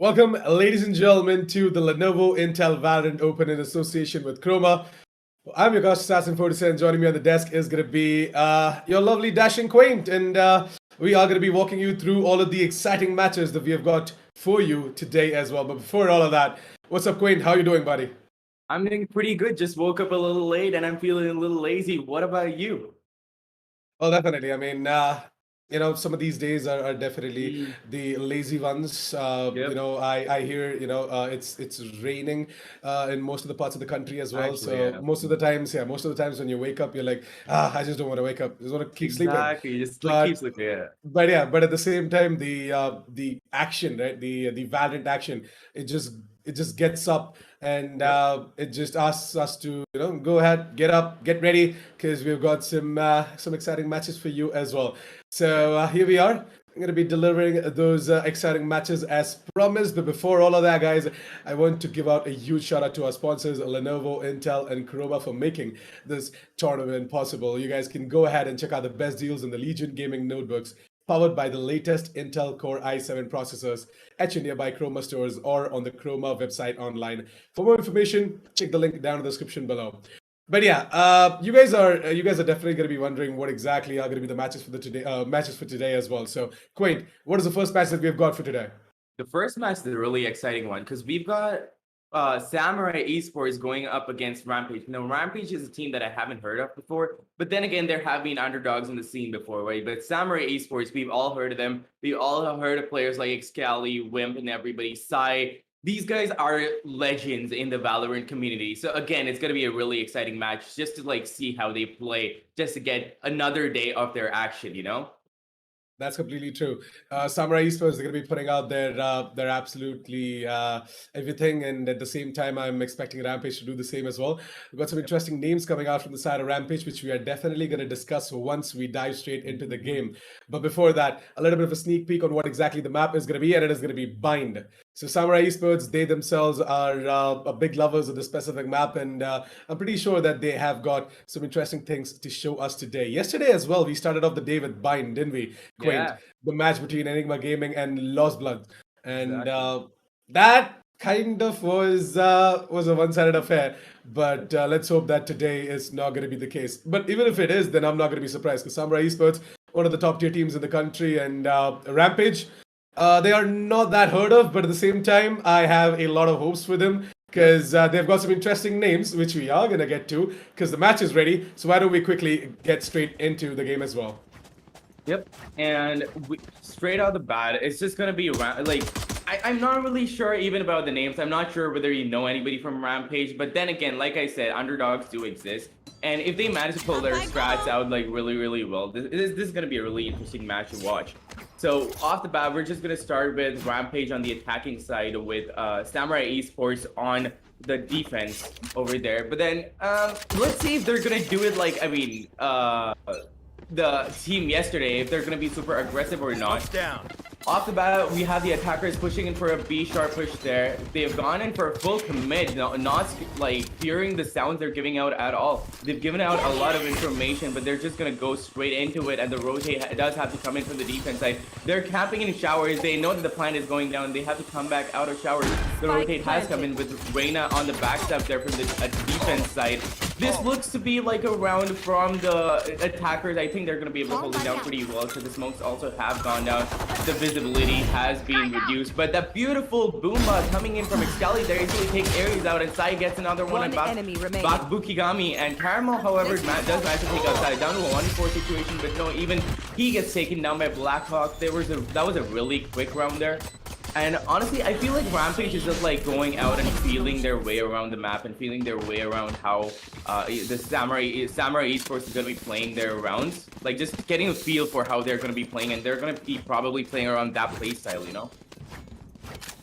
Welcome, ladies and gentlemen, to the Lenovo Intel Valorant Open in association with Croma. I'm your guest, Assassin47. Joining me on the desk is going to be your lovely Dashing Quaint, and we are going to be walking you through all of the exciting matches that we have got for you today as well. But before all of that, what's up, Quaint? How are you doing, buddy? I'm doing pretty good. Just woke up a little late and I'm feeling a little lazy. What about you? Well, definitely. I mean, some of these days are definitely the lazy ones. Yep. I hear, it's raining in most of the parts of the country as well. Actually, So yeah. most of the times when you wake up, you're like, I just don't want to wake up. I just want to keep sleeping. Exactly. Just But keep sleeping. Yeah. but at the same time, the action, right? The Valorant action, it just gets up and it just asks us to go ahead, get up, get ready, because we've got some exciting matches for you as well. So here we are. I'm going to be delivering those exciting matches as promised. But before all of that, guys, I want to give out a huge shout out to our sponsors, Lenovo, Intel, and Croma, for making this tournament possible. You guys can go ahead and check out the best deals in the Legion gaming notebooks, powered by the latest Intel Core i7 processors at your nearby Croma stores or on the Croma website online. For more information, check the link down in the description below. But yeah, you guys are definitely going to be wondering what exactly are going to be the matches for today as well. So, Quaint, what is the first match that we've got for today? The first match is a really exciting one because we've got Samurai Esports going up against Rampage. Now, Rampage is a team that I haven't heard of before, but then again, there have been underdogs in the scene before, right? But Samurai Esports, we've all heard of them. We all have heard of players like Excali, Wimp, and everybody. Sai. These guys are legends in the Valorant community. So again, it's going to be a really exciting match just to see how they play, just to get another day of their action, That's completely true. Samurai Esports, they're going to be putting out their absolutely everything, and at the same time, I'm expecting Rampage to do the same as well. We've got some interesting names coming out from the side of Rampage, which we are definitely going to discuss once we dive straight into the game. But before that, a little bit of a sneak peek on what exactly the map is going to be, and it is going to be Bind. So Samurai Esports, they themselves are big lovers of the specific map, and I'm pretty sure that they have got some interesting things to show us today. Yesterday as well, we started off the day with Bind, didn't we, Quaint? Yeah. The match between Enigma Gaming and Lost Blood, and Exactly. that kind of was a one-sided affair. But let's hope that today is not going to be the case. But even if it is, then I'm not going to be surprised, because Samurai Esports, one of the top tier teams in the country, and Rampage, they are not that heard of, but at the same time, I have a lot of hopes for them, because they've got some interesting names, which we are going to get to, because the match is ready. So why don't we quickly get straight into the game as well? Yep. And straight out the bat, it's just going to be around. I'm not really sure even about the names. I'm not sure whether you know anybody from Rampage. But then again, like I said, underdogs do exist. And if they manage to pull their strats out really, really well, this is going to be a really interesting match to watch. So off the bat, we're just going to start with Rampage on the attacking side with Samurai Esports on the defense over there. But then let's see if they're going to do it the team yesterday, if they're going to be super aggressive or not. Down. Off the bat, we have the attackers pushing in for a B-sharp push there. They've gone in for a full commit, not fearing the sounds they're giving out at all. They've given out a lot of information, but they're just going to go straight into it, and the rotate does have to come in from the defense side. They're camping in showers. They know that the plant is going down. They have to come back out of showers. The rotate has come in with Reina on the backstep there from the defense side. This looks to be like a round from the attackers. I think they're going to be able to hold it down pretty well, because the smokes also have gone down. The visibility has been reduced, but that beautiful Boomba coming in from Excali there easily takes Ares out, and Sai gets another one and back Bukigami, and Caramel, however, does manage to take outside down to a 1-4 situation, but no, even he gets taken down by Blackhawk. That was a really quick round there. And honestly, I feel like Rampage is just going out and feeling their way around the map and feeling their way around how the Samurai Esports is going to be playing their rounds. Just getting a feel for how they're going to be playing, and they're going to be probably playing around that playstyle,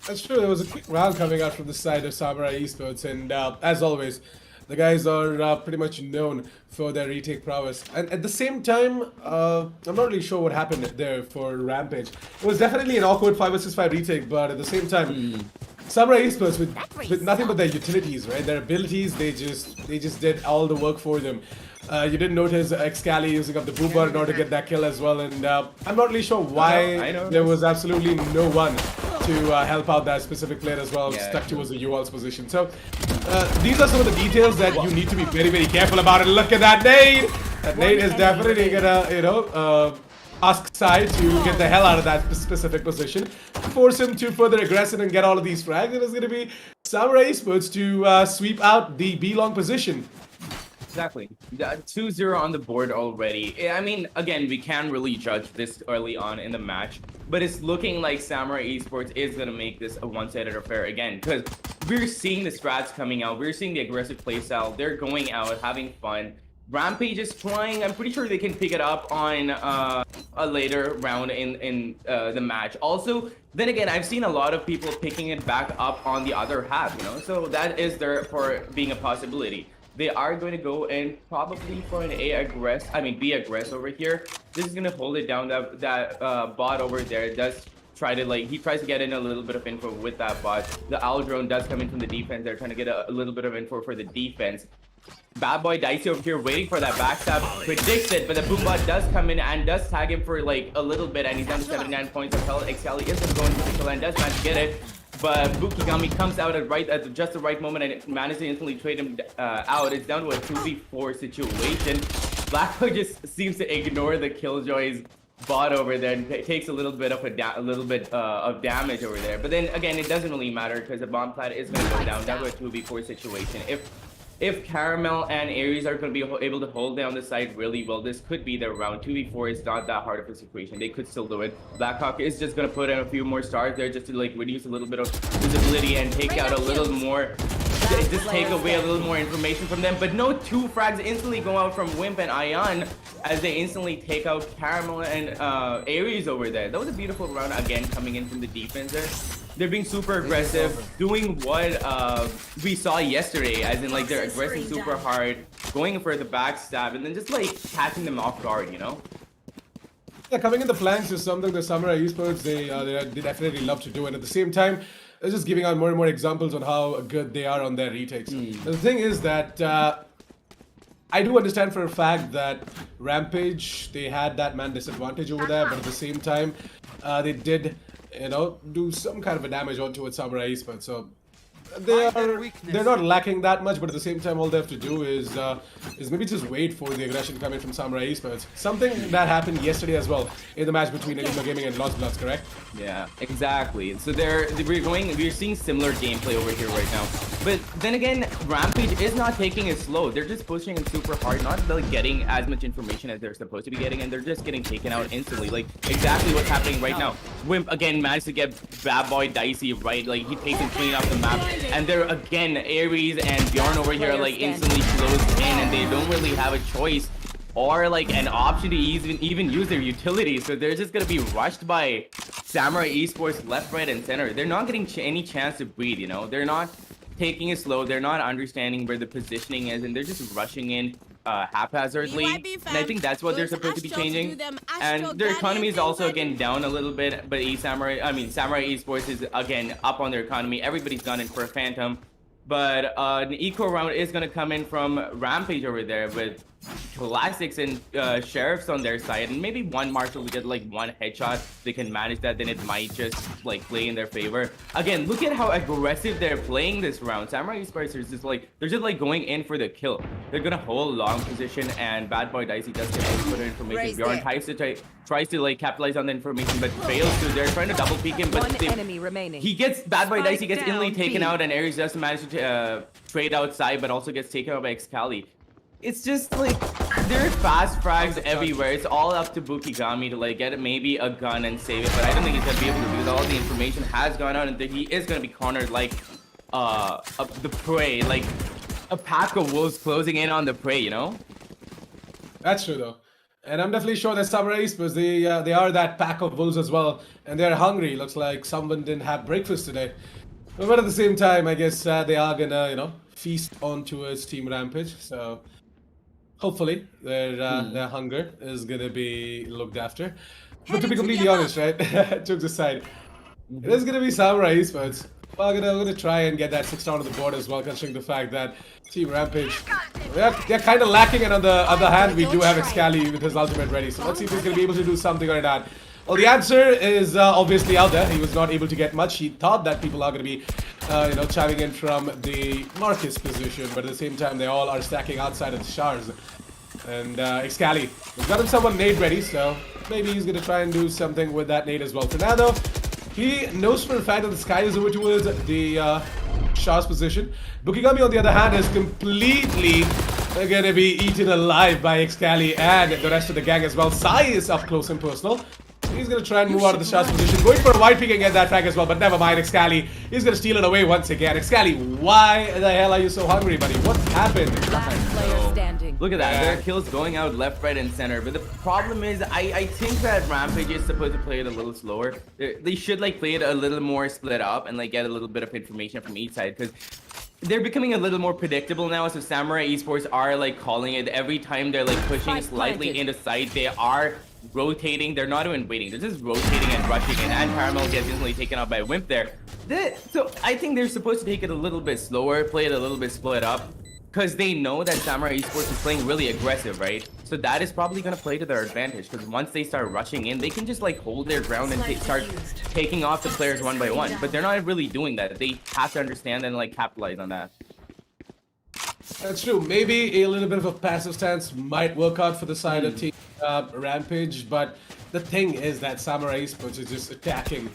That's true. There was a quick round coming out from the side of Samurai Esports, and as always, the guys are pretty much known for their retake prowess. And at the same time, I'm not really sure what happened there for Rampage. It was definitely an awkward 5 vs 5 retake, but at the same time, Samurai Esports with nothing but their utilities, right? Their abilities, they just did all the work for them. You didn't notice Excali using up the Booba in order to get that kill as well, and I'm not really sure why there was absolutely no one to help out that specific player as well, Yeah, stuck towards the UL's position. So these are some of the details that you need to be very, very careful about. And look at that nade! That nade is definitely gonna, ask Sai to get the hell out of that specific position, force him to further aggressive and get all of these frags. It is going to be Samurai Esports to sweep out the B-long position. Exactly. 2-0 on the board already. I mean, again, we can't really judge this early on in the match, but it's looking like Samurai Esports is going to make this a one-sided affair again, because we're seeing the strats coming out. We're seeing the aggressive playstyle. They're going out, having fun. Rampage is trying. I'm pretty sure they can pick it up on a later round in the match. Also, then again, I've seen a lot of people picking it back up on the other half, so that is there for being a possibility. They are going to go in probably for an B aggress over here. This is going to hold it down. That bot over there does try to he tries to get in a little bit of info with that bot. The owl drone does come in from the defense. They're trying to get a little bit of info for the defense. Bad boy Dicey over here waiting for that backstab, predicts it, but the boom bot does come in and does tag him for a little bit, and he's down to 79 points. Excali isn't going to the kill and does manage to get it, but Bukigami comes out at just the right moment and manages to instantly trade him out. It's down to a 2v4 situation. Blackboy just seems to ignore the Killjoy's bot over there and takes a little bit of of damage over there. But then again, it doesn't really matter because the bomb plat is going to go down to a 2v4 situation. If Caramel and Ares are going to be able to hold down the side really well, this could be their round. 2v4 is not that hard of a situation. They could still do it. Blackhawk is just going to put in a few more stars there just to reduce a little bit of visibility and take out a little more, just take away a little more information from them. But no, 2 frags instantly go out from Wimp and Ion as they instantly take out Caramel and Ares over there. That was a beautiful round again coming in from the defense there. They're being super aggressive, doing what we saw yesterday, as in they're aggressing super hard, going for the backstab, and then just catching them off guard, Yeah, coming in the flanks is something the Samurai Esports they definitely love to do, and at the same time, they're just giving out more and more examples on how good they are on their retakes. The thing is that I do understand for a fact that Rampage, they had that man disadvantage over there, but at the same time, they did do some kind of a damage onto it Samurai Esports. So they're not lacking that much, but at the same time, all they have to do is maybe just wait for the aggression coming from Samurai Esports. Something that happened yesterday as well in the match between Enigma Gaming and Lost Bloods, correct? Yeah, exactly. So we're seeing similar gameplay over here right now. But then again, Rampage is not taking it slow. They're just pushing it super hard, not getting as much information as they're supposed to be getting, and they're just getting taken out instantly. Exactly what's happening right now. Wimp again managed to get Bad Boy Dicey right. He takes him clean off the map. And they're again, Ares and Bjorn over here instantly closed in, and they don't really have a choice or an option to even use their utility. So they're just gonna be rushed by Samurai Esports left, right, and center. They're not getting any chance to breathe. They're not taking it slow. They're not understanding where the positioning is, and they're just rushing in haphazardly. And I think that's what they're supposed to be changing. And their economy is also again down a little bit, but Samurai Esports is again up on their economy. Everybody's gone in for a Phantom, but an eco round is gonna come in from Rampage over there with Classics and Sheriffs on their side, and maybe one Marshall will get one headshot. They can manage that, then it might just play in their favor. Again, look at how aggressive they're playing this round. Samurai Esports is just they're just going in for the kill. They're gonna hold long position, and Bad Boy Dicey does get a bit of information. Bjorn tries to capitalize on the information, but fails to. They're trying to double peek him, but Bad Boy Dicey gets instantly taken out, and Ares does manage to trade outside, but also gets taken out by Excali. It's just there are fast frags everywhere. It's all up to Bukigami to get maybe a gun and save it, but I don't think he's gonna be able to because all the information has gone out, and he is gonna be cornered the prey, a pack of wolves closing in on the prey. That's true though, and I'm definitely sure that Samurai Esports they are that pack of wolves as well, and they're hungry. Looks like someone didn't have breakfast today, but at the same time, I guess they are gonna feast on towards Team Rampage. So hopefully their hunger is gonna be looked after. But to be completely honest, right, jokes aside, it is gonna be Samurai Esports. We're gonna try and get that 6 down on the board as well, considering the fact that Team Rampage, they're kind of lacking, and on the other hand, we do have Excali with his ultimate ready. So let's see if he's gonna be able to do something or not. Well, the answer is obviously out there. He was not able to get much. He thought that people are going to be, chiming in from the Marcus position, but at the same time, they all are stacking outside of the showers. And Excali has got himself a nade ready, so maybe he's going to try and do something with that nade as well. For now, though, he knows for a fact that the sky is over towards the Shah's position. Bukigami, on the other hand, is completely going to be eaten alive by Excali and the rest of the gang as well. Sai is up close and personal. He's going to try and move out of the Shah's position. Going for a wide pick and get that frag as well, but never mind. Excali is going to steal it away once again. Excali, why the hell are you so hungry, buddy? What happened? Last player standing. Look at that. There are kills going out left, right, and center. But the problem is, I think that Rampage is supposed to play it a little slower. They should like play it a little more split up and like get a little bit of information from each side, because they're becoming a little more predictable now. So Samurai Esports are like calling it every time they're like pushing slightly into sight. They are rotating. They're not even waiting. They're just rotating and rushing in. And Paramount gets instantly taken out by Wimp there. So I think they're supposed to take it a little bit slower, play it a little bit split up, because they know that Samurai Esports is playing really aggressive, right? So that is probably going to play to their advantage, because once they start rushing in, they can just like hold their ground and start taking off the players one by one. But they're not really doing that. They have to understand and like capitalize on that. That's true. Maybe a little bit of a passive stance might work out for the side of Team Rampage, but the thing is that Samurai Esports is just attacking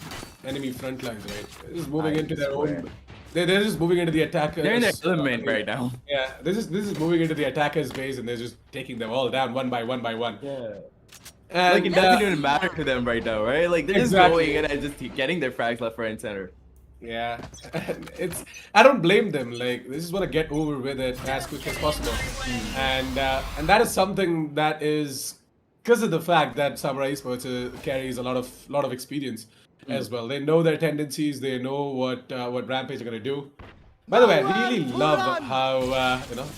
enemy front lines, right? They're just moving into their own. They're just moving into the attackers. They're in their element right now. Yeah, this is moving into the attackers' base, and they're just taking them all down one by one by one. Yeah. And, like it doesn't even matter to them right now, right? Like they're just going in and just getting their frags left, right, and center. Yeah, I don't blame them. Like, they just want to get over with it as quick as possible, and that is something that is because of the fact that Samurai Esports carries a lot of experience as well. They know their tendencies. They know what Rampage are gonna do. By the way, I really love how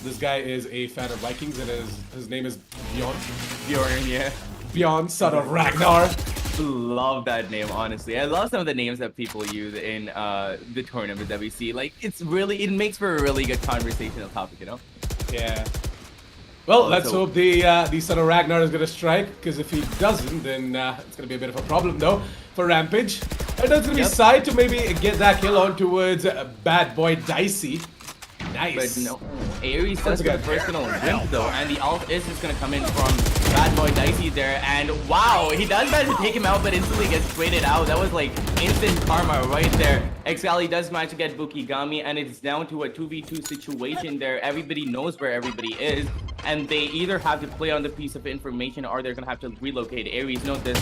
this guy is a fan of Vikings, and his name is Bjorn. Bjorn, yeah. Bjorn, son of Ragnar. Love that name, honestly. I love some of the names that people use in the tournament that we see. Like, it makes for a really good conversational topic, you know? Yeah. Well, let's hope the son of Ragnar is gonna strike, because if he doesn't, then it's gonna be a bit of a problem though for Rampage. And that's gonna be Sai to maybe get that kill on towards bad boy Dicey. Nice. But no, Aries does get the personal wimp though, and the ult is just gonna come in from bad boy Dicey there, and wow, he does manage to take him out, but instantly gets traded out. That was like instant karma right there. Excali does manage to get Bukigami, and it's down to a 2v2 situation there. Everybody knows where everybody is, and they either have to play on the piece of information or they're gonna have to relocate. Aries knows that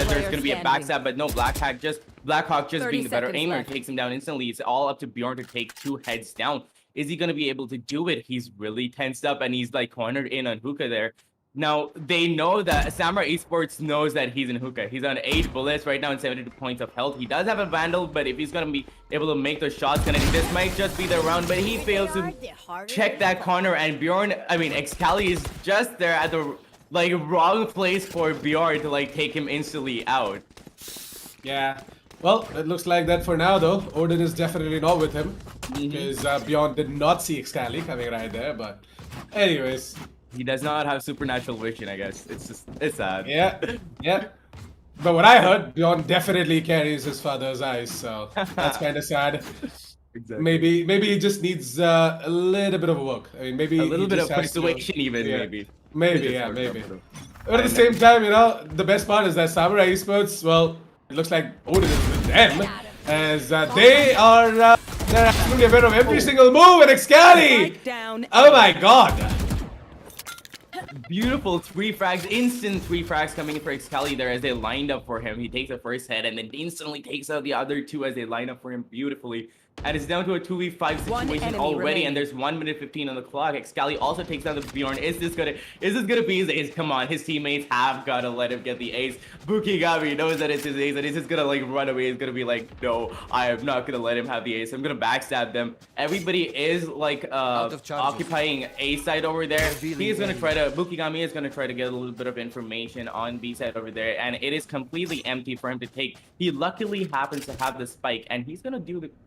there's gonna be a backstab, but no, Blackhawk just being the better aimer takes him down instantly. It's all up to Bjorn to take 2 heads down. Is he going to be able to do it? He's really tensed up, and he's like cornered in on Hookah there. Now, they know that Samurai Esports knows that he's in Hookah. He's on 8 bullets right now and 72 points of health. He does have a Vandal, but if he's going to be able to make those shots, this might just be the round, but he fails to check that corner, and Excali is just there at the wrong place for Bjorn to take him instantly out. Yeah. Well, it looks like that for now, though. Odin is definitely not with him, because Bjorn did not see Excali coming right there, but anyways. He does not have supernatural vision, I guess. It's sad. Yeah, yeah. But what I heard, Bjorn definitely carries his father's eyes, so that's kind of sad. Exactly. Maybe he just needs a little bit of work. I mean, maybe a little bit of persuasion, maybe. Yeah. Maybe. But at the same time, the best part is that Samurai Esports, well, it looks like Odin is with them, as they are they're absolutely aware of every single move, and Excali! Oh my god! Beautiful 3 frags, instant 3 frags coming in for Excali there as they lined up for him. He takes the first head and then instantly takes out the other 2 as they line up for him beautifully. And it's down to a 2v5 situation already, and there's 1 minute 15 on the clock. Excali also takes down the Bjorn. Is this gonna be his ace? Come on, his teammates have gotta let him get the ace. Bukigami knows that it's his ace, and he's just gonna run away. He's gonna be like, no, I am not gonna let him have the ace. I'm gonna backstab them. Everybody is occupying A side over there. Bukigami is gonna try to get a little bit of information on B side over there, and it is completely empty for him to take. He luckily happens to have the spike, and he's gonna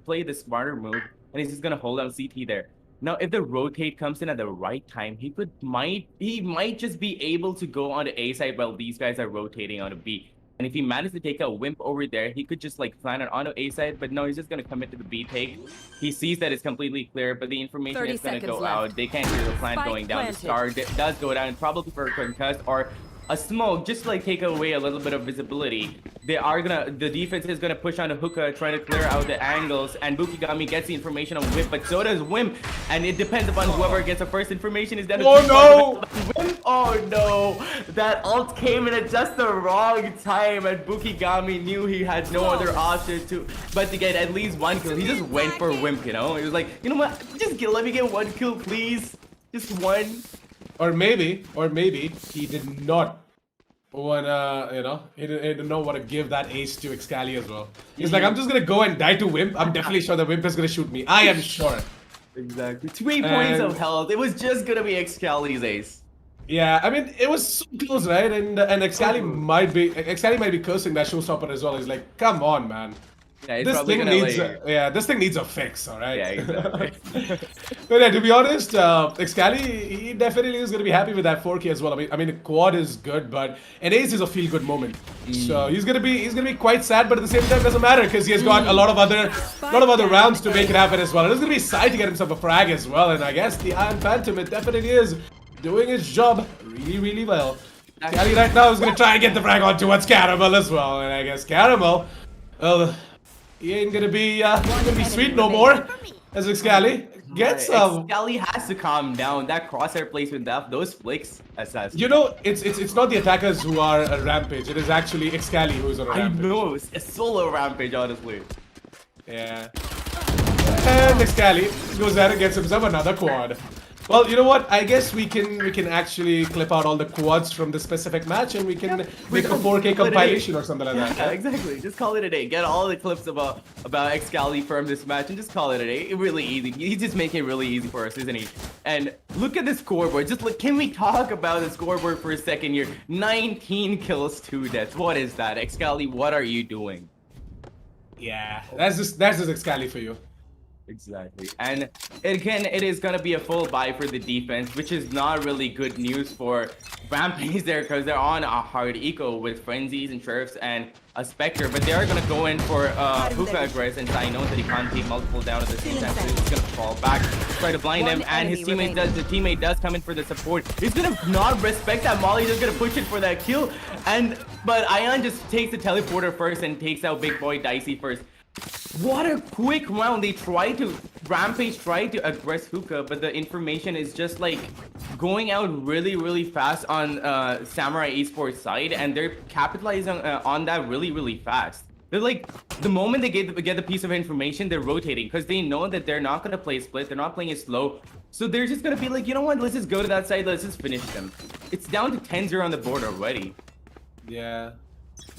play the smarter move, and he's just gonna hold on CT there. Now, if the rotate comes in at the right time, he might just be able to go on the A side while these guys are rotating on the B. And if he managed to take a Wimp over there, he could just like plan it onto A side, but no, he's just gonna commit to the B take. He sees that it's completely clear, but the information is gonna go out. They can't hear the plant going down. The star does go down, probably for a concuss or a smoke, just to like take away a little bit of visibility. The defense is gonna push on the hookah, try to clear out the angles, and Bukigami gets the information on Wimp, but so does Wimp, and it depends upon whoever gets the first information. Is that Wimp? Oh no! That ult came in at just the wrong time, and Bukigami knew he had no other option but to get at least one kill. He just went for Wimp, you know? He was like, you know what? Just let me get one kill, please. Just one. Or maybe he did not wanna, you know, he didn't know what to give that ace to Excali as well. He's like, I'm just gonna go and die to Wimp. I'm definitely sure the Wimp is gonna shoot me. I am sure. Exactly. 3 points of health. It was just gonna be Excali's ace. Yeah, I mean, it was so close, right? And Excali might be cursing that showstopper as well. He's like, come on, man. Yeah, this thing needs this thing needs a fix, all right? Yeah, exactly. But yeah, to be honest, Excali, he definitely is going to be happy with that 4K as well. I mean, the quad is good, but an ace is a feel-good moment. So he's gonna be quite sad, but at the same time, it doesn't matter because he has got a lot of other rounds to make it happen as well. And it's gonna be Sai to get himself a frag as well. And I guess the Iron Phantom, it definitely is doing its job really well. Excali right now is gonna try and get the frag on towards Caramel as well, and I guess Caramel, well, he ain't gonna be sweet no more. As Excali gets Excali has to calm down. That crosshair placement, those flicks, you know, it's not the attackers who are a Rampage. It is actually Excali who's on a Rampage. I know, it's a solo Rampage, honestly. Yeah. And Excali goes there and gets himself another quad. Well, you know what? I guess we can actually clip out all the quads from the specific match, and we can make a 4K compilation or something like that. Yeah, exactly. Just call it a day. Get all the clips about Excali from this match, and just call it a day. Really easy. He's just making it really easy for us, isn't he? And look at the scoreboard. Just look. Can we talk about the scoreboard for a second here? 19 kills, 2 deaths. What is that, Excali? What are you doing? Yeah, that's just Excali for you. Exactly. And again, it is going to be a full buy for the defense, which is not really good news for Rampage there because they're on a hard eco with Frenzies and Sheriffs and a Spectre, but they are going to go in for Hookah Aggress, and Sai knows that he can't take multiple down at the same time, so he's going to fall back, try to blind him, and his teammate does come in for the support. He's going to not respect that Molly, he's just going to push it for that kill, but Ion just takes the teleporter first and takes out Big Boy Dicey first. What a quick round. Rampage tried to aggress Hookah, but the information is just like going out really fast on Samurai Esports side, and they're capitalizing on that really fast. They're like, the moment they get the piece of information, they're rotating because they know that they're not going to play split, they're not playing it slow. So they're just going to be like, you know what, let's just go to that side, let's just finish them. It's down to 10-0 on the board already. Yeah.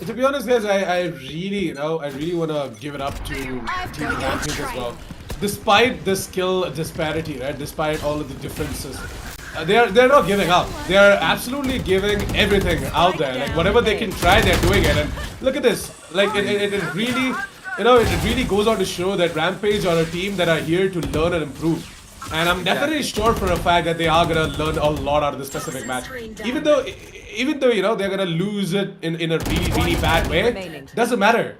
To be honest, guys, I really want to give it up to Rampage as well. Despite the skill disparity, right? Despite all of the differences, they're not giving up. They're absolutely giving everything out there. Like whatever they can try, they're doing it. And look at this. Like it really, it really goes on to show that Rampage are a team that are here to learn and improve. And I'm definitely sure for a fact that they are gonna learn a lot out of this specific match. Even though they're gonna lose it in a really bad way, doesn't matter.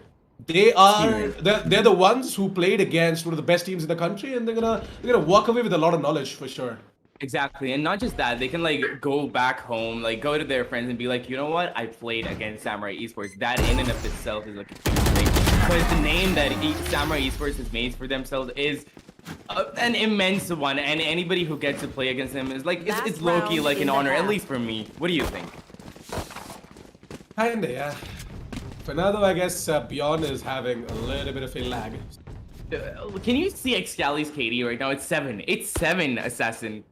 They're the ones who played against one of the best teams in the country, and they're gonna walk away with a lot of knowledge for sure. Exactly, and not just that, they can like go back home, like go to their friends and be like, you know what, I played against Samurai Esports. That in and of itself is like a huge thing, because the name that Samurai Esports has made for themselves is an immense one, and anybody who gets to play against them is like, it's low-key like an honor, at least for me. What do you think? Kinda, yeah. For now though, I guess Beyond is having a little bit of a lag. Can you see Excali's KD right now? It's 7. It's 7, Assassin.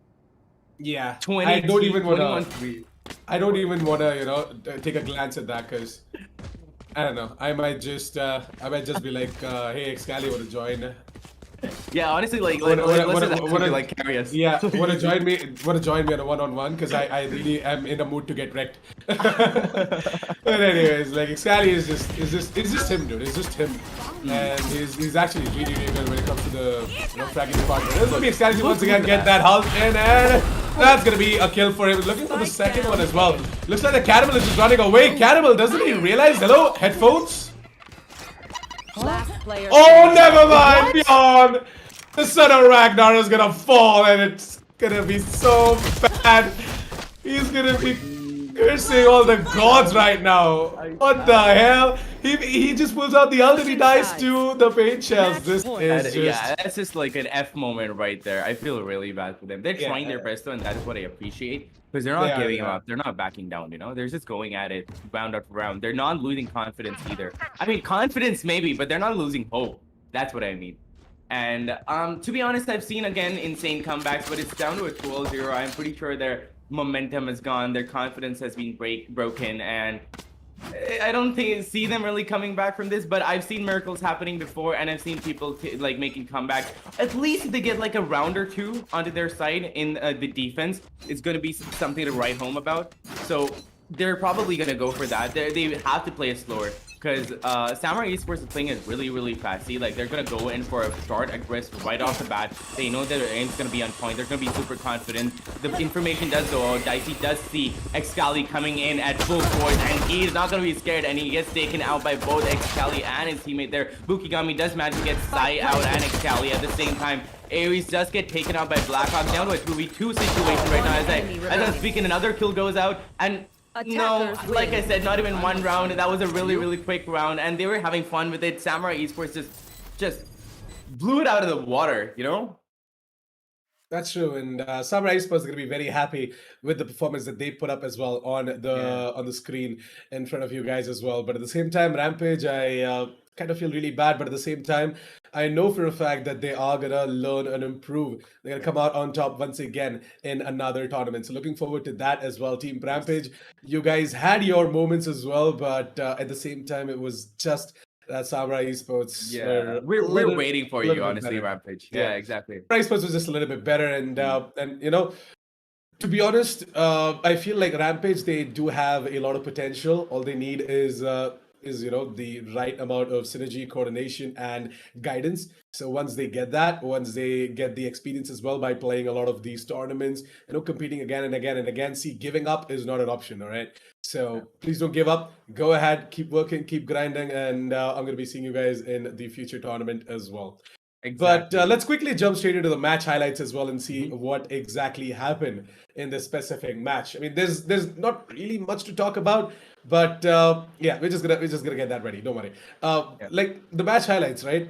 Yeah. 20, I don't even want to, take a glance at that because I don't know. I might just be like, hey, Excali, want to join? Yeah, honestly, let's carry us. Yeah, want to join me on a one-on-one because I really am in a mood to get wrecked. But anyways, like Excali is just him, dude. It's just him. and he's actually really, really good when it comes to the fragging department. This will be exciting to once again get that halt in, and that's gonna be a kill for him. Looking for the second one as well. Looks like the Cannibal is just running away. Cannibal, doesn't he realize? Hello, headphones? Oh, never mind. Beyond. The son of Ragnar is gonna fall, and it's gonna be so bad. He's gonna be cursing all the gods right now. What the hell? He just pulls out the ultimate dice to the paint shells. This is just... Yeah, that's just like an F moment right there. I feel really bad for them. They're trying their best though, and that is what I appreciate. Because they're not giving up. They're not backing down, you know? They're just going at it round after round. They're not losing confidence either. I mean, confidence maybe, but they're not losing hope. That's what I mean. And to be honest, I've seen, again, insane comebacks, but it's down to a 12-0. I'm pretty sure their momentum is gone. Their confidence has been broken, and I don't see them really coming back from this, but I've seen miracles happening before, and I've seen people like making comebacks. At least if they get like a round or two onto their side in the defense, it's going to be something to write home about. So they're probably going to go for that. They have to play it slower, because Samurai Esports is playing it really, really fast. See, like, they're going to go in for a short aggressive right off the bat. They know that their aim's going to be on point. They're going to be super confident. The information does go out. Dicey does see Excali coming in at full force, and he's not going to be scared, and he gets taken out by both Excali and his teammate there. Bukigami does manage to get Sai out and Excali at the same time. Ares does get taken out by Blackhawk, down to a 2v2 situation right now. As I'm speaking, another kill goes out, and no, like I said, not even one round. That was a really, really quick round, and they were having fun with it. Samurai Esports just blew it out of the water, you know? That's true, and Samurai Esports is going to be very happy with the performance that they put up as well on the screen in front of you guys as well. But at the same time, Rampage, I kind of feel really bad, but at the same time, I know for a fact that they are going to learn and improve. They're going to come out on top once again in another tournament. So looking forward to that as well. Team Rampage, you guys had your moments as well, but at the same time, it was just Samurai Esports. Yeah, we're waiting for you, honestly, Rampage. Yeah, exactly. Samurai Esports was just a little bit better, and you know, to be honest, I feel like Rampage, they do have a lot of potential. All they need is the right amount of synergy, coordination, and guidance. So once they get that, once they get the experience as well by playing a lot of these tournaments, competing again and again and again, see, giving up is not an option. All right, so please don't give up. Go ahead, keep working, keep grinding, and I'm going to be seeing you guys in the future tournament as well. Exactly. But let's quickly jump straight into the match highlights as well and see what exactly happened in this specific match. I mean, there's not really much to talk about, but yeah, we're just gonna get that ready. Don't worry. Like the match highlights, right?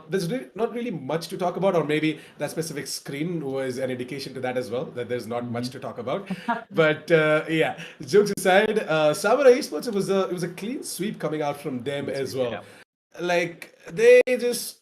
There's not really much to talk about, or maybe that specific screen was an indication to that as well, that there's not much to talk about. But yeah, jokes aside, Samurai Esports, it was a clean sweep coming out from them as well. Yeah. Like they just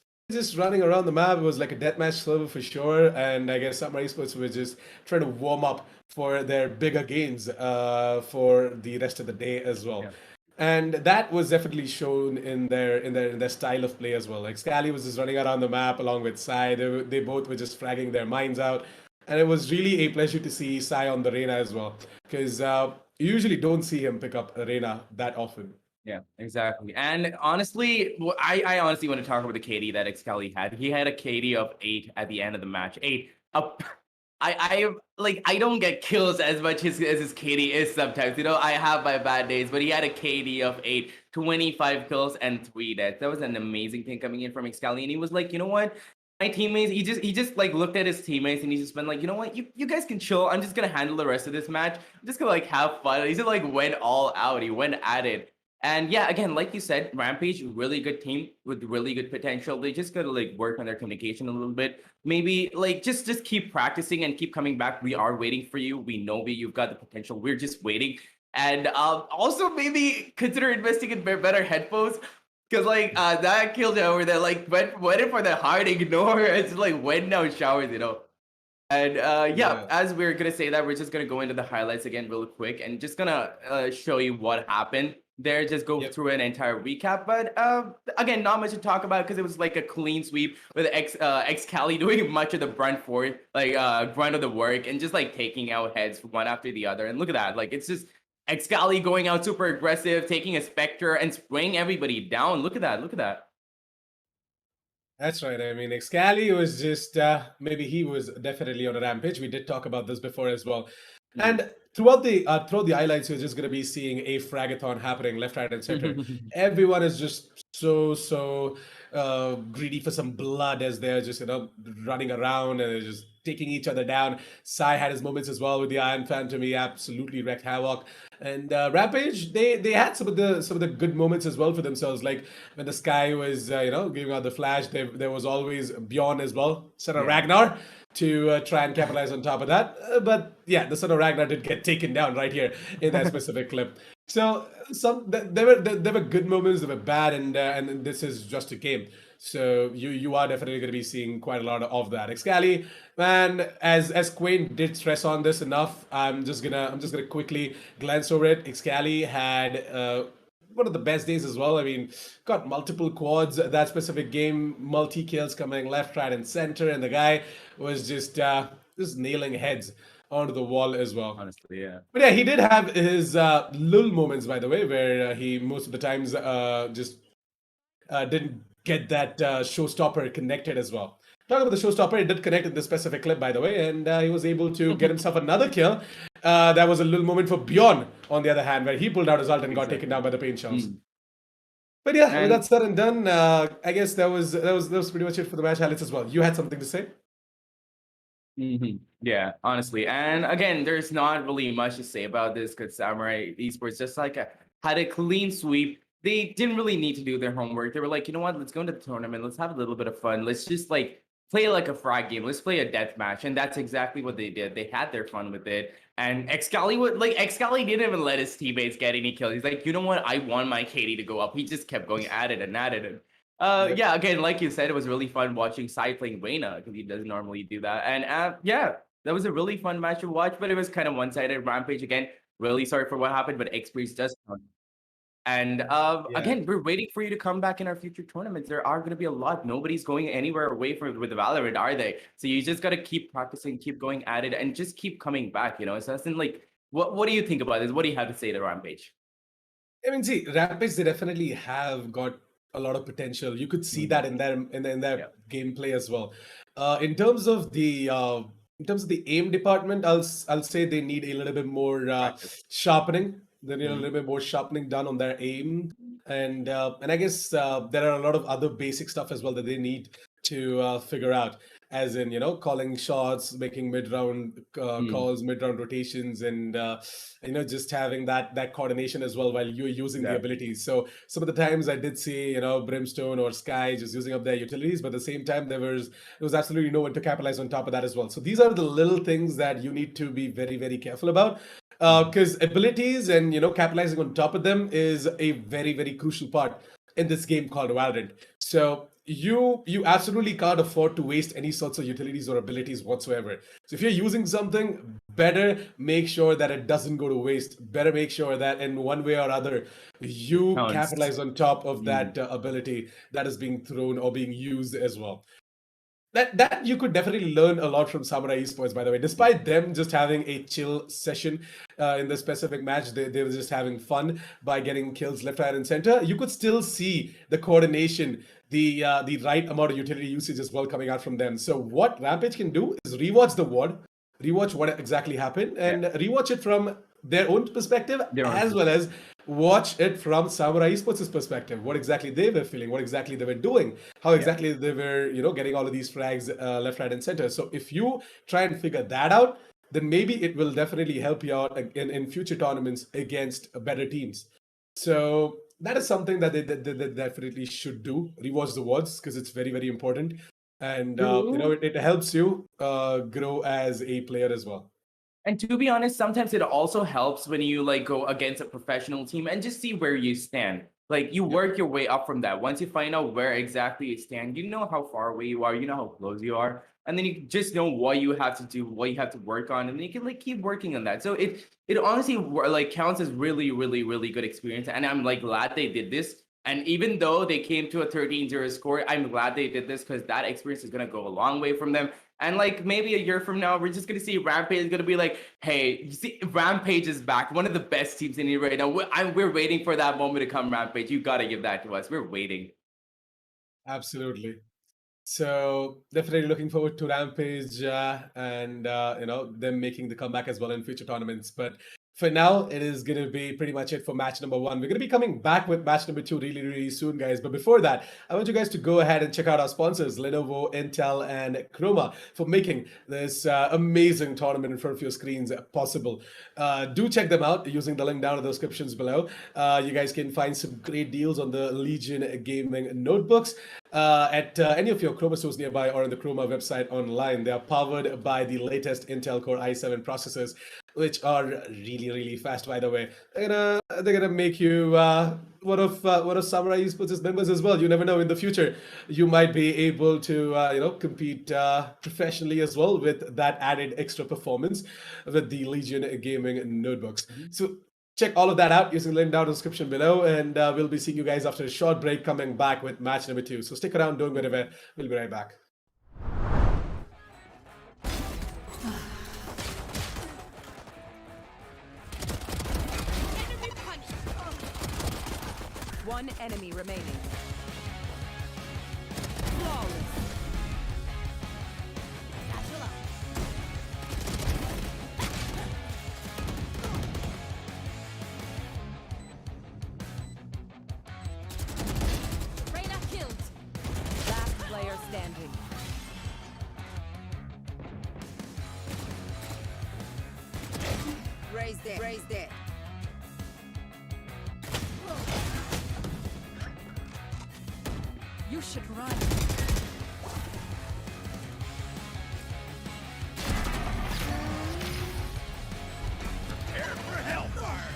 running around the map. It was like a deathmatch server for sure, and I guess Samurai Esports were just trying to warm up for their bigger games for the rest of the day as well. Yeah. And that was definitely shown in their style of play as well. Like Scally was just running around the map along with Sai. They both were just fragging their minds out, and it was really a pleasure to see Sai on the Reyna as well, because you usually don't see him pick up a Reyna that often. Yeah, exactly. And honestly, I honestly want to talk about the KD that Excali had. He had a KD of 8 at the end of the match. 8. I don't get kills as much as his KD is sometimes. You know, I have my bad days, but he had a KD of 8, 25 kills and 3 deaths. That was an amazing thing coming in from Excali, and he was like, you know what? My teammates, he just like looked at his teammates and he's just been like, you know what, you guys can chill. I'm just gonna handle the rest of this match. I'm just gonna like have fun. He just like went all out. He went at it. And yeah, again, like you said, Rampage, really good team with really good potential. They just gotta like work on their communication a little bit. Maybe like just keep practicing and keep coming back. We are waiting for you. We know you've got the potential. We're just waiting. And also maybe consider investing in better headphones. Cause like that killed over there, like went in for the hard ignore. It's like went down showers, you know. And yeah, as we're gonna say that, we're just gonna go into the highlights again real quick and just gonna show you what happened there, just go through an entire recap. But again, not much to talk about because it was like a clean sweep with Excali doing much of the brunt for it, like brunt of the work, and just like taking out heads one after the other. And look at that, like it's just Excali going out super aggressive, taking a Spectre and spraying everybody down. Look at that, look at that. That's right. I mean, Excali was just maybe he was definitely on a rampage. We did talk about this before as well. And throughout the highlights, you're just going to be seeing a fragathon happening left, right, and center. Everyone is just so greedy for some blood as they're just running around and they're just taking each other down. Sai had his moments as well with the Iron Phantom. He absolutely wreaked havoc. And Rampage, they had some of the good moments as well for themselves. Like when the Sky was giving out the flash, there was always Bjorn as well, son of Yeah. Ragnar, to try and capitalize on top of that. But yeah, the son of Ragnar did get taken down right here in that specific clip. So there were good moments, there were bad, and this is just a game. So you are definitely going to be seeing quite a lot of that. Excali, man, as Quain did stress on this enough, I'm just gonna quickly glance over it. Excali had one of the best days as well. I mean, got multiple quads that specific game, multi kills coming left, right, and center, and the guy was just nailing heads onto the wall as well. Honestly, yeah. But yeah, he did have his lull moments, by the way, where he most of the times just didn't get that showstopper connected as well. Talking about the showstopper, it did connect in this specific clip, by the way, and he was able to get himself another kill. That was a little moment for Bjorn, on the other hand, where he pulled out his ult and got taken down by the paint shells. But yeah, with And that said and done, I guess that was pretty much it for the match, Alex, as well. You had something to say? yeah, honestly. And again, there's not really much to say about this because Samurai Esports just like had a clean sweep. They didn't really need to do their homework. They were like, you know what? Let's go into the tournament. Let's have a little bit of fun. Let's just like play like a frag game. Let's play a death match. And that's exactly what they did. They had their fun with it. And Excali didn't even let his teammates get any kills. He's like, you know what? I want my KD to go up. He just kept going at it and at it. And Yep. yeah, again, like you said, it was really fun watching Sai playing Wayna because he doesn't normally do that. And yeah, that was a really fun match to watch, but it was kind of one-sided. Rampage again. Really sorry for what happened, but Experience does count. And Yeah. again, we're waiting for you to come back in our future tournaments. There are going to be a lot. Nobody's going anywhere away from with the Valorant, are they? So you just got to keep practicing, keep going at it, and just keep coming back. You know, so that's like, what do you think about this? What do you have to say to Rampage? I mean, see, Rampage, they definitely have got a lot of potential. You could see that in their Yeah, gameplay as well. In terms of the aim department, I'll say they need a little bit more practice. sharpening. They need a Mhm. little bit more sharpening done on their aim, and I guess there are a lot of other basic stuff as well that they need to figure out. As in, calling shots, making mid-round Mm, calls, mid-round rotations, and just having that coordination as well while you're using the exactly. abilities. So some of the times I did see Brimstone or Sky just using up their utilities, but at the same time there was absolutely no one to capitalize on top of that as well. So these are the little things that you need to be very, very careful about, Mhm. because abilities and capitalizing on top of them is a very, very crucial part in this game called Valorant. So you absolutely can't afford to waste any sorts of utilities or abilities whatsoever. So if you're using something, better make sure that it doesn't go to waste. Better make sure that in one way or other you Counts. capitalize on top of Mm, that ability that is being thrown or being used as well. That you could definitely learn a lot from Samurai Esports, by the way. Despite them just having a chill session in the specific match, they were just having fun by getting kills left, right, and center. You could still see the coordination, the right amount of utility usage as well coming out from them. So what Rampage can do is rewatch the WOD, rewatch what exactly happened, yeah, and rewatch it from their own perspective they're on. as well as watch it from Samurai Esports' perspective. What exactly they were feeling, what exactly they were doing, how Yeah. exactly they were, getting all of these frags left, right, and center. So if you try and figure that out, then maybe it will definitely help you out in future tournaments against better teams. So that is something that they definitely should do. Rewatch the words because it's very, very important. And, True. it helps you grow as a player as well. And to be honest, sometimes it also helps when you like go against a professional team and just see where you stand. Like you Yep. work your way up from that. Once you find out where exactly you stand, you know how far away you are, you know how close you are, and then you just know what you have to do, what you have to work on, and then you can like keep working on that. So it honestly like counts as really really really good experience, and I'm like glad they did this. And even though they came to a 13-0 score, I'm glad they did this because that experience is gonna go a long way from them. And like maybe a year from now, we're just gonna see Rampage is gonna be like, "Hey, you see, Rampage is back, one of the best teams in here right now. We're waiting for that moment to come, Rampage. You gotta give that to us. We're waiting." Absolutely. So definitely looking forward to Rampage and them making the comeback as well in future tournaments. But for now, it is going to be pretty much it for match number one. We're going to be coming back with match number two really, really soon, guys. But before that, I want you guys to go ahead and check out our sponsors, Lenovo, Intel, and Croma, for making this amazing tournament in front of your screens possible. Do check them out using the link down in the descriptions below. You guys can find some great deals on the Legion Gaming notebooks at any of your Chroma stores nearby or on the Chroma website online. They are powered by the latest Intel Core i7 processors, which are really, really fast, by the way. They're gonna make you one of Samurai Esports' members as well. You never know, in the future you might be able to compete professionally as well with that added extra performance with the Legion Gaming notebooks. So check all of that out using the link down in the description below, and we'll be seeing you guys after a short break, coming back with match number two. So stick around, don't go anywhere. We'll be right back. One enemy remaining. Flawless. Standing. Raise that. You should run. Prepare for hellfire.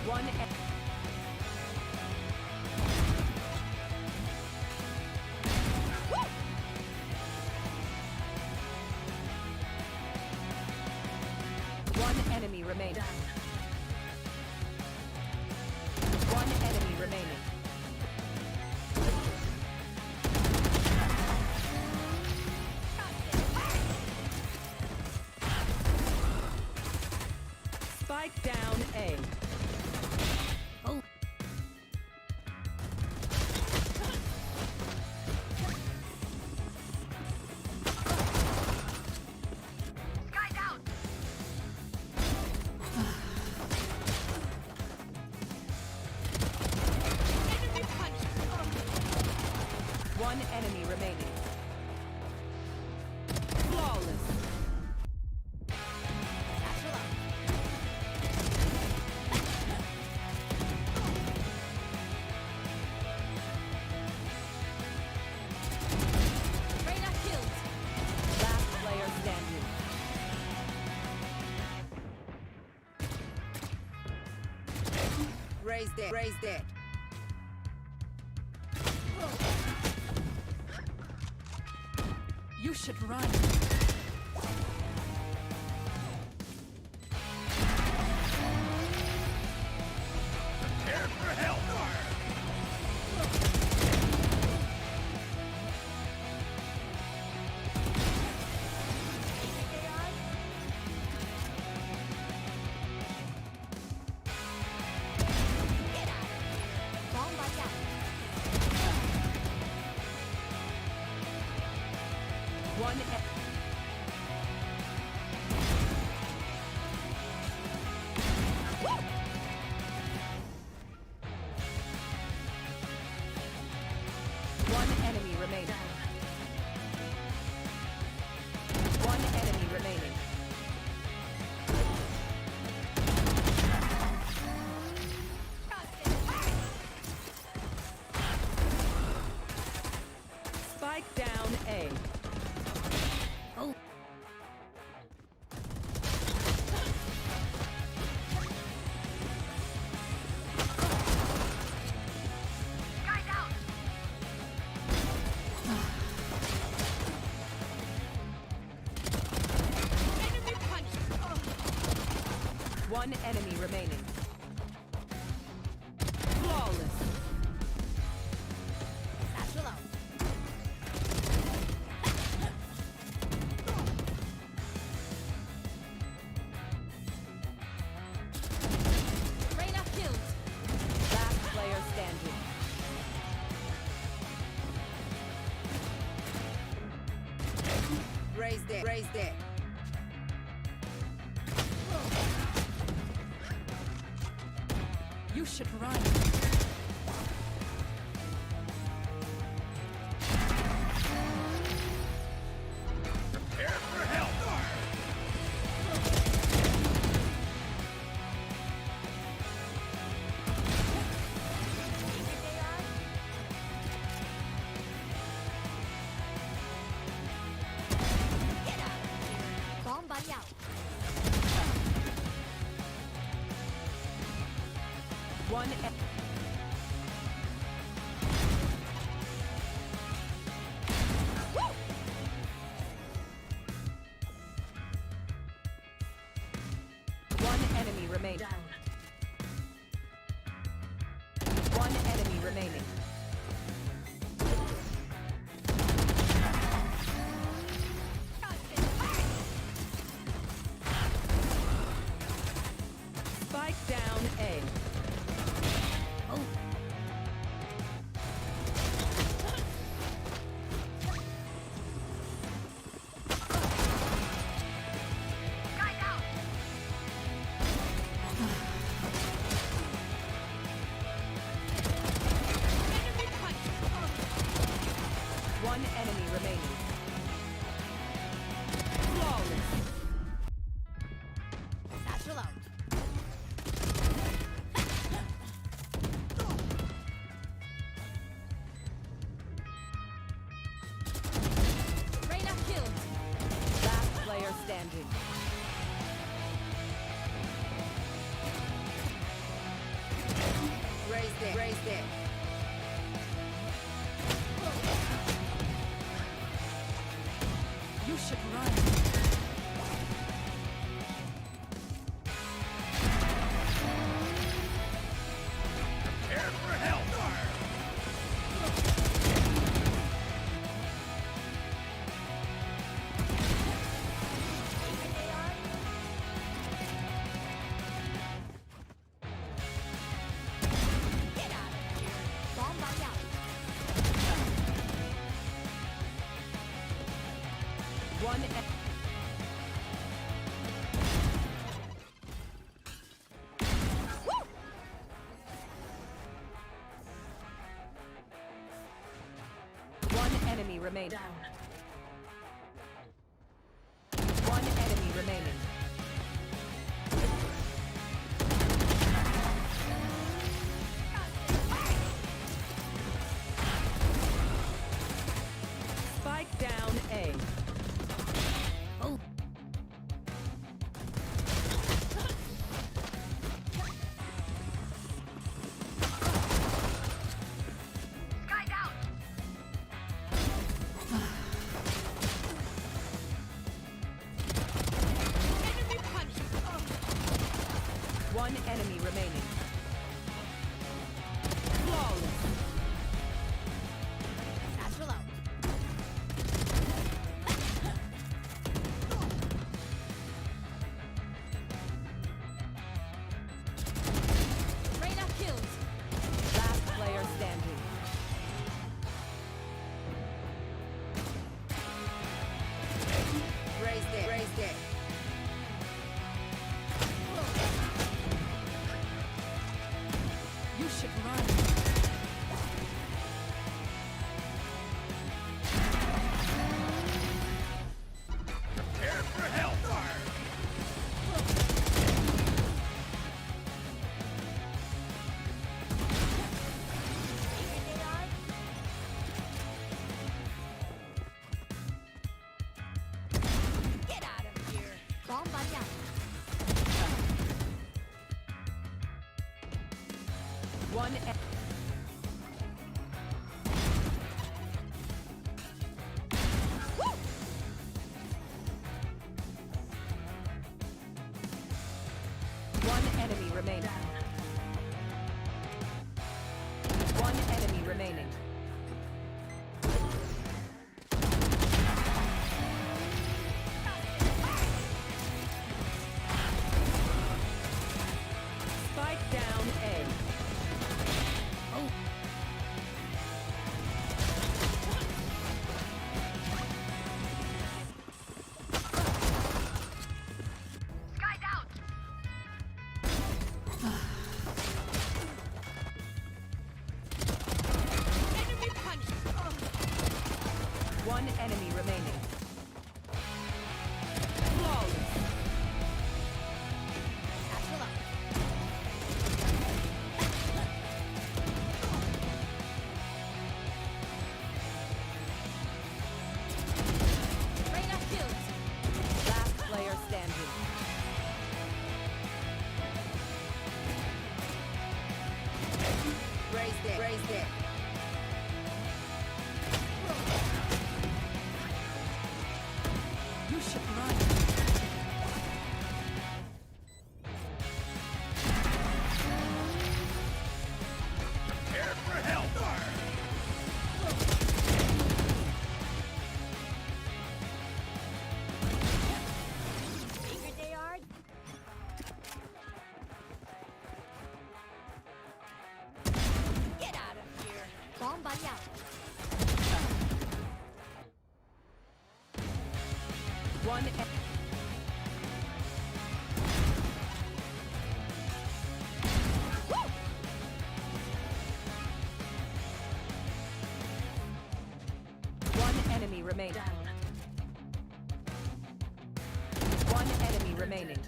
One enemy remaining. One enemy remaining. Spike down A. One enemy remaining. Flawless. Killed. Last player standing. Raise that. You should run. Prepare for hellfire. One enemy remaining. One enemy remaining. Spike down A. Oh. One enemy remaining. Raised it. You should run. Bomb buddy out. One. One enemy remaining. One enemy remaining. Spike down A. One enemy remaining. Flawless. Satchel out. Reyna killed. Last player standing. Raised it. Raised it. You should run. Get out of here. Bomb buddy out. One. One enemy remaining. One enemy remaining. Spike down A. Oh. Sky down. Enemy punch. One enemy remaining. Flawless. Satchel out. Reyna killed. Last player standing. Raised it. Raised it. You should run. Get out of here. Bomb buddy out. One. One enemy remaining. One enemy remaining. Spike down A. enemy remaining. Flawless. Satchel out. Reyna killed. Last player standing. Raised it. Raised it. You should run. Figured they are. Get out of here. Bomb buddy out. One. One enemy remaining. One enemy remaining.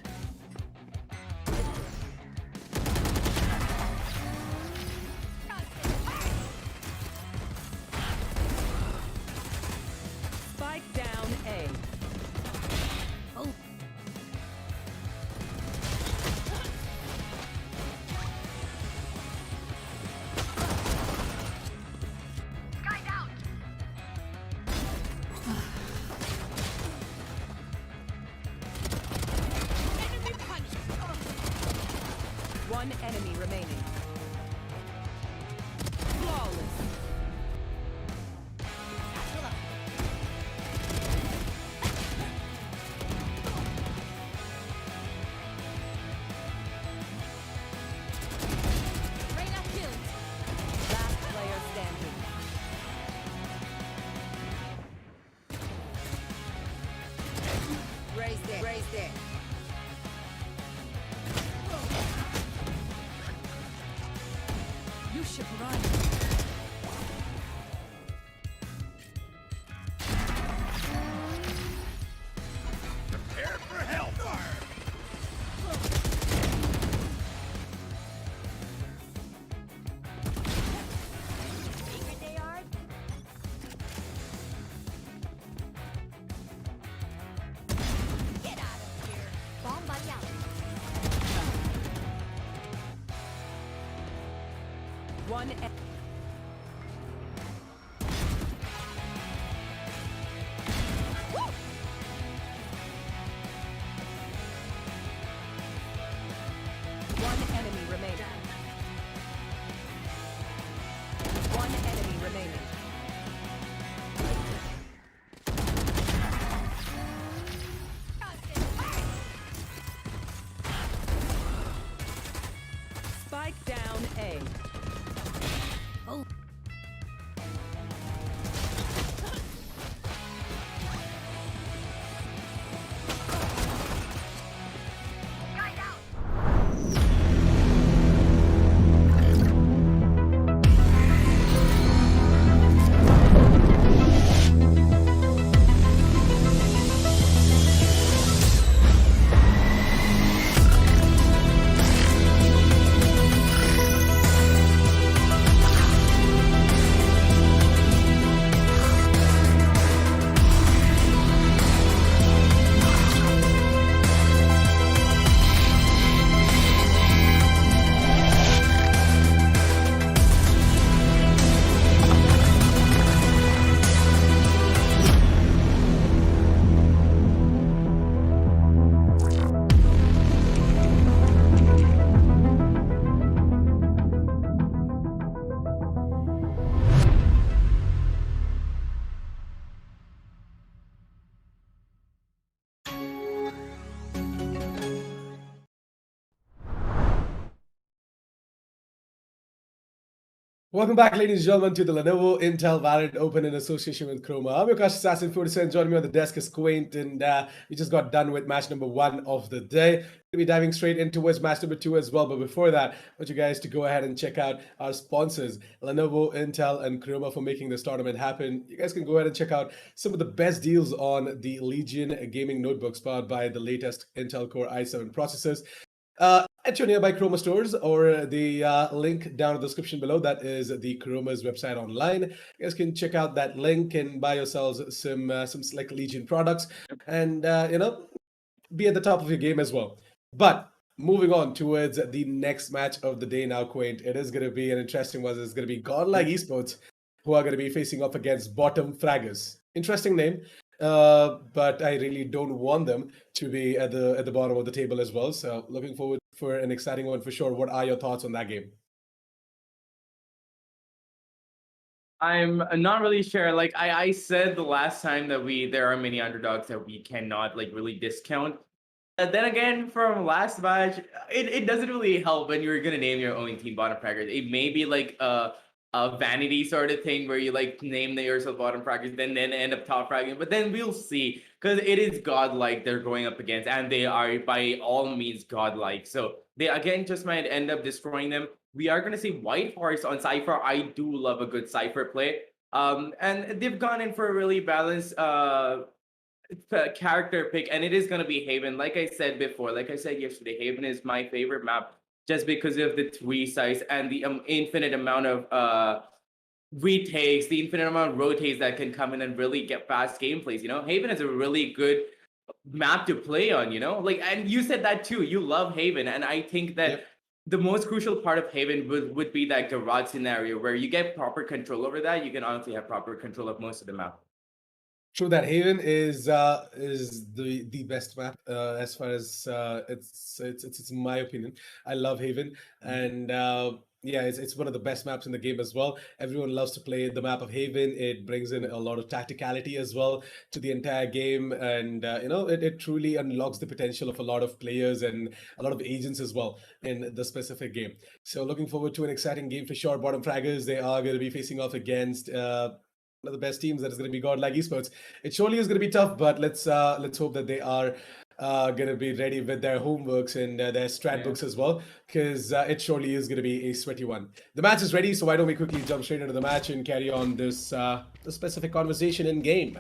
Spike down A. Oh. Enemy punch. One enemy remaining. Flawless. Satchel out. Reyna killed. Last player standing. Raised it. Raised it. You should run. Figured they are. Get out of here. Bomb buddy out. One. One enemy remaining. One enemy remaining. Spike down A. Welcome back, ladies and gentlemen, to the Lenovo Intel Valorant Open in association with Croma. I'm your Cash Assassin 47. Joining me on the desk is Quaint, and we just got done with match number 1 of the day. We'll be diving straight into match number 2 as well. But before that, I want you guys to go ahead and check out our sponsors, Lenovo, Intel, and Croma, for making this tournament happen. You guys can go ahead and check out some of the best deals on the Legion gaming notebooks powered by the latest Intel Core i7 processors. At your nearby Chroma stores, or the link down in the description below. That is the Chroma's website online. You guys can check out that link and buy yourselves some select Legion products, and be at the top of your game as well. But moving on towards the next match of the day now, Quaint. It is going to be an interesting one. It's going to be Godlike Esports, who are going to be facing off against Bottom Fraggers. Interesting name. But I really don't want them to be at the bottom of the table as well. So looking forward for an exciting one for sure. What are your thoughts on that game? I'm not really sure. Like I said the last time that there are many underdogs that we cannot like really discount. Then again, from last match, it doesn't really help when you're gonna name your own team bottom fraggers. It may be like a vanity sort of thing where you like name yourself bottom fraggers, then end up top fragging. But then we'll see, because it is Godlike they're going up against, and they are by all means Godlike. So they again just might end up destroying them. We are gonna see White Horse on Cypher. I do love a good Cypher play. And they've gone in for a really balanced character pick, and it is gonna be Haven. Like I said before, like I said yesterday, Haven is my favorite map, just because of the 3 size and the infinite amount of retakes, the infinite amount of rotates that can come in and really get fast gameplays. Haven is a really good map to play on. And you said that too. You love Haven, and I think that the most crucial part of Haven would be that garage scenario where you get proper control over that. You can honestly have proper control of most of the map. True that Haven is the best map as far as it's my opinion. I love Haven, and it's one of the best maps in the game as well. Everyone loves to play the map of Haven. It brings in a lot of tacticality as well to the entire game, and it truly unlocks the potential of a lot of players and a lot of agents as well in the specific game. So looking forward to an exciting game for sure. Bottom Fraggers, they are going to be facing off against one of the best teams, that is going to be Godlike Esports. It surely is going to be tough, but let's hope that they are going to be ready with their homeworks and their strat books as well, because it surely is going to be a sweaty one. The match is ready, so why don't we quickly jump straight into the match and carry on this specific conversation in game.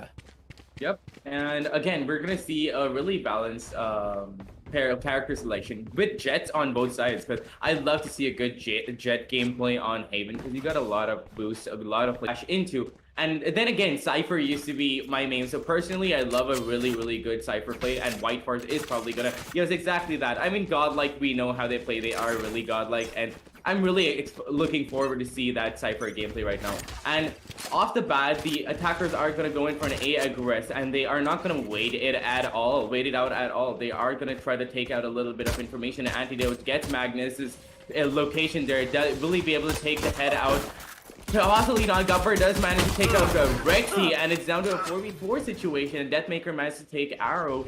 Yep, and again, we're gonna see a really balanced pair of character selection with Jets on both sides, because I'd love to see a good jet gameplay on Haven, because you got a lot of boost, a lot of flash into. And then again, Cypher used to be my main, so personally, I love a really good Cypher play, and White Horse is probably gonna, yes, exactly that. I mean, Godlike, we know how they play, they are really Godlike, and I'm really looking forward to see that Cypher gameplay right now. And off the bat, the attackers are gonna go in for an A aggress, and they are not gonna wait it out at all. They are gonna try to take out a little bit of information. Antidote gets Magnus's location there, will he be able to take the head out? Possibly not. Gupper does manage to take out Rexy, and it's down to a 4v4 situation. Deathmaker managed to take Arrow.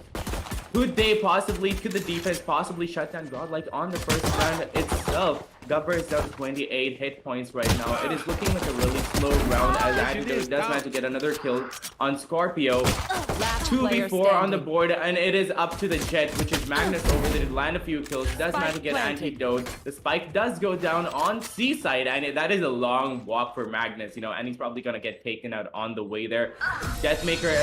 Could the defense possibly shut down Godlike on the first round itself? Gupper is down to 28 hit points right now. It is looking like a really slow round, as Antidote does manage to get another kill on Scorpio. 2v4 on the board, and it is up to the Jet, which is Magnus over there to land a few kills. Does manage to get Antidote. The spike does go down on C side, and that is a long walk for Magnus, and he's probably gonna get taken out on the way there. Deathmaker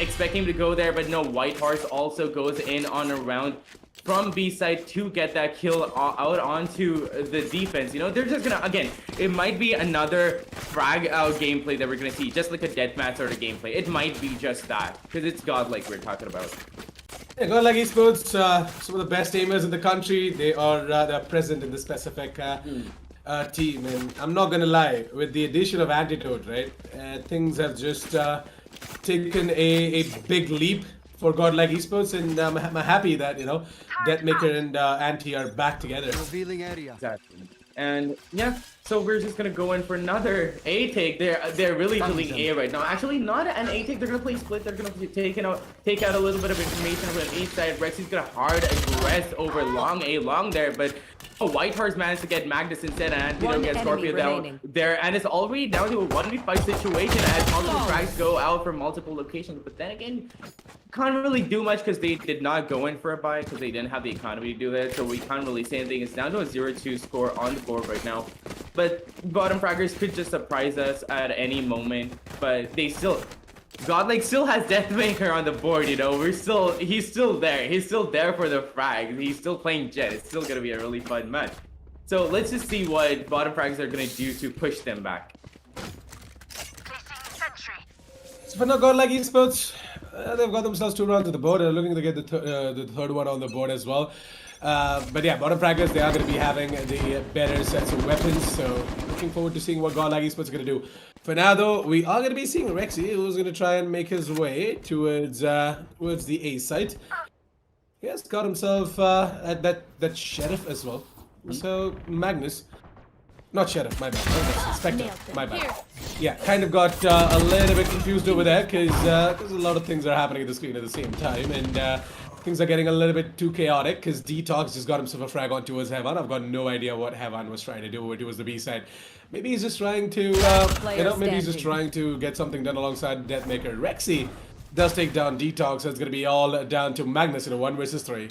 expecting him to go there, but no, White Horse also goes in on a round from B side to get that kill out onto the defense. They're just gonna, again, it might be another frag out gameplay that we're gonna see, just like a deathmatch sort of gameplay. It might be just that, because it's Godlike we're talking about. Yeah, Godlike Esports, some of the best aimers in the country. They're present in the specific team, and I'm not gonna lie, with the addition of Antidote, right, things have just taken a big leap for Godlike Esports, and I'm happy that Deathmaker and Anti are back together. Revealing area. Exactly. And yeah, so we're just gonna go in for another A take. They're really doing A right now. Actually, not an A take. They're gonna play split. They're gonna take out a little bit of information from each side. Rexy's gonna hard aggress over long A long there, but White Horse managed to get Magnus instead, and Antino One gets enemy Scorpio down remaining. there, and it's already down to a 1v5 situation as multiple frags go out from multiple locations. But then again, can't really do much because they did not go in for a buy because they didn't have the economy to do that. So we can't really say anything. It's down to a 0-2 score on the board right now. But bottom fraggers could just surprise us at any moment. But they still. Godlike still has Deathmaker on the board, you know. He's still there. He's still there for the frags. He's still playing Jet. It's still gonna be a really fun match. So let's just see what bottom frags are gonna do to push them back. So for now, Godlike Esports, they've got themselves 2 rounds to the board. They're looking to get the third one on the board as well. But yeah, bottom fraggers, they are going to be having the better sets of weapons. So looking forward to seeing what Godlike Esports are going to do. For now, though, we are going to be seeing Rexy, who's going to try and make his way towards the A site. He has got himself at that sheriff as well. So Magnus. Not Sheriff, my bad. Oh, Spectre, my bad. Yeah, kind of got a little bit confused over there because a lot of things are happening at the screen at the same time, and things are getting a little bit too chaotic because Detox just got himself a frag on towards Heaven. I've got no idea what Heaven was trying to do towards the B side. Maybe he's just trying to, maybe he's just trying to get something done alongside Deathmaker. Rexy does take down Detox, so it's going to be all down to Magnus in a 1 versus 3.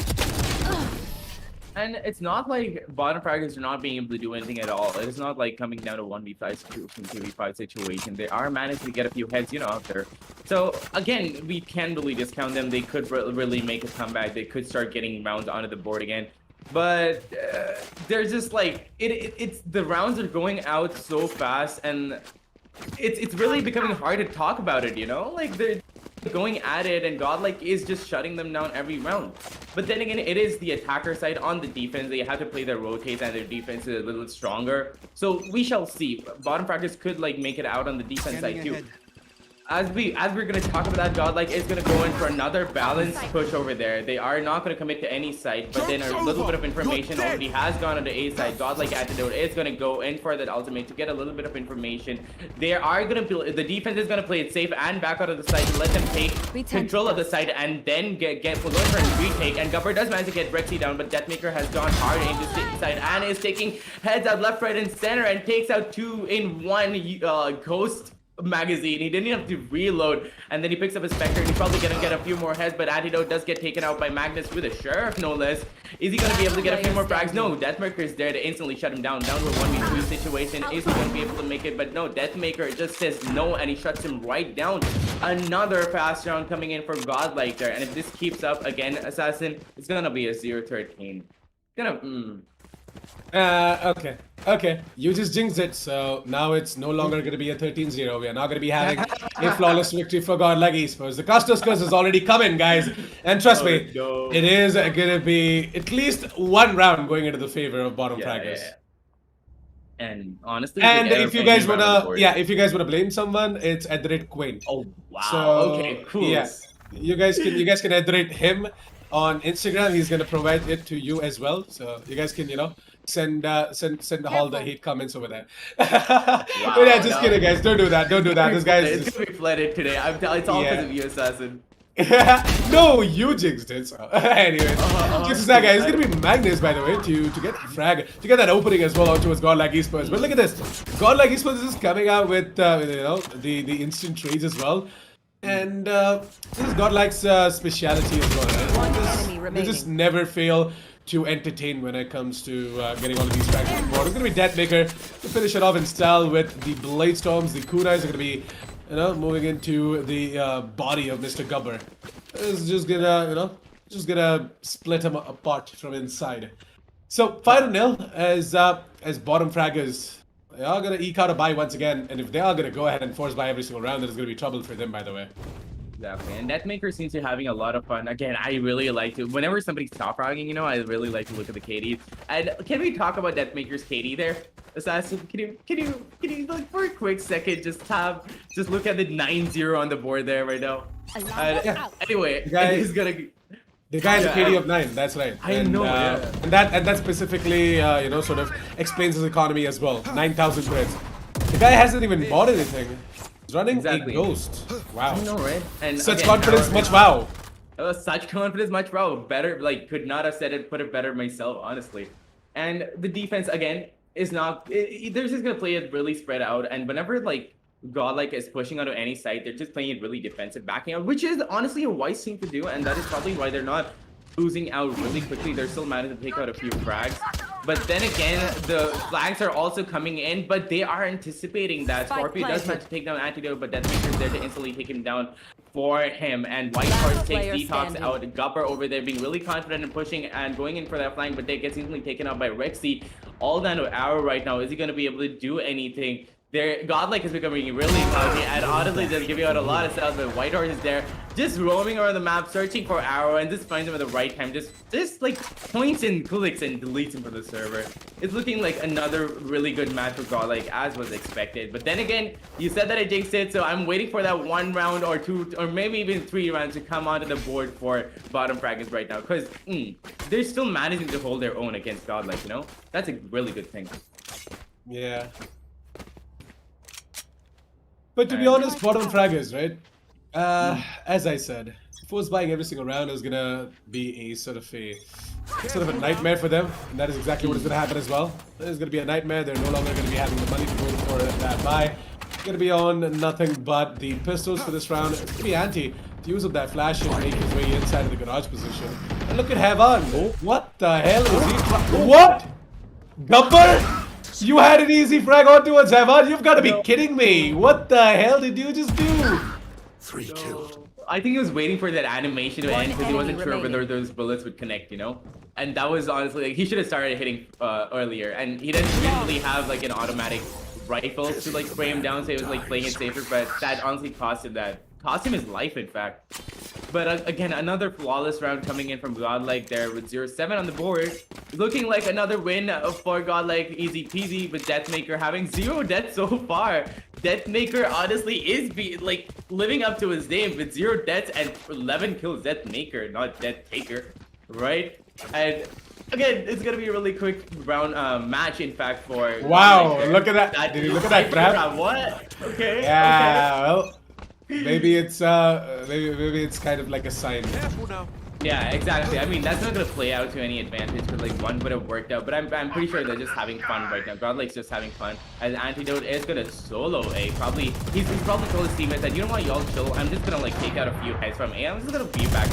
And it's not like bottom fraggers are not being able to do anything at all. It's not like coming down to 1v5 situation, 2v5 situation. They are managed to get a few heads, you know, out there. So again, we can't really discount them. They could really make a comeback. They could start getting rounds onto the board again. But they're just like it's the rounds are going out so fast, and it's really becoming hard to talk about it. You know, like they're going at it, and Godlike is just shutting them down every round. But then again, it is the attacker side. On the defense, they have to play their rotates, and their defense is a little stronger. So we shall see. Bottom fraggers could like make it out on the defense side too. As we're gonna talk about that, Godlike is gonna go in for another balanced push over there. They are not gonna commit to any site, but then a little bit of information already has gone on the A side. Godlike Antidote is gonna go in for that ultimate to get a little bit of information. They are gonna be, the defense is gonna play it safe and back out of the site to let them take control of the site and then get going for a retake. And Gupper does manage to get Rexy down, but Deathmaker has gone hard into the side and is taking heads out left, right, and center and takes out 2 in 1 Ghost magazine. He didn't even have to reload, and then he picks up a Spectre, and he's probably gonna get a few more heads, but Antidote does get taken out by Magnus with a Sheriff, no less. Is he gonna be able to get a few more frags? No, Deathmaker is there to instantly shut him down to a 1v3 situation. Is he gonna be able to make it? But no, Deathmaker just says no, and he shuts him right down. Another fast round coming in for Godlike there, and if this keeps up again, Assassin, it's gonna be a 0-13. Okay. You just jinxed it, so now it's no longer going to be a 13-0. We are now going to be having a flawless victory for Godlike Esports. The Costos curse is already coming, guys. And trust me, no. It is going to be at least 1 round going into the favor of bottom fraggers. Yeah. And honestly, and if you guys wanna blame someone, it's @Quain. Oh wow. So, okay, cool. Yeah, you guys can @ him on Instagram. He's gonna provide it to you as well, so you guys can send all the hate comments over there. Wow, But yeah, just kidding, guys. Don't do that. This guy is it's gonna be flooded today. It's all because of you, Assassin. no, you jinxed it. So. Anyways, just that guy. It's gonna be Magnus, by the way, to get frag, to get that opening as well onto his Godlike Esports. But look at this, Godlike Esports is coming out with the instant trades as well, and this is Godlike's speciality as well. Right? They just never fail to entertain when it comes to getting all of these frags on the board. It's gonna be Deathmaker to finish it off in style with the Blade Storms. The Kunais are gonna be moving into the body of Mr. Gubber. It's just gonna split him apart from inside. So 5-0 as bottom fraggers. They are gonna eke out a bye once again, and if they are gonna go ahead and force buy every single round, then it's gonna be trouble for them, by the way. Exactly, and Deathmaker seems to be having a lot of fun. Again, I really like to, whenever somebody's top frogging, I really like to look at the KD. And can we talk about Deathmaker's KD there? Assassin, can you like for a quick second just look at the 9-0 on the board there right now? Anyway, he's gonna. The guy has a KD of 9, that's right. I know, yeah. And that specifically, sort of explains his economy as well. 9,000 crits. The guy hasn't even bought anything. He's running a Ghost. Wow. I know, right? And such confidence, much wow. Such confidence, much wow. Better, like, could not have put it better myself, honestly. And the defense again is not. They're just gonna play it really spread out. And whenever like Godlike is pushing onto any site, they're just playing it really defensive, backing out, which is honestly a wise thing to do. And that is probably why they're not losing out really quickly. They're still managing to take out a few frags. But then again, the flags are also coming in, but they are anticipating that. Spike Scorpio does planted. manage to take down Antidote, but Deathmaker's there to instantly take him down for him. And White Horse takes player Detox standing. out. Gupper over there being really confident in pushing and going in for that flank, but they gets instantly taken out by Rexy. All down to Arrow right now. Is he going to be able to do anything? Their Godlike is becoming really lousy, and honestly, they're giving out a lot of sales. But Whitehorse is there, just roaming around the map, searching for Arrow, and just finds him at the right time. Just like points and clicks and deletes him from the server. It's looking like another really good match for Godlike, as was expected. But then again, you said that I jinxed it, so I'm waiting for that 1 round or 2, or maybe even 3 rounds to come onto the board for bottom Fraggers right now, because they're still managing to hold their own against Godlike. You know, that's a really good thing. Yeah. But to be honest, bottom Fraggers, right? As I said, force buying every single round is gonna be a sort of a nightmare for them, and that is exactly what is gonna happen as well. It's gonna be a nightmare. They're no longer gonna be having the money to go for that buy. Gonna be on nothing but the pistols for this round. It's gonna be Anti to use up that flash and make his way inside of the garage position. And look at Heavan. What the hell is he? What? Gupper? You had an easy frag on towards Heavan? You've got to be kidding me! What the hell did you just do? 3 killed. I think he was waiting for that animation to One end because he wasn't enemy sure whether remaining. those bullets would connect, you know? And that was honestly, like, he should have started hitting earlier. And he didn't really have like an automatic rifle to like spray him down, so he was like playing it safer, but that honestly cost him his life, in fact. But again, another flawless round coming in from Godlike there with 0-7 on the board. Looking like another win for Godlike, easy peasy, with Deathmaker having 0 deaths so far. Deathmaker honestly is living up to his name with 0 deaths and 11 kills. Deathmaker, not Deathtaker, right? And again, it's gonna be a really quick round match, in fact, for Wow, Godlike there. look at that. Did you look at that trap? What? Okay. Yeah, well, maybe it's maybe it's kind of like a sign. Careful now. Yeah, exactly. I mean, that's not gonna play out to any advantage because like one would have worked out, but I'm pretty sure they're just having fun right now. Godlike's just having fun. As Antidote is gonna solo A. Probably he's probably told his teammates that, you know what, y'all chill. I'm just gonna like take out a few heads from A. I'm just gonna be back.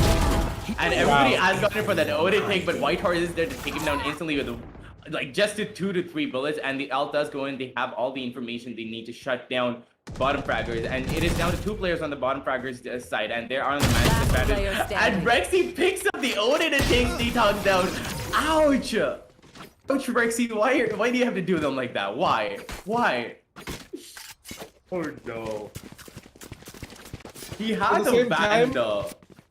And everybody has gotten for that Odin take, but Whitehorse is there to take him down instantly with like just 2 to 3 bullets, and the ult does go in. They have all the information they need to shut down bottom Fraggers, and it is down to 2 players on the bottom Fraggers side, and they are on the match player advantage. standing. And Rexy picks up the Odin and takes Detox down. Ouch! Ouch, Rexy, why do you have to do them like that? Why? Oh no. He At had the the same ban time- though.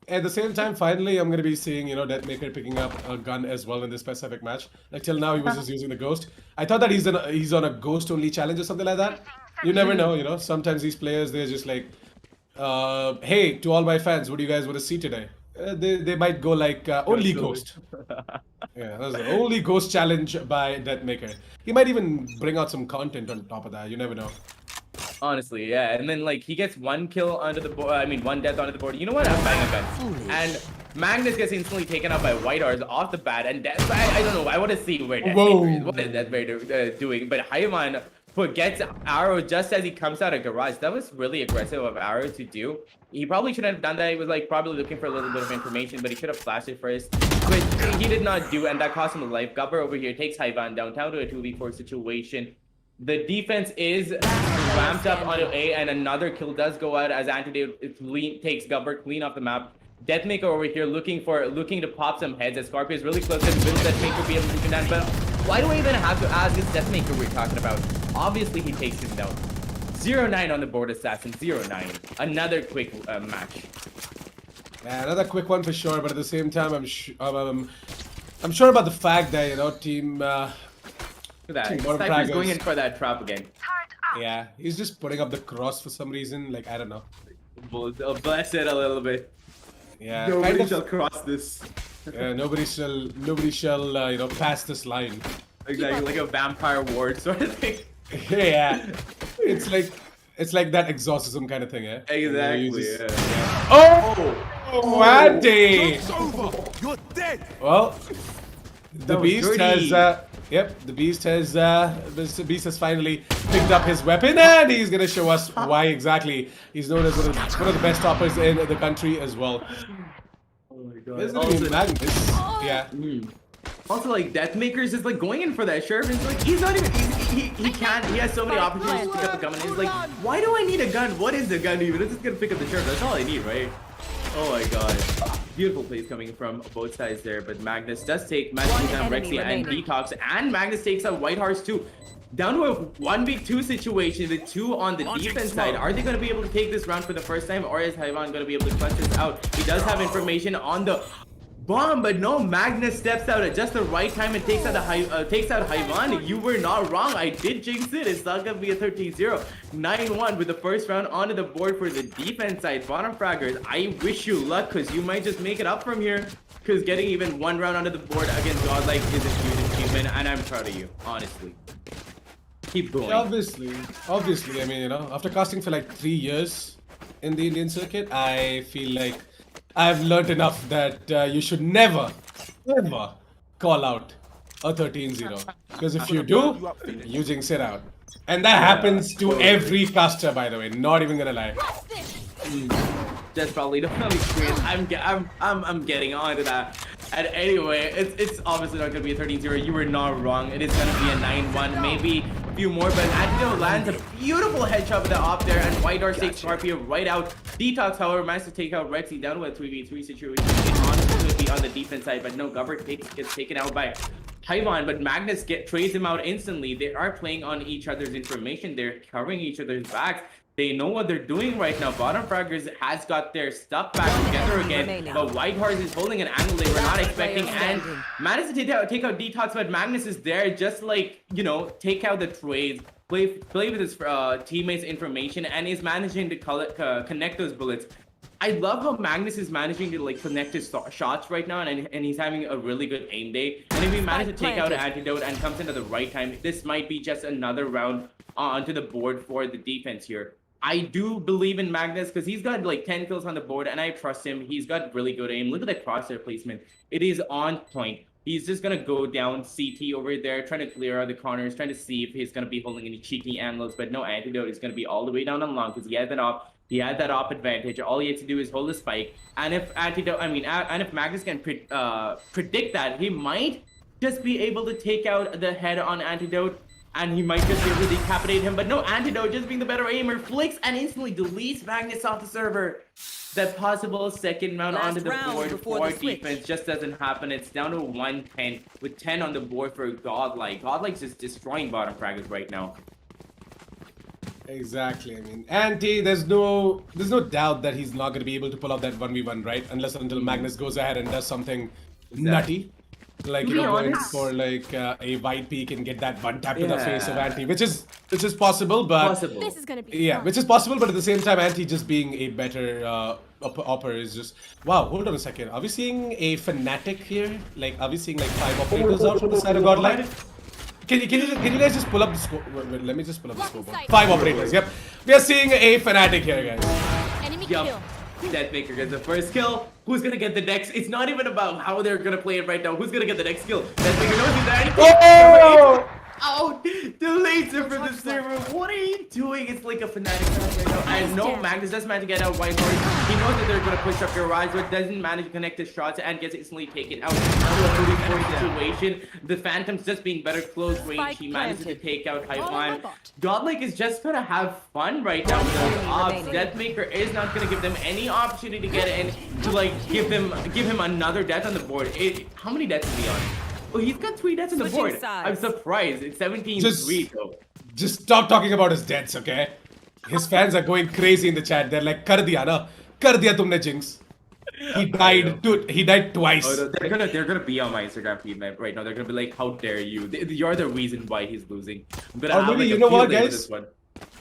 At the same time, finally, I'm gonna be seeing, you know, Deathmaker picking up a gun as well in this specific match. Like till now, he was just using the ghost. I thought that he's on a ghost only challenge or something like that. You never know, you know. Sometimes these players, they're just like, hey, to all my fans, what do you guys want to see today? They might go like only ghost. Yeah, that's the only ghost challenge by Deathmaker. He might even bring out some content on top of that. You never know. Honestly, yeah. And then like he gets 1 kill onto the board. I mean, 1 death onto the board. You know what? I'm buying a gun. And Magnus gets instantly taken out by Whitehorse off the bat. And I don't know. I want to see where Deathmaker is. What is Deathmaker doing? But Hyman gets Arrow just as he comes out of garage. That was really aggressive of Arrow to do. He probably shouldn't have done that. He was like probably looking for a little bit of information, but he should have flashed it first. But he did not do, and that cost him a life. Gupper over here takes Hyman down to a 2v4 situation. The defense is ramped up onto A, and another kill does go out as Antidote takes Gupper clean off the map. Deathmaker over here looking to pop some heads as Scorpio is really close and will Deathmaker be able to take him down. But why do I even have to ask this Deathmaker we're talking about? Obviously he takes him down. 0-9 on the board, Assassin. 0-9. Another quick match. Yeah, another quick one for sure. But at the same time, I'm sure about the fact that, you know, team. Look at that. Team bottom Cypher's going Fraggers. in for that trap again. Yeah, he's just putting up the cross for some reason. Like, I don't know. Bless it a little bit. Yeah, Nobody kind of, shall cross this. yeah, nobody shall, you know, pass this line. Exactly, like a vampire ward sort of thing. Yeah, it's like that exorcism kind of thing, yeah. Exactly. You just- Yeah. Oh, Andy! Joke's over. You're dead. Well, the That was beast dirty. has Yep, the beast has finally picked up his weapon, and he's gonna show us why exactly he's known as one of the best toppers in the country as well. Oh my god. There's gonna be Magnus. Yeah. Also, like, Deathmaker is just like going in for that sheriff. It's like he's not even. He can't. He has so many opportunities to pick up a gun, and he's like, why do I need a gun? What is the gun even? I'm just gonna pick up the sheriff. That's all I need, right? Oh my god. Beautiful plays coming from both sides there, but Magnus does take down enemy Rexy and remaining. Detox, and Magnus takes out Whitehorse too. Down to a 1v2 situation with 2 on the defense side. Are they going to be able to take this round for the first time, or is Hyvan going to be able to clutch this out? He does have information on the bomb, but no, Magnus steps out at just the right time and takes out Hyvan. You were not wrong. I did jinx it. It's not going to be a 13-0. 9-1 with the first round onto the board for the defense side. Bottom Fraggers, I wish you luck, because you might just make it up from here. Because getting even 1 round onto the board against Godlike is a huge achievement, and I'm proud of you, honestly. Keep going. Obviously, I mean, after casting for like 3 years in the Indian circuit, I feel like I've learned enough that you should never, ever call out a 13-0. Because if you do, you jinx it out. And that happens to every caster, by the way. Not even gonna lie. That's probably the only experience. I'm getting on to that. And anyway, it's obviously not gonna be a 13-0. You were not wrong. It is gonna be a 9-1, maybe a few more. But Antidote lands a beautiful headshot with the op there, and Whitehorse takes Scorpio right out. Detox, however, managed to take out Rexy down to a 3v3 situation. It honestly could be on the defense side, but no, Govert gets taken out by Hyvan, but Magnus trades him out instantly. They are playing on each other's information. They're covering each other's backs. They know what they're doing right now. Bottom Fraggers has got their stuff back together again, but Whitehorse is holding an angle they were not expecting, and managed to take out Detox, but Magnus is there just like, take out the trades, play with his teammates' information, and is managing to connect those bullets. I love how Magnus is managing to connect his shots right now, and he's having a really good aim day. And if he manages to take out an Antidote and comes into the right time, this might be just another round onto the board for the defense here. I do believe in Magnus because he's got 10 kills on the board, and I trust him. He's got really good aim. Look at the crosshair placement. It is on point. He's just going to go down CT over there, trying to clear out the corners, trying to see if he's going to be holding any cheeky angles, but no, Antidote is going to be all the way down on long because he had that op advantage. All he had to do is hold the spike, and if Magnus can predict that, he might just be able to take out the head on Antidote, and he might just be able to decapitate him. But no, Antidote, just being the better aimer, flicks and instantly deletes Magnus off the server. That possible second round onto the board for defense just doesn't happen. It's down to 110 with 10 on the board for Godlike. Godlike's just destroying Bottom Fraggers right now. Exactly. I mean, Anti, there's no doubt that he's not going to be able to pull off that 1v1, right? Unless until Magnus goes ahead and does something nutty. Like, going for a wide peak and get that one tap to the face of Anti, which is possible, but This is gonna be fun. which is possible, but at the same time, Anti just being a better upper is just wow. Hold on a second. Are we seeing a Fnatic here? Are we seeing 5 operators out from the side of Godlike? Can you guys just pull up the score? Wait, let me just pull up the scoreboard. 5 operators. Yep, we are seeing a Fnatic here, guys. Enemy kill. Deathmaker gets the first kill. Who's gonna get the next? It's not even about how they're gonna play it right now. Who's gonna get the next kill? Deathmaker knows he's there. Oh! Deletes him from the server. What are you doing? It's like a Fnatic right now. I know Magnus does manage to get out Whitehorse. He knows that they're gonna push up your rise, but doesn't manage to connect his shots and gets instantly taken out. Now a 34 situation. The Phantom's just being better close range. He manages to take out Hyvan. Godlike is just gonna have fun right now with those ops. Deathmaker is not gonna give them any opportunity to get in to give him another death on the board. How many deaths is he on? Oh, he's got 3 deaths on the board. I'm surprised. It's 17-3 though. Just stop talking about his deaths, okay? His fans are going crazy in the chat. They're like, "Kar diya na? Kar diya tumne jinx." He died. Dude, he died twice. Oh, no, they're gonna be on my Instagram feed right now. They're gonna be like, "How dare you? You're the reason why he's losing." But or maybe you know what, guys?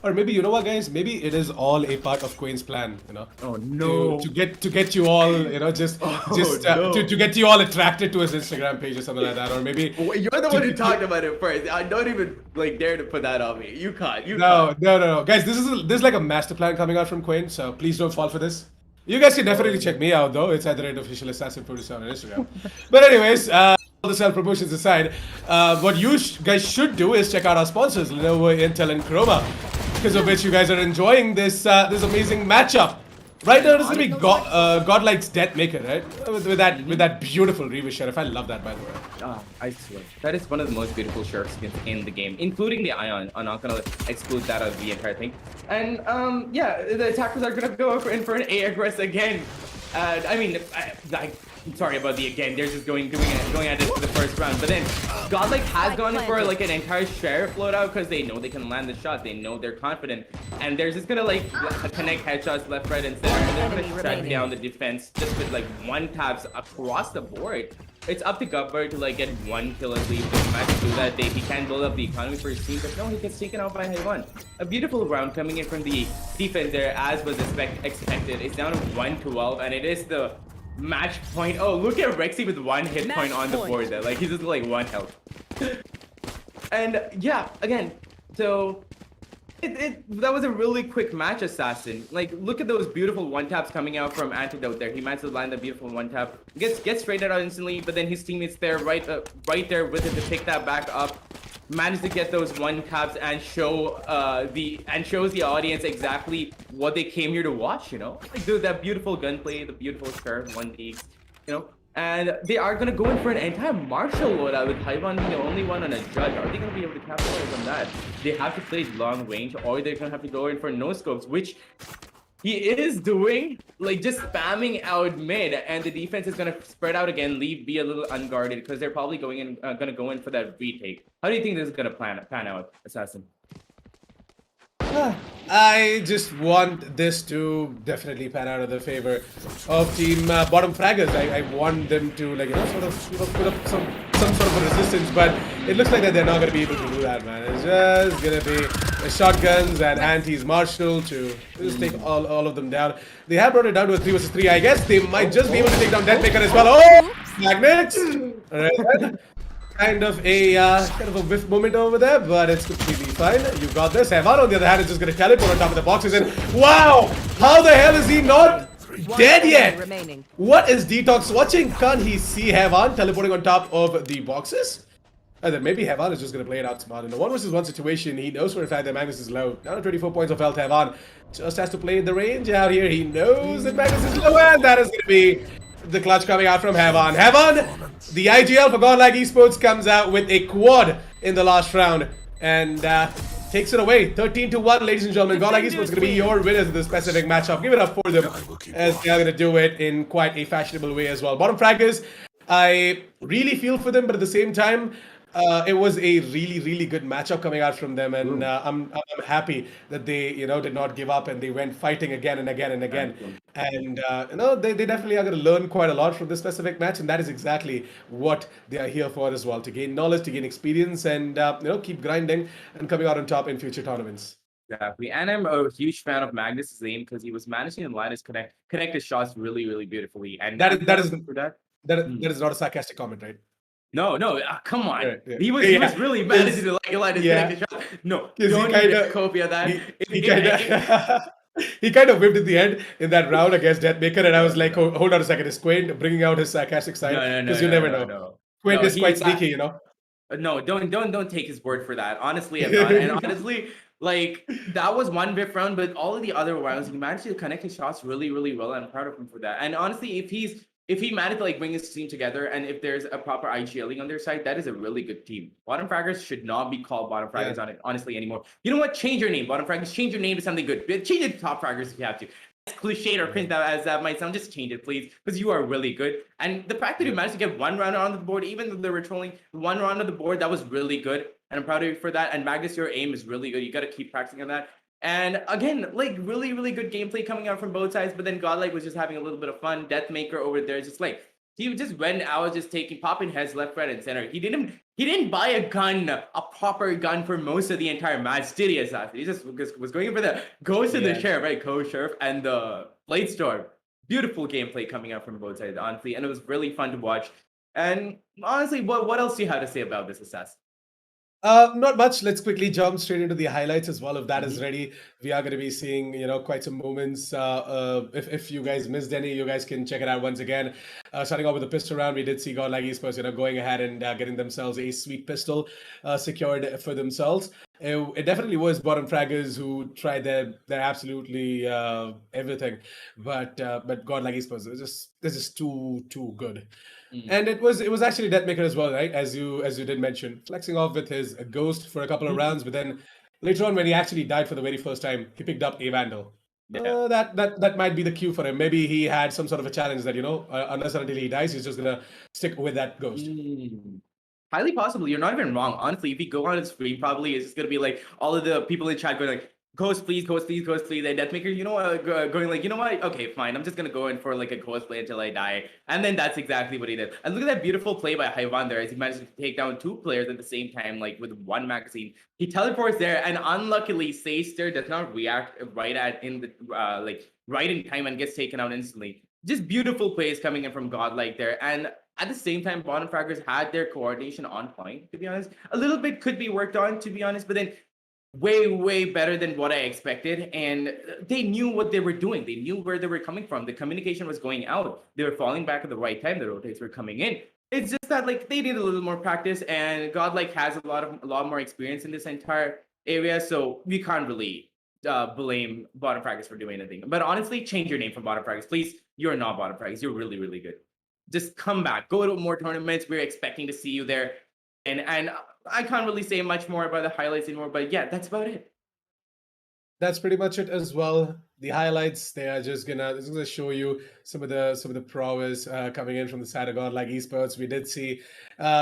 Or maybe you know what, guys? Maybe it is all a part of Quain's plan, Oh no! To get you all, to get you all attracted to his Instagram page or something like that, or maybe. You're the one who talked about it first. I don't even dare to put that on me. You can't. No, guys. This is like a master plan coming out from Quain, so please don't fall for this. You guys can definitely check me out though. It's at the rate official assassin 47 on Instagram. But anyways, the self-promotions aside, what you guys should do is check out our sponsors, Lenovo, Intel, and Croma, because of which you guys are enjoying this this amazing matchup. Right now, it's gonna be Godlike's Death Maker, right? With that beautiful Reaver Sheriff. I love that, by the way. I swear. That is one of the most beautiful sheriff skins in the game, including the Ion. I'm not gonna exclude that out of the entire thing. And yeah, the attackers are gonna go in for an A aggress again. I mean, I'm sorry about the again. They're just going at it for the first round. But then Godlike has gone for like an entire sheriff loadout because they know they can land the shot. They know they're confident, and they're just gonna like connect headshots left, right, and center. And they're gonna shut down the defense just with like one taps across the board. It's up to Gubber to like get one kill and leave this match to do that. He can build up the economy for his team, but no, he gets taken out by Hayvan. A beautiful round coming in from the defense there, as was expected. It's down to 1-12, and it is the match point. Oh, look at Rexy with one hit point on the board there. Like, he's just like 1 health. And yeah, again, so that was a really quick match, Assassin. Like, look at those beautiful one taps coming out from Antidote there. He managed to land the beautiful one tap, gets straight out instantly, but then his teammates there right there with him to pick that back up. Managed to get those one taps and shows the audience exactly what they came here to watch, you know? Like that beautiful gunplay, the beautiful curve, 1D, you know? And they are gonna go in for an anti-martial loadout with Hayvan being the only one on a judge. Are they gonna be able to capitalize on that? They have to play long range, or they're gonna have to go in for no scopes, which he is doing, like just spamming out mid, and the defense is gonna spread out again, be a little unguarded because they're probably gonna go in for that retake. How do you think this is gonna pan out, Assassin? I just want this to definitely pan out in the favor of team bottom fraggers. I want them to, like, you know, sort of put up some sort of a resistance, but it looks like that they're not going to be able to do that, man. It's just going to be the shotguns and antis Marshall to just take all of them down. They have brought it down to a 3 versus 3. I guess they might just be able to take down Deathmaker as well. Oh, magnets! Right. Kind of a whiff moment over there, but it's completely fine. You got this. Hayvan, on the other hand, is just going to teleport on top of the boxes, and wow! How the hell is he not dead yet? What is Detox watching? Can't he see Hayvan teleporting on top of the boxes? And then maybe Hayvan is just going to play it out smart. In the 1 versus 1 situation, he knows for a fact that Magnus is low. Down to 24 points of health. Hayvan just has to play the range out here. He knows that Magnus is low, and that is going to be the clutch coming out from Hayvan. Hayvan, the IGL for Godlike Esports, comes out with a quad in the last round and takes it away. 13-1, ladies and gentlemen. Godlike Esports is going to be your winners of this specific matchup. Give it up for them, as they are going to do it in quite a fashionable way as well. Bottom fraggers, I really feel for them, but at the same time, it was a really good matchup coming out from them, and I'm happy that they, you know, did not give up and they went fighting again and again and again. And you know, they definitely are going to learn quite a lot from this specific match, and that is exactly what they are here for as well, to gain knowledge, to gain experience, and you know, keep grinding and coming out on top in future tournaments. Exactly, and I'm a huge fan of Magnus' aim because he was managing to line his connect his shots really beautifully, and that is not a sarcastic comment, right? No, come on. Yeah. He was really managing to line his connected shot. No, don't need copy of that. He kind of whipped at the end in that round against Deathmaker, and I was like, hold on a second, is Quaint bringing out his sarcastic side? Because you never know. Quaint is quite sneaky, you know? No, don't take his word for that. Honestly, I'm not. And honestly, like, that was one whip round, but all of the other rounds, he managed to connect his shots really well. I'm proud of him for that. And honestly, if he managed to like bring his team together, and if there's a proper IGLing on their side, that is a really good team. Bottom fraggers should not be called bottom fraggers on it, honestly, anymore. You know what? Change your name, bottom fraggers. Change your name to something good. Change it to top fraggers if you have to. As cliched or cringe as that might sound, just change it, please, because you are really good. And the fact that you managed to get one round on the board, even though they were trolling, one round on the board, that was really good. And I'm proud of you for that. And Magnus, your aim is really good. You got to keep practicing on that. And again, like really good gameplay coming out from both sides. But then Godlike was just having a little bit of fun. Deathmaker over there, just like, he just went out, just popping heads left, right, and center. He didn't buy a gun, a proper gun for most of the entire match, did he, Assassin? He just was going for the Ghost and the Sheriff, right? Co-Sheriff and the Blade Storm. Beautiful gameplay coming out from both sides, honestly, and it was really fun to watch. And honestly, what else do you have to say about this, Assassin? Not much. Let's quickly jump straight into the highlights as well. If that is ready, we are going to be seeing, quite some moments. If you guys missed any, you guys can check it out once again. Starting off with the pistol round, we did see Godlike Esports, going ahead and getting themselves a sweet pistol secured for themselves. It definitely was bottom fraggers who tried their absolutely everything, but Godlike Esports, this is too good. And it was actually Deathmaker as well, right? As you did mention, flexing off with his ghost for a couple of rounds, but then later on when he actually died for the very first time, he picked up a Vandal. Yeah. That might be the cue for him. Maybe he had some sort of a challenge that unless and until he dies, he's just gonna stick with that ghost. Highly possible. You're not even wrong. Honestly, if you go on his screen, probably it's just gonna be like all of the people in chat going like, "Ghost, please, ghost, please, ghost, please." And Deathmaker, going like, okay, fine. I'm just gonna go in for like a ghost play until I die. And then that's exactly what he did. And look at that beautiful play by Hyvan there as he managed to take down 2 players at the same time, like with 1 magazine. He teleports there, and unluckily, Sayster does not react right in time and gets taken out instantly. Just beautiful plays coming in from Godlike there, and at the same time, bottom fraggers had their coordination on point, to be honest. A little bit could be worked on, to be honest, but then way better than what I expected. And they knew what they were doing. They knew where they were coming from. The communication was going out. They were falling back at the right time. The rotates were coming in. It's just that they need a little more practice, and Godlike has a lot more experience in this entire area, so we can't really blame bottom fraggers for doing anything. But honestly, change your name from bottom fraggers, please. You're not bottom fraggers. You're really good. Just come back. Go to more tournaments. We're expecting to see you there. And I can't really say much more about the highlights anymore, but yeah, that's about it. That's pretty much it as well. The highlights, this is gonna show you some of the prowess coming in from the side of Godlike Esports. We did see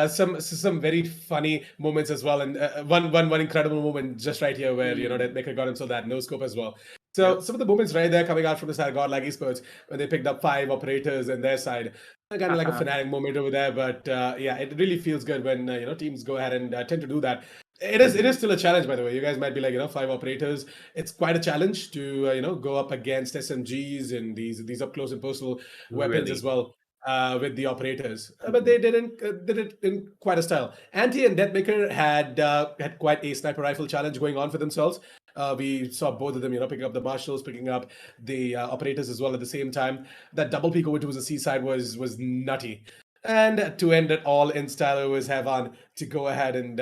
some very funny moments as well, and one incredible moment just right here where Deathmaker got himself that no scope as well. So some of the moments right there coming out from the side of Godlike Esports when they picked up 5 operators on their side, kind of like a fanatic moment over there. But yeah, it really feels good when teams go ahead and tend to do that. It is still a challenge, by the way. You guys might be like, 5 operators. It's quite a challenge to go up against SMGs and these up close and personal weapons as well with the operators. But they did it in quite a style. Anti and Deathmaker had quite a sniper rifle challenge going on for themselves. We saw both of them, picking up the marshals, picking up the operators as well at the same time. That double peek over towards the seaside was nutty. And to end it all in style was Havan to go ahead and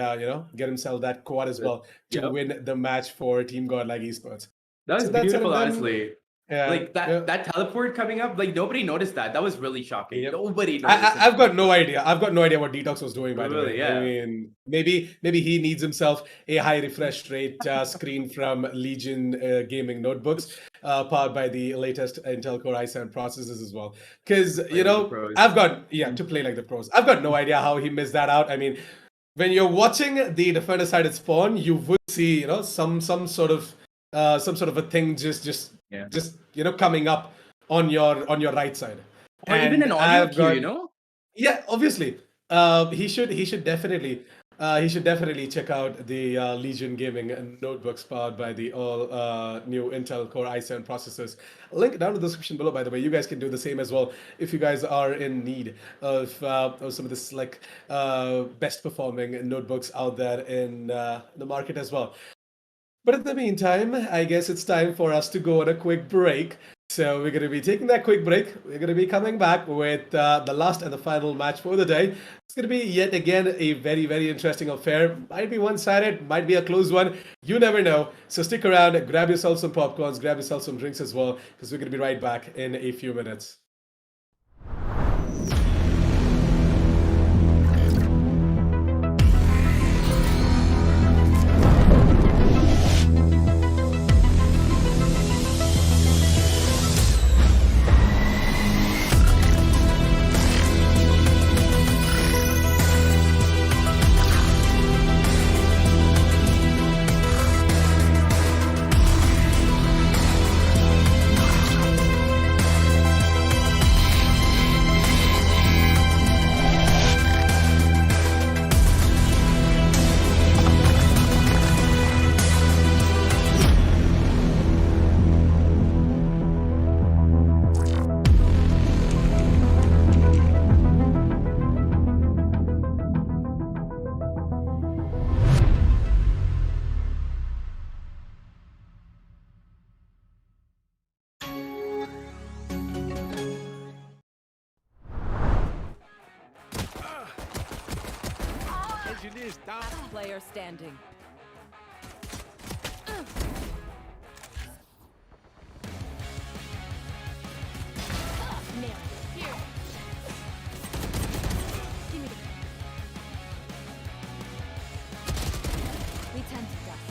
get himself that quad as well to win the match for Team Godlike Esports. That was beautiful, honestly. Yeah, that teleport coming up, nobody noticed that. That was really shocking. Nobody noticed. I've got no idea. I've got no idea what Detox was doing, by the way. Yeah. I mean, maybe he needs himself a high refresh rate screen from Legion gaming notebooks, powered by the latest Intel Core i7 processors as well. Because I've got to play like the pros. I've got no idea how he missed that out. I mean, when you're watching the defender side at spawn, you would see some sort of a thing just coming up on your right side, or and even an audio cue, Yeah, obviously. He should definitely check out the Legion Gaming notebooks powered by the all new Intel Core i7 processors. Link down in the description below, by the way. You guys can do the same as well if you guys are in need of some of this best performing notebooks out there in the market as well. But in the meantime, I guess it's time for us to go on a quick break. So we're going to be taking that quick break. We're going to be coming back with the last and the final match for the day. It's going to be yet again a very, very interesting affair. Might be one-sided, might be a close one. You never know. So stick around, grab yourself some popcorns, grab yourself some drinks as well, because we're going to be right back in a few minutes. Last player standing. Nailed it. Here. Give me the. We tend to dust.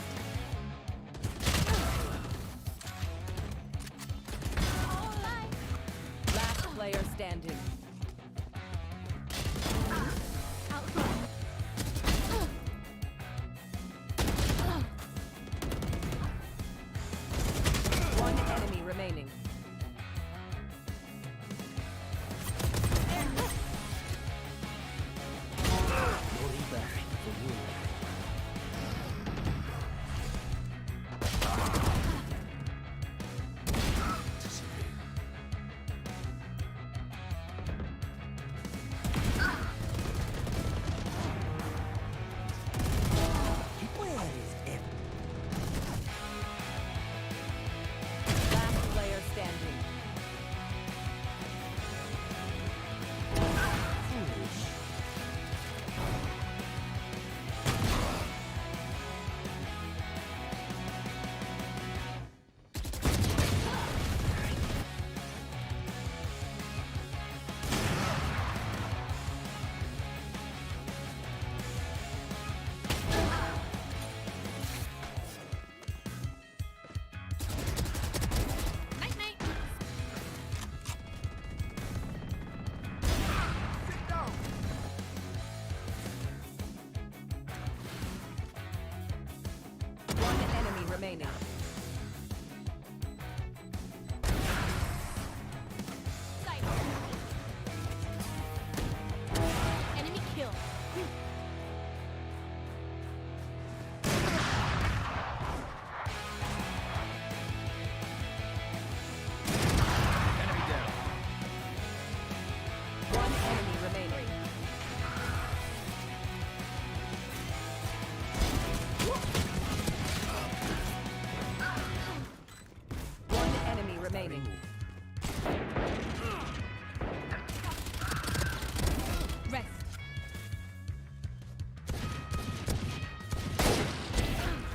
All life. Last player standing. Outrun. One enemy remaining. Last player standing. Night night. One enemy remaining. Sight. Enemy kill. One enemy remaining. One enemy remaining. Rest.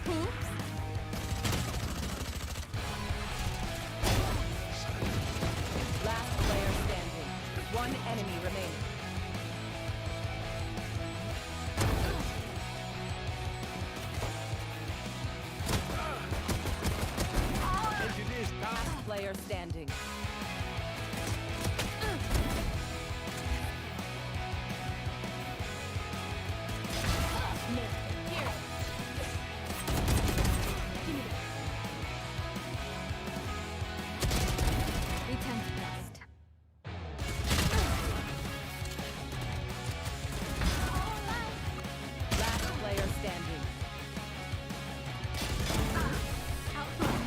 Oops. Last player standing. One enemy remaining. Last player standing. Nailed it. Here. Give me the. We tend to dust. All life. Last player standing. Outrun.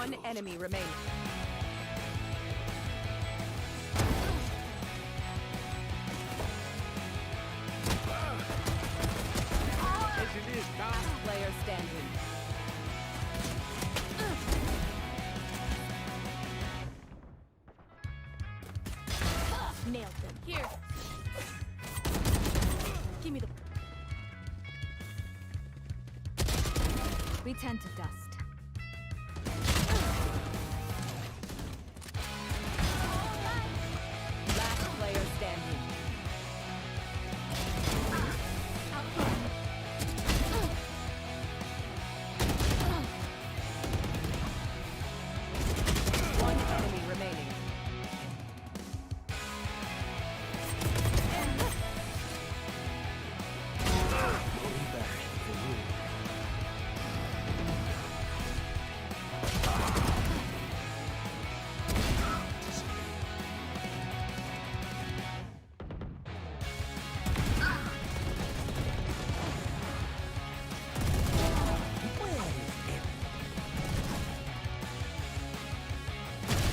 One enemy remaining. Last player standing. Nailed them. Here. Give me the. We tend to dust. Last player standing. One enemy remaining.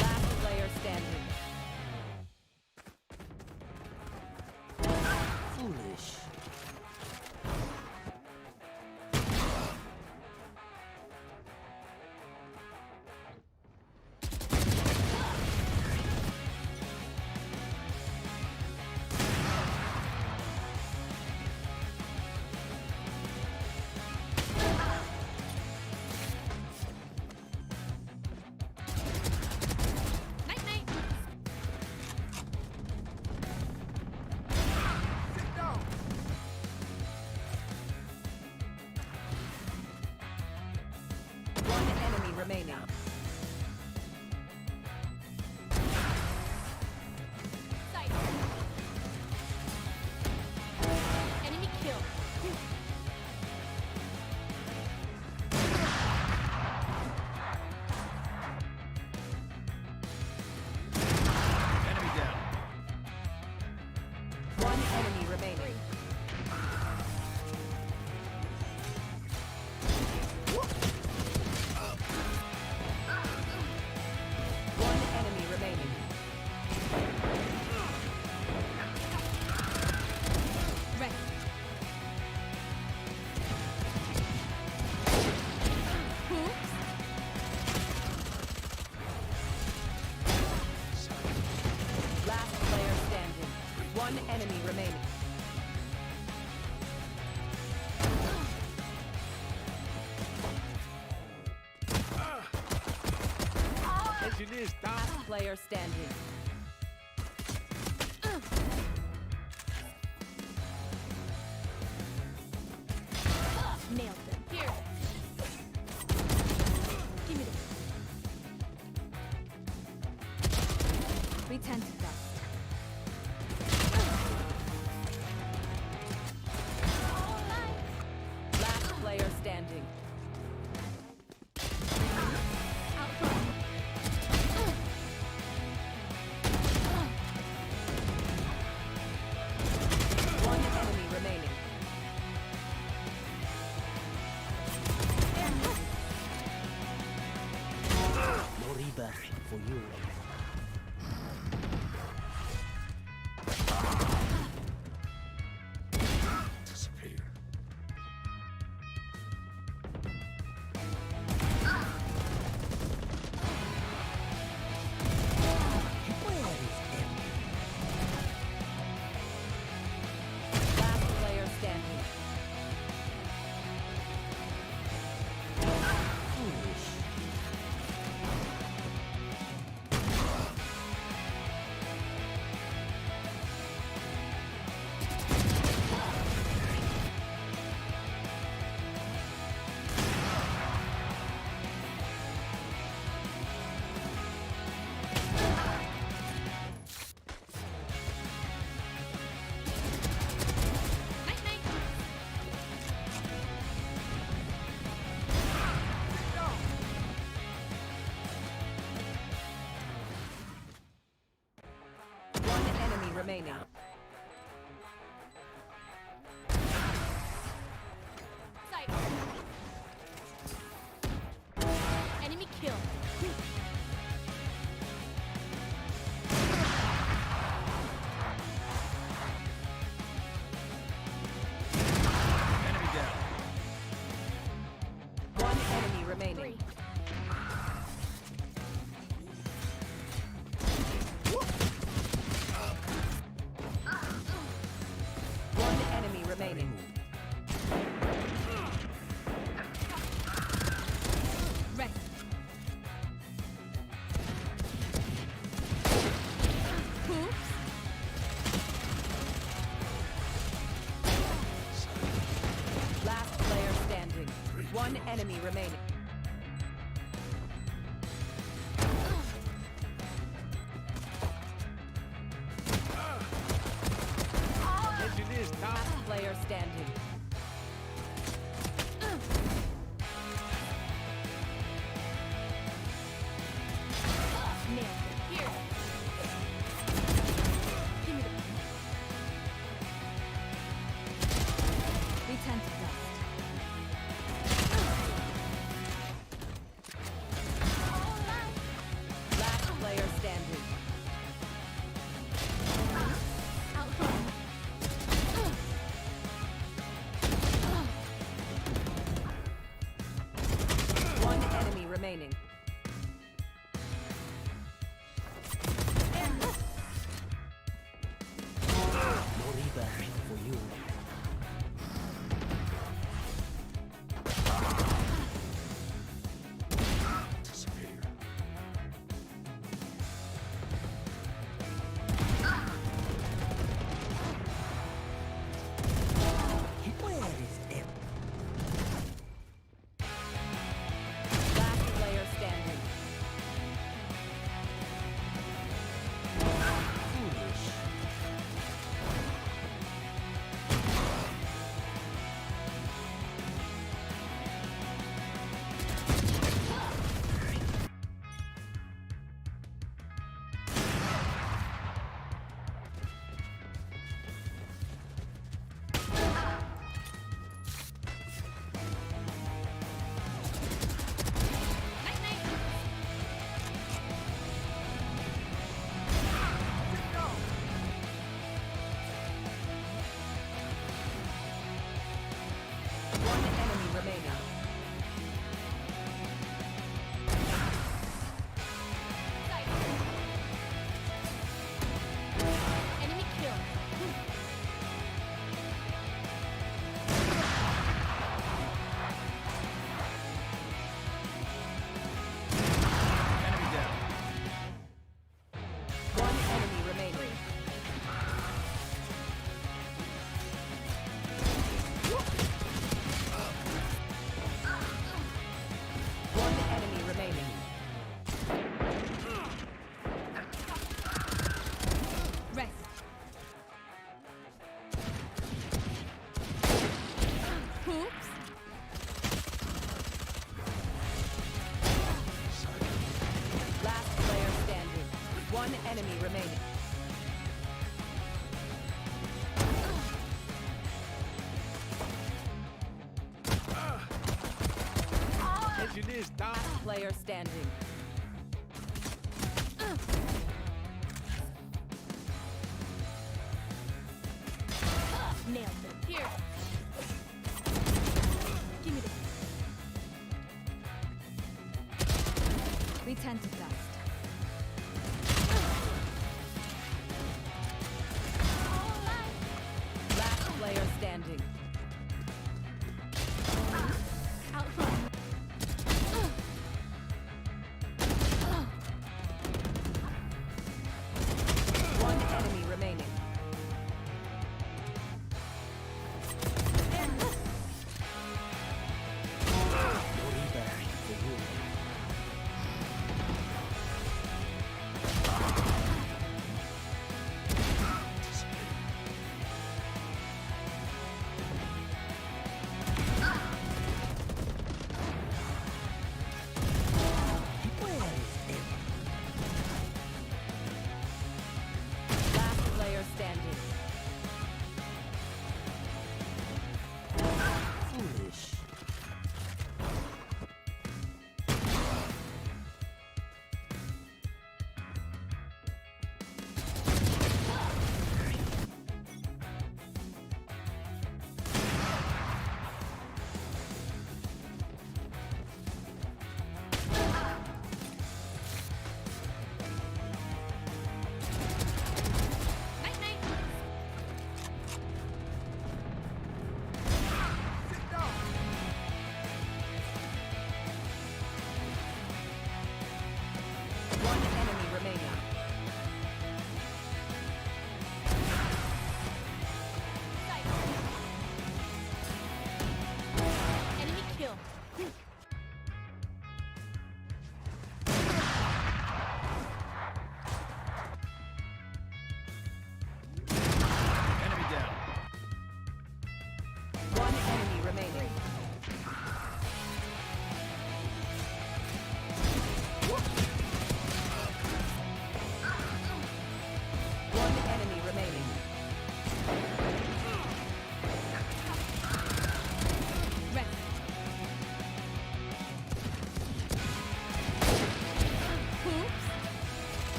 Last player standing. Night night. One enemy remaining. Sight. Enemy kill. One enemy remaining. One enemy remaining. Rest. Oops. Last player standing. One enemy remaining. Last player standing. Nailed them. Here. Give me the. We tend to dust. Last player standing. One enemy remaining. No rebirth for you. Disappear. Last player standing. Foolish. Night night. One enemy remaining. Sight. Enemy kill. enemy remaining. Engineers down. Last player standing. Nailed it. Here. Give me the. We tend to dust. Last player standing. Outrun. One enemy remaining. No rebirth for you. Disappear. Where is it? Last player standing. Foolish. Night night. One enemy remaining. Sight. Enemy kill. Enemy down. One enemy remaining. One enemy remaining. Rest. Oops. Last player standing. One enemy remaining. Engineers down. Player standing. Nailed it. Here. Give me the. We tend to dust. Last player standing. Outrun. One enemy remaining. No rebirth for you.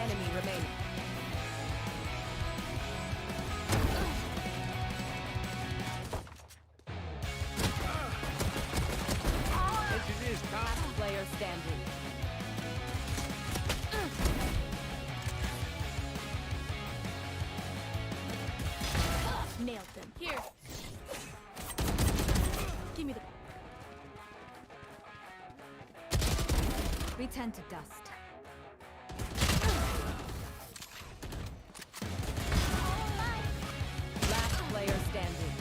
enemy remaining. Engineers down. Last player standing. Nailed them. Here. Give me the. We turn to dust. Last player standing.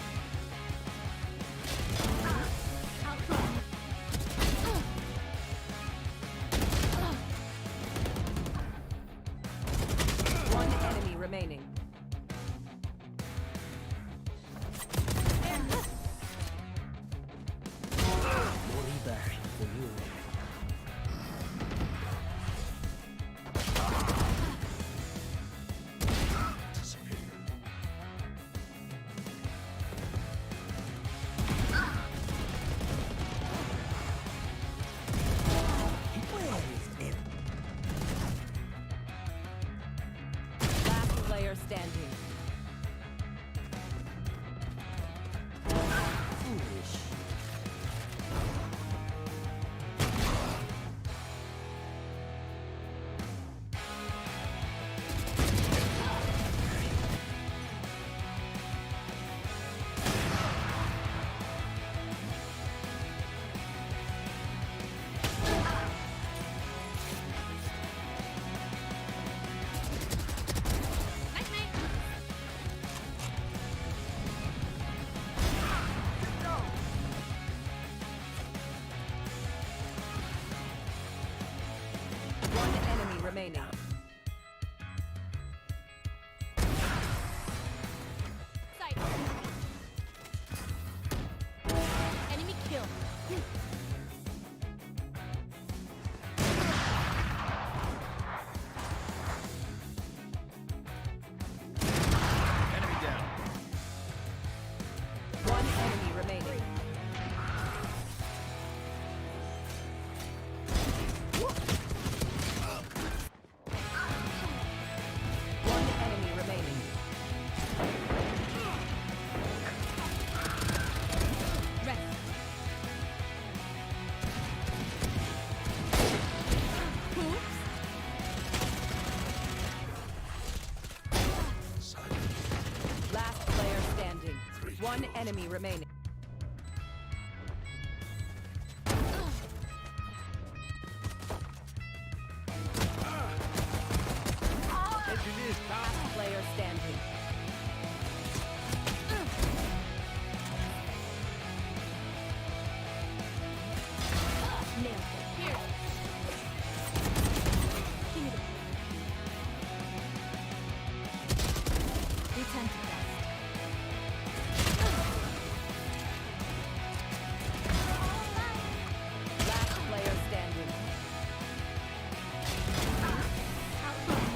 Outrun. One enemy remaining. Berry for you. Disappear. Where is it? Last player standing. Foolish. Night night. One enemy remaining. Sight. Enemy kill. Enemy down. One enemy remaining. One enemy remaining. Rest. Last player standing. One enemy remaining. Engineers down. Last player standing. Nailed them. Here. Give me the. We turn to dust. Last player standing. Outrun.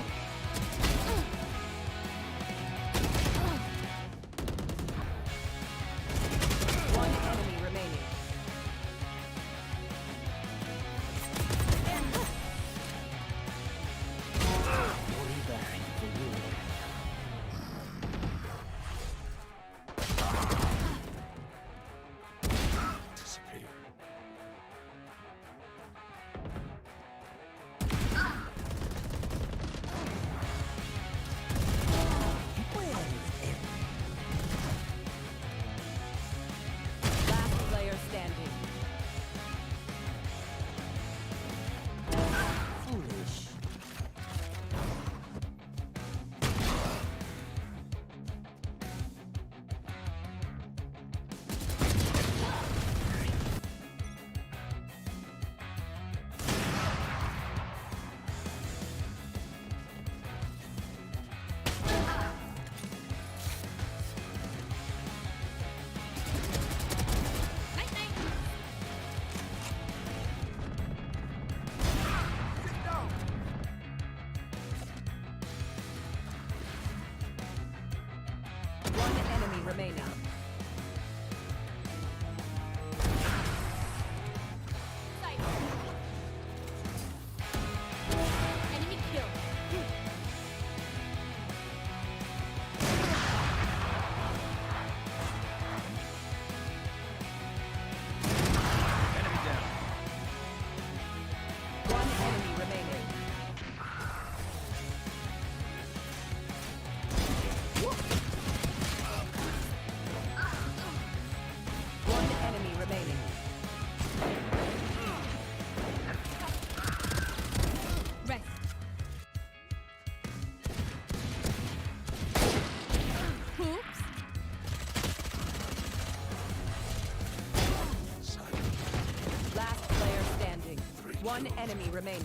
One enemy remaining.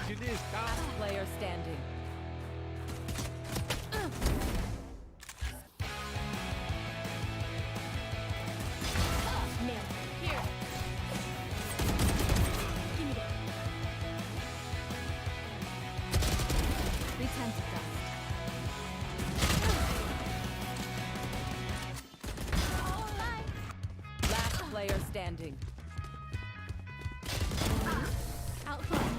Engineers down. Player standing. Man, here. Give me that. 3 times the dust. All right. Last player standing. Out front.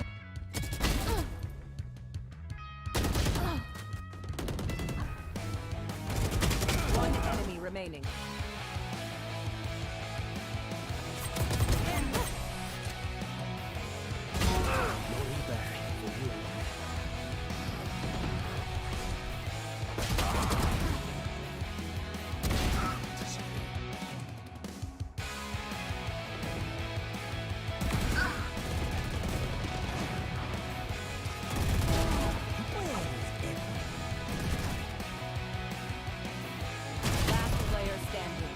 One enemy remaining. Loading back for you. Last player standing.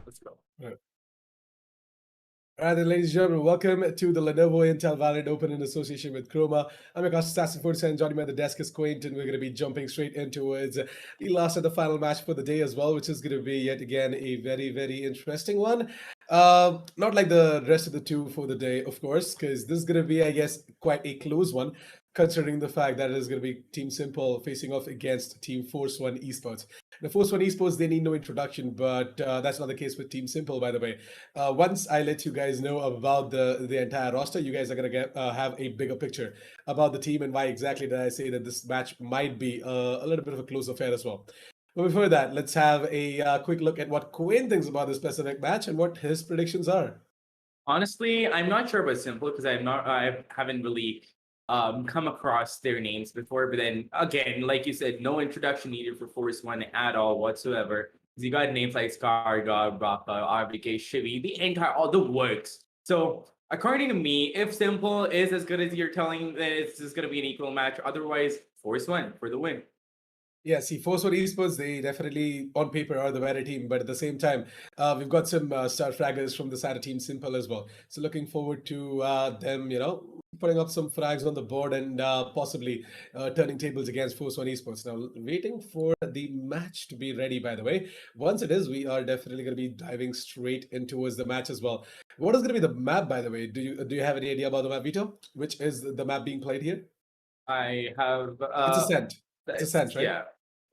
Let's go. All right, then, ladies and gentlemen, welcome to the Lenovo Intel Valorant Open in association with Croma. I'm your host, Assassin 47, joining me at the desk is Quaint, and we're going to be jumping straight into the last and the final match for the day as well, which is going to be yet again a very, very interesting one. Not like the rest of the two for the day, of course, because this is going to be, I guess, quite a close one, considering the fact that it is going to be Team Simple facing off against Team ForceOne Esports. The ForceOne Esports, they need no introduction, but that's not the case with Team Simple, by the way. Once I let you guys know about the entire roster, you guys are going to get have a bigger picture about the team and why exactly did I say that this match might be a little bit of a close affair as well. But before that, let's have a quick look at what Quinn thinks about this specific match and what his predictions are. Honestly, I'm not sure about Simple because I haven't really come across their names before. But then again, like you said, no introduction needed for ForceOne at all whatsoever. 'Cause you got names like Skarga, Raka, RBK, Shivi, the entire all the works. So according to me, if Simple is as good as you're telling, then it's just gonna be an equal match. Otherwise, ForceOne for the win. Yeah, see, ForceOne Esports, they definitely, on paper, are the better team. But at the same time, we've got some star fraggers from the side of Team Simple as well. So looking forward to them, putting up some frags on the board and possibly turning tables against ForceOne Esports. Now, waiting for the match to be ready, by the way. Once it is, we are definitely going to be diving straight in towards the match as well. What is going to be the map, by the way? Do you have any idea about the map, Vito? Which is the map being played here? I have It's Ascent. It's Ascent, right? yeah,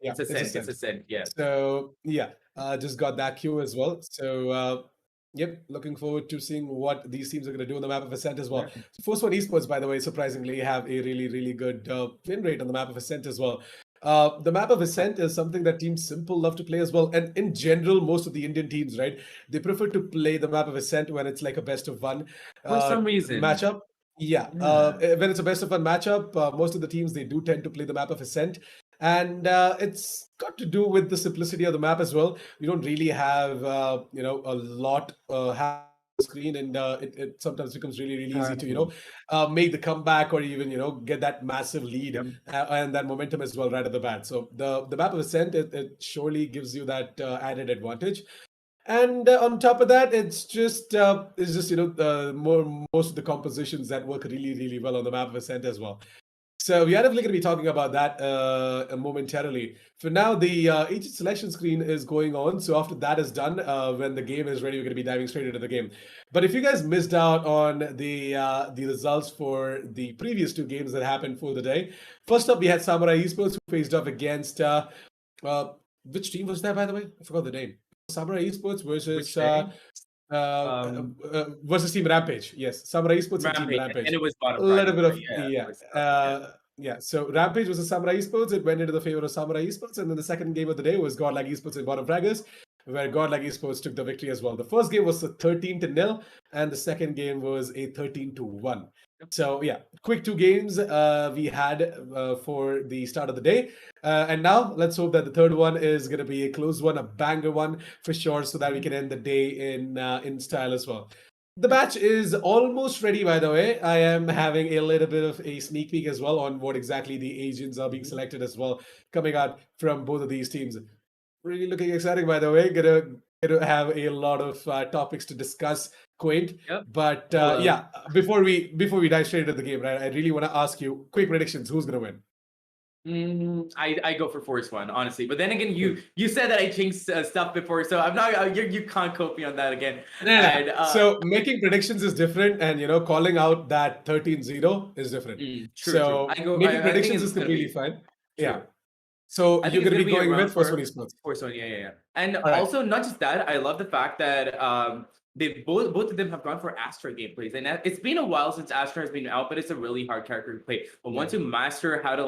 Yeah, it's a it's scent, it's Ascent. a scent, yeah. So yeah, just got that cue as well. So yep, looking forward to seeing what these teams are going to do on the map of Ascent as well. Yeah. So ForceOne Esports, by the way, surprisingly have a really, really good win rate on the map of Ascent as well. The map of Ascent is something that Team Simple love to play as well. And in general, most of the Indian teams, right, they prefer to play the map of Ascent when it's like a best of one For some reason. matchup. Yeah, Yeah. when it's a best of one matchup, most of the teams they do tend to play the map of Ascent, and it's got to do with the simplicity of the map as well. You don't really have a lot happening screen, and it sometimes becomes really easy to make the comeback or even get that massive lead and that momentum as well right at the bat. So the map of Ascent, it surely gives you that added advantage. And on top of that, it's just most of the compositions that work really well on the map of Ascent as well. So we are definitely going to be talking about that momentarily. For now, the agent selection screen is going on. So after that is done, when the game is ready, we're going to be diving straight into the game. But if you guys missed out on the results for the previous two games that happened for the day, first up we had Samurai Esports, who faced off against which team was that, by the way? I forgot the name. Samurai Esports versus Team Rampage. Yes, Samurai Esports and Team Rampage. And it was bottom A little bit of right? yeah. So Rampage was a Samurai Esports. It went into the favor of Samurai Esports, and then the second game of the day was Godlike Esports and bottom Fraggers, where Godlike Esports took the victory as well. The first game was a 13-0, and the second game was a 13-1. So yeah, quick two games we had for the start of the day. And now let's hope that the third one is going to be a close one, a banger one for sure, so that we can end the day in style as well. The match is almost ready, by the way. I am having a little bit of a sneak peek as well on what exactly the agents are being selected as well, coming out from both of these teams. Really looking exciting, by the way. Gonna have a lot of topics to discuss, Quaint. Yep. But yeah, before we dive straight into the game, right? I really want to ask you quick predictions. Who's gonna win? I go for ForceOne, honestly. But then again, you said that I jinxed stuff before, so I'm not. You can't quote me on that again. And, so making predictions is different, and calling out that 13-0 is different. True, so true. Making predictions is completely fine. Yeah. So you're going to be going with ForceOne Esports. ForceOne, yeah. And also, not just that, I love the fact that they both of them have gone for Astra gameplays, and it's been a while since Astra has been out, but it's a really hard character to play. But once you master how to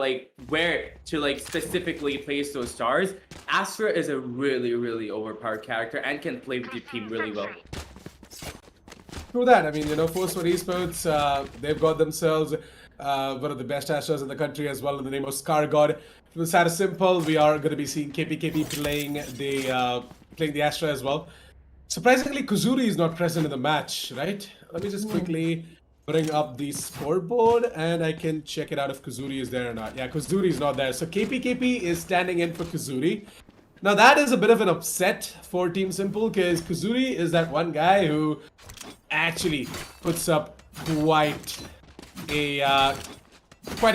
where to specifically place those stars, Astra is a really overpowered character and can play with your team really well. True that. I mean, ForceOne Esports, they've got themselves one of the best Astras in the country as well, in the name of Scar God. To start as simple, we are going to be seeing KPKP playing the Astra as well. Surprisingly, Kuzuri is not present in the match, right? Let me just quickly bring up the scoreboard and I can check it out if Kuzuri is there or not. Yeah, Kuzuri is not there. So KPKP is standing in for Kuzuri. Now that is a bit of an upset for Team Simple, because Kuzuri is that one guy who actually puts up quite a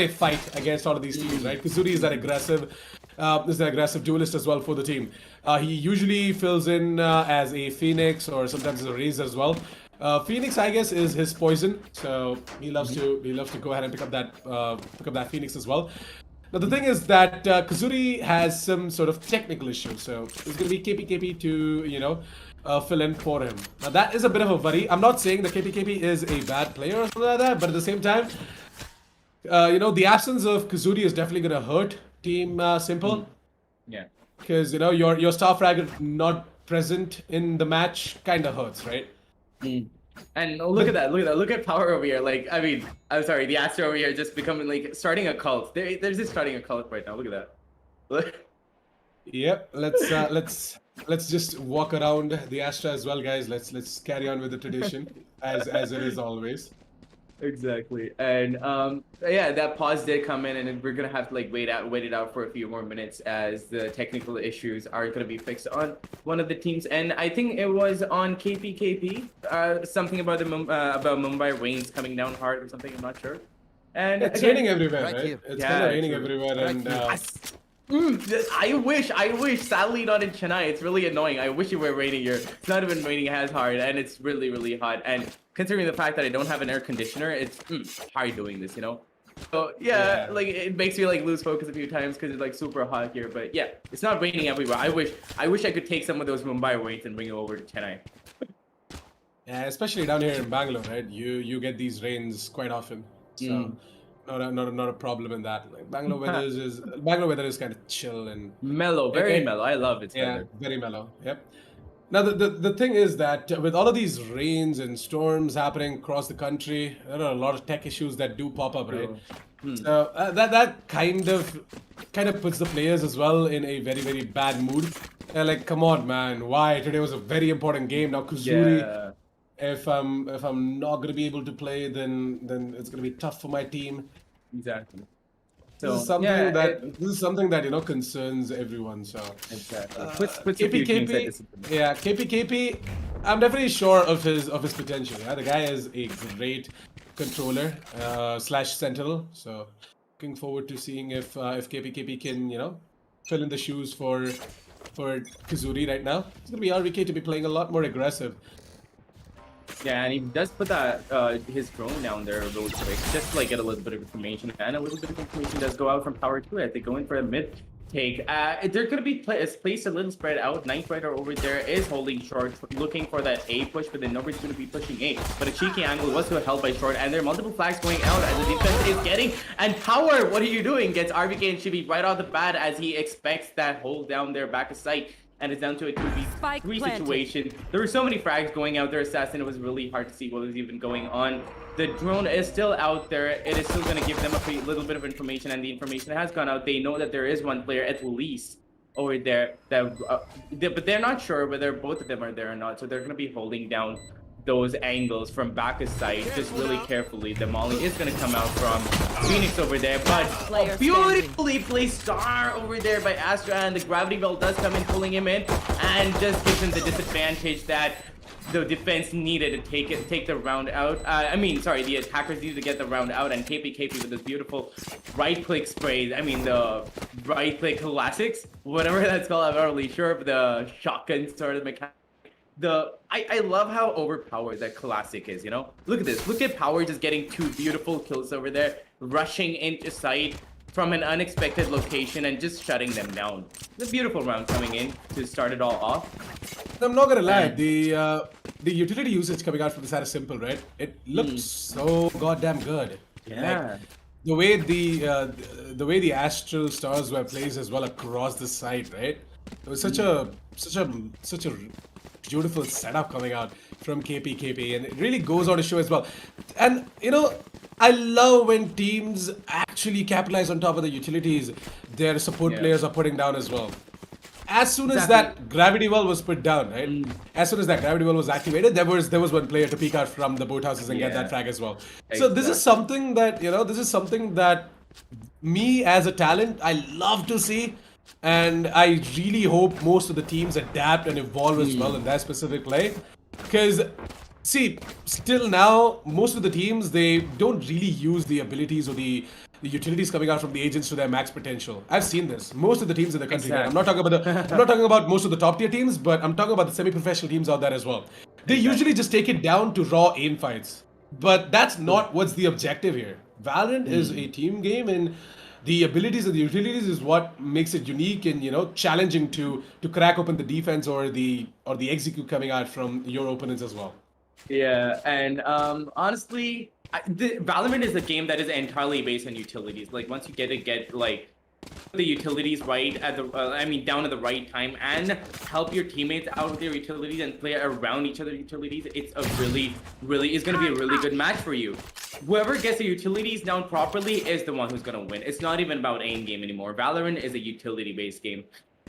fight against all of these teams, right? Kuzuri is that aggressive duelist as well for the team. He usually fills in as a Phoenix or sometimes as a Raze as well. Phoenix, I guess, is his poison, so he loves to go ahead and pick up that Phoenix as well. Now the thing is that Kuzuri has some sort of technical issue, so it's going to be KPKP to fill in for him. Now that is a bit of a worry. I'm not saying that KPKP is a bad player or something like that, but at the same time, the absence of Kuzuri is definitely going to hurt Team Simple. Yeah. Because, your star fragger not present in the match kind of hurts, right? And look at that. Look at Power over here. I'm sorry, the Astra over here just becoming starting a cult. They're just starting a cult right now. Look at that. Look. Yep. Let's just walk around the Astra as well, guys. Let's carry on with the tradition as it is always. Exactly. And yeah, that pause did come in, and we're gonna have to wait it out for a few more minutes as the technical issues are gonna be fixed on one of the teams. And I think it was on KPKP, something about about Mumbai rains coming down hard or something. I'm not sure. And it's raining everywhere, right? It's kind of raining everywhere, and I wish. Sadly, not in Chennai. It's really annoying. I wish it were raining here. It's not even raining as hard, and it's really hot. And considering the fact that I don't have an air conditioner, it's how are you doing this? So yeah, it makes me lose focus a few times because it's super hot here. But yeah, it's not raining everywhere. I wish I could take some of those Mumbai rains and bring it over to Chennai. Yeah, especially down here in Bangalore, right? You get these rains quite often. So. Not a problem in that. Bangalore weather is kind of chill and mellow, very mellow. I love it. Yeah, very mellow. Yep. Now the thing is that with all of these rains and storms happening across the country, there are a lot of tech issues that do pop up, right? So that kind of puts the players as well in a very bad mood. They're like, come on, man, why? Today was a very important game. Now Kuzuri. If I'm not gonna be able to play, then it's gonna be tough for my team. Exactly. This So is something yeah, that this is something that concerns everyone. So exactly. Puts a few teams at disadvantage. yeah, KP. I'm definitely sure of his potential. Yeah, the guy is a great controller slash sentinel. So looking forward to seeing if KP can fill in the shoes for Kazuri right now. It's gonna be RVK to be playing a lot more aggressive. Yeah, and he does put that his drone down there real quick, just to, like, get a little bit of information, and a little bit of information does go out from Power 2 as they go in for a mid take. They're gonna be placed a little spread out. Knight Rider over there is holding short, looking for that A push, but then nobody's gonna be pushing A. But a cheeky angle was held by short, and there are multiple flags going out as the defense is getting. And Power, what are you doing? Gets RVK and Chibi right off the bat as he expects that hold down there back of sight. And it's down to a 2v3 situation. There were so many frags going out there, Assassin. It was really hard to see what was even going on. The drone is still out there. It is still going to give them a little bit of information, and the information has gone out. They know that there is one player at least over there, but they're not sure whether both of them are there or not. So they're going to be holding down those angles from back of sight just really carefully. The molly is going to come out from Phoenix over there, but a beautifully placed star over there by Astra, and the gravity belt does come in, pulling him in, and just gives him the disadvantage that the defense needed to take the round out. The attackers needed to get the round out, and KP with this beautiful right-click sprays. I mean, the right-click classics, whatever that's called, I'm not really sure, but the shotgun sort of mechanic. I love how overpowered that classic is, Look at this. Look at Power just getting 2 beautiful kills over there, rushing into sight from an unexpected location and just shutting them down. It's a beautiful round coming in to start it all off. I'm not gonna lie, the utility usage coming out from the side is simple, right? It looks so goddamn good. Yeah. Like, the way the Astral Stars were placed as well across the side, right? It was such a beautiful setup coming out from KP, and it really goes on to show as well. And I love when teams actually capitalize on top of the utilities their support players are putting down as well. As soon as that gravity well was put down, right? As soon as that gravity well was activated, there was one player to peek out from the boathouses and get that frag as well. So this is something that me as a talent I love to see. And I really hope most of the teams adapt and evolve as well in that specific play. Because, see, still now, most of the teams, they don't really use the abilities or the utilities coming out from the agents to their max potential. I've seen this. Most of the teams in the country. Right? I'm not talking about most of the top tier teams, but I'm talking about the semi-professional teams out there as well. They usually just take it down to raw aim fights. But that's not what's the objective here. Valorant is a team game, and the abilities and the utilities is what makes it unique and challenging to crack open the defense or the execute coming out from your opponents as well. Yeah, and honestly, Valorant is a game that is entirely based on utilities. Like, once you get like the utilities right at the down at the right time and help your teammates out with their utilities and play around each other's utilities, it's a really it's going to be a really good match for you. Whoever gets the utilities down properly is the one who's going to win. It's not even about aim game anymore. Valorant is a utility based game.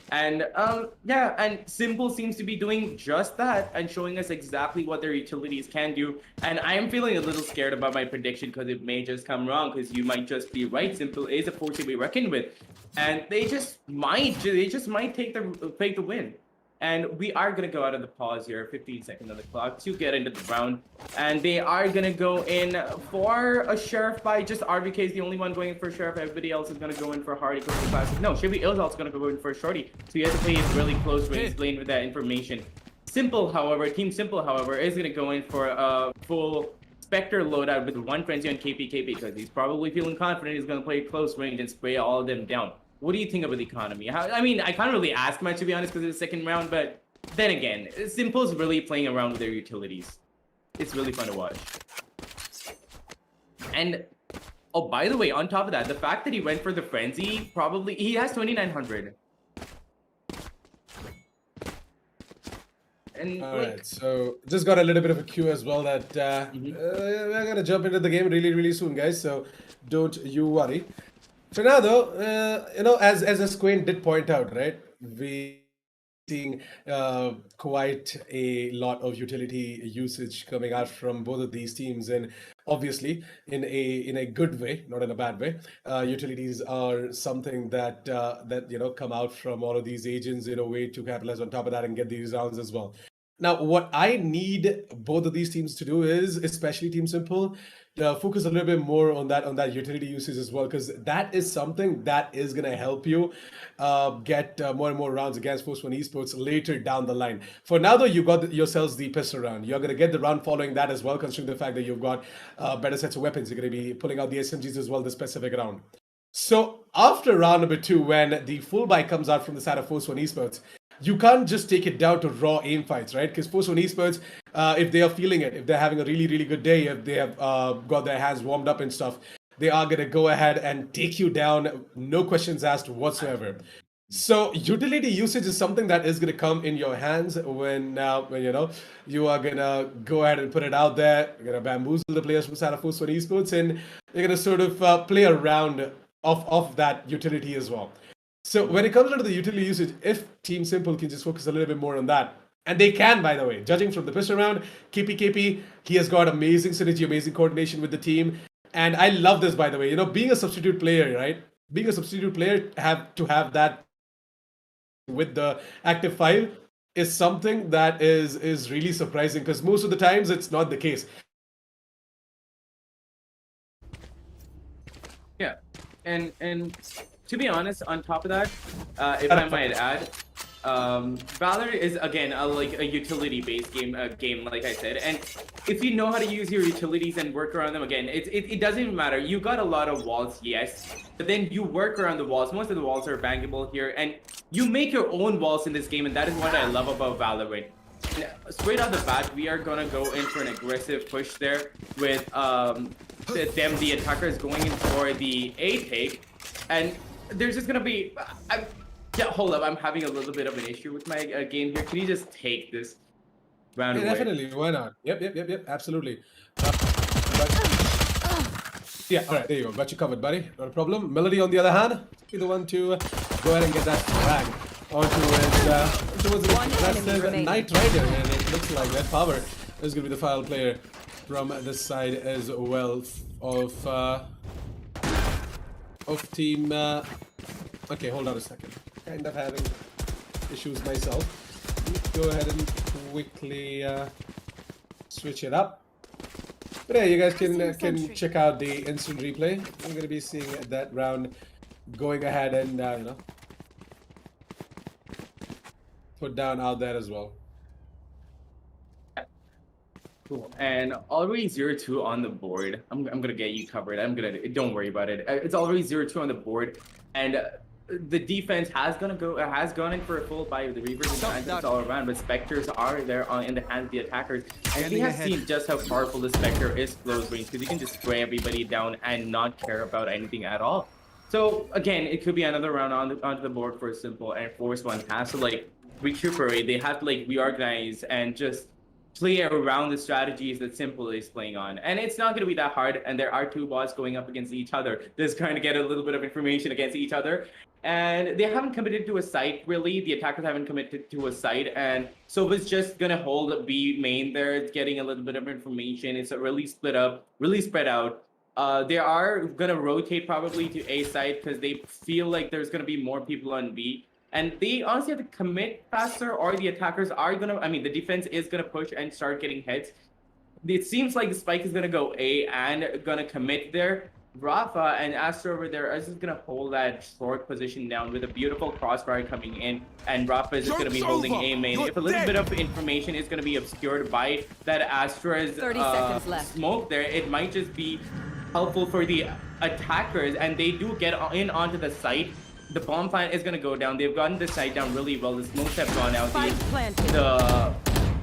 And and Simple seems to be doing just that and showing us exactly what their utilities can do. And I am feeling a little scared about my prediction because it may just come wrong, because you might just be right. Simple is a force to be reckoned with, and they just might take the win. And we are going to go out of the pause here, 15 seconds on the clock to get into the round. And they are going to go in for a Sheriff by just RVK is the only one going in for Sheriff. Everybody else is going to go in for Hardy Classic. No, Shibi is also going to go in for Shorty. So you have to play it really close range lane with that information. Team Simple, however, is going to go in for a full Spectre loadout with one frenzy on KP because he's probably feeling confident he's going to play close range and spray all of them down. What do you think about the economy? I can't really ask much, to be honest, because it's the second round, but then again, Simple's really playing around with their utilities. It's really fun to watch. And, oh, by the way, on top of that, the fact that he went for the frenzy, he has 2,900. And Alright, so just got a little bit of a cue as well that we're gonna jump into the game really soon, guys, so don't you worry. For now, though, as Queen did point out, right, we seeing quite a lot of utility usage coming out from both of these teams, and obviously in a good way, not in a bad way. Utilities are something that come out from all of these agents in a way to capitalize on top of that and get these rounds as well. Now, what I need both of these teams to do is, especially Team Simple, focus a little bit more on that utility usage as well, because that is something that is going to help you get more and more rounds against ForceOne Esports later down the line. For now, though, you got yourselves the pistol round. You're going to get the round following that as well, considering the fact that you've got better sets of weapons. You're going to be pulling out the SMGs as well this specific round. So after round number 2, when the full buy comes out from the side of ForceOne Esports, you can't just take it down to raw aim fights, right? Because ForceOne Esports, if they are feeling it, if they're having a really, really good day, if they have got their hands warmed up and stuff, they are going to go ahead and take you down, no questions asked whatsoever. So utility usage is something that is going to come in your hands when you are going to go ahead and put it out there. You're going to bamboozle the players from side of ForceOne Esports, and you're going to sort of play around of that utility as well. So when it comes down to the utility usage, if Team Simple can just focus a little bit more on that, and they can, by the way, judging from the pistol round, KP, he has got amazing synergy, amazing coordination with the team. And I love this, by the way. Being a substitute player, right? Being a substitute player, have that with the active 5 is something that is really surprising, because most of the times it's not the case. Yeah, and to be honest, on top of that, if I might add, Valorant is again like a utility-based game, like I said, and if you know how to use your utilities and work around them, again, it doesn't even matter. You got a lot of walls, yes, but then you work around the walls. Most of the walls are bangable here, and you make your own walls in this game, and that is what I love about Valorant. And straight out the bat, we are gonna go in for an aggressive push there with the attackers going in for the A take, and there's just gonna be. Yeah, hold up. I'm having a little bit of an issue with my game here. Can you just take this round away? Definitely. Why not? Yep. Absolutely. Yeah, all right. There you go. Got you covered, buddy. Not a problem. Melody, on the other hand, be the one to go ahead and get that frag onto his aggressive Knight Rider, and it looks like that power is going to be the final player from this side as well of team. Okay, hold on a second. Kind of having issues myself. Go ahead and quickly switch it up. But yeah, you guys can check out the instant replay. I'm gonna be seeing that round going ahead and put down out there as well. Cool. And already 0-2 on the board. I'm gonna get you covered. Don't worry about it. It's already 0-2 on the board, and the defense has gone in for a full buy with the Reavers and Phantoms all around, but Spectres are there in the hands of the attackers. And we have seen just how powerful the Spectre is close range, because he can just spray everybody down and not care about anything at all. So again, it could be another round onto the board for Simple, and ForceOne has to like recuperate. They have to like reorganize and just play around the strategies that Simple is playing on. And it's not going to be that hard, and there are two bots going up against each other. They're trying to get a little bit of information against each other, and they haven't committed to a site, really. The attackers haven't committed to a site, and Sova's just going to hold B main there. It's getting a little bit of information. It's a really split up, really spread out. They are going to rotate probably to A site, because they feel like there's going to be more people on B. And they honestly have to commit faster, or the attackers are going to, the defense is going to push and start getting hits. It seems like the spike is going to go A and going to commit there. Rafa and Astro over there are just going to hold that short position down with a beautiful crossfire coming in. And Rafa is just going to be holding A main. If a little bit of information is going to be obscured by that Astra's smoke there, it might just be helpful for the attackers. And they do get in onto the site. The bomb plant is going to go down. They've gotten the site down really well. The smokes have gone out.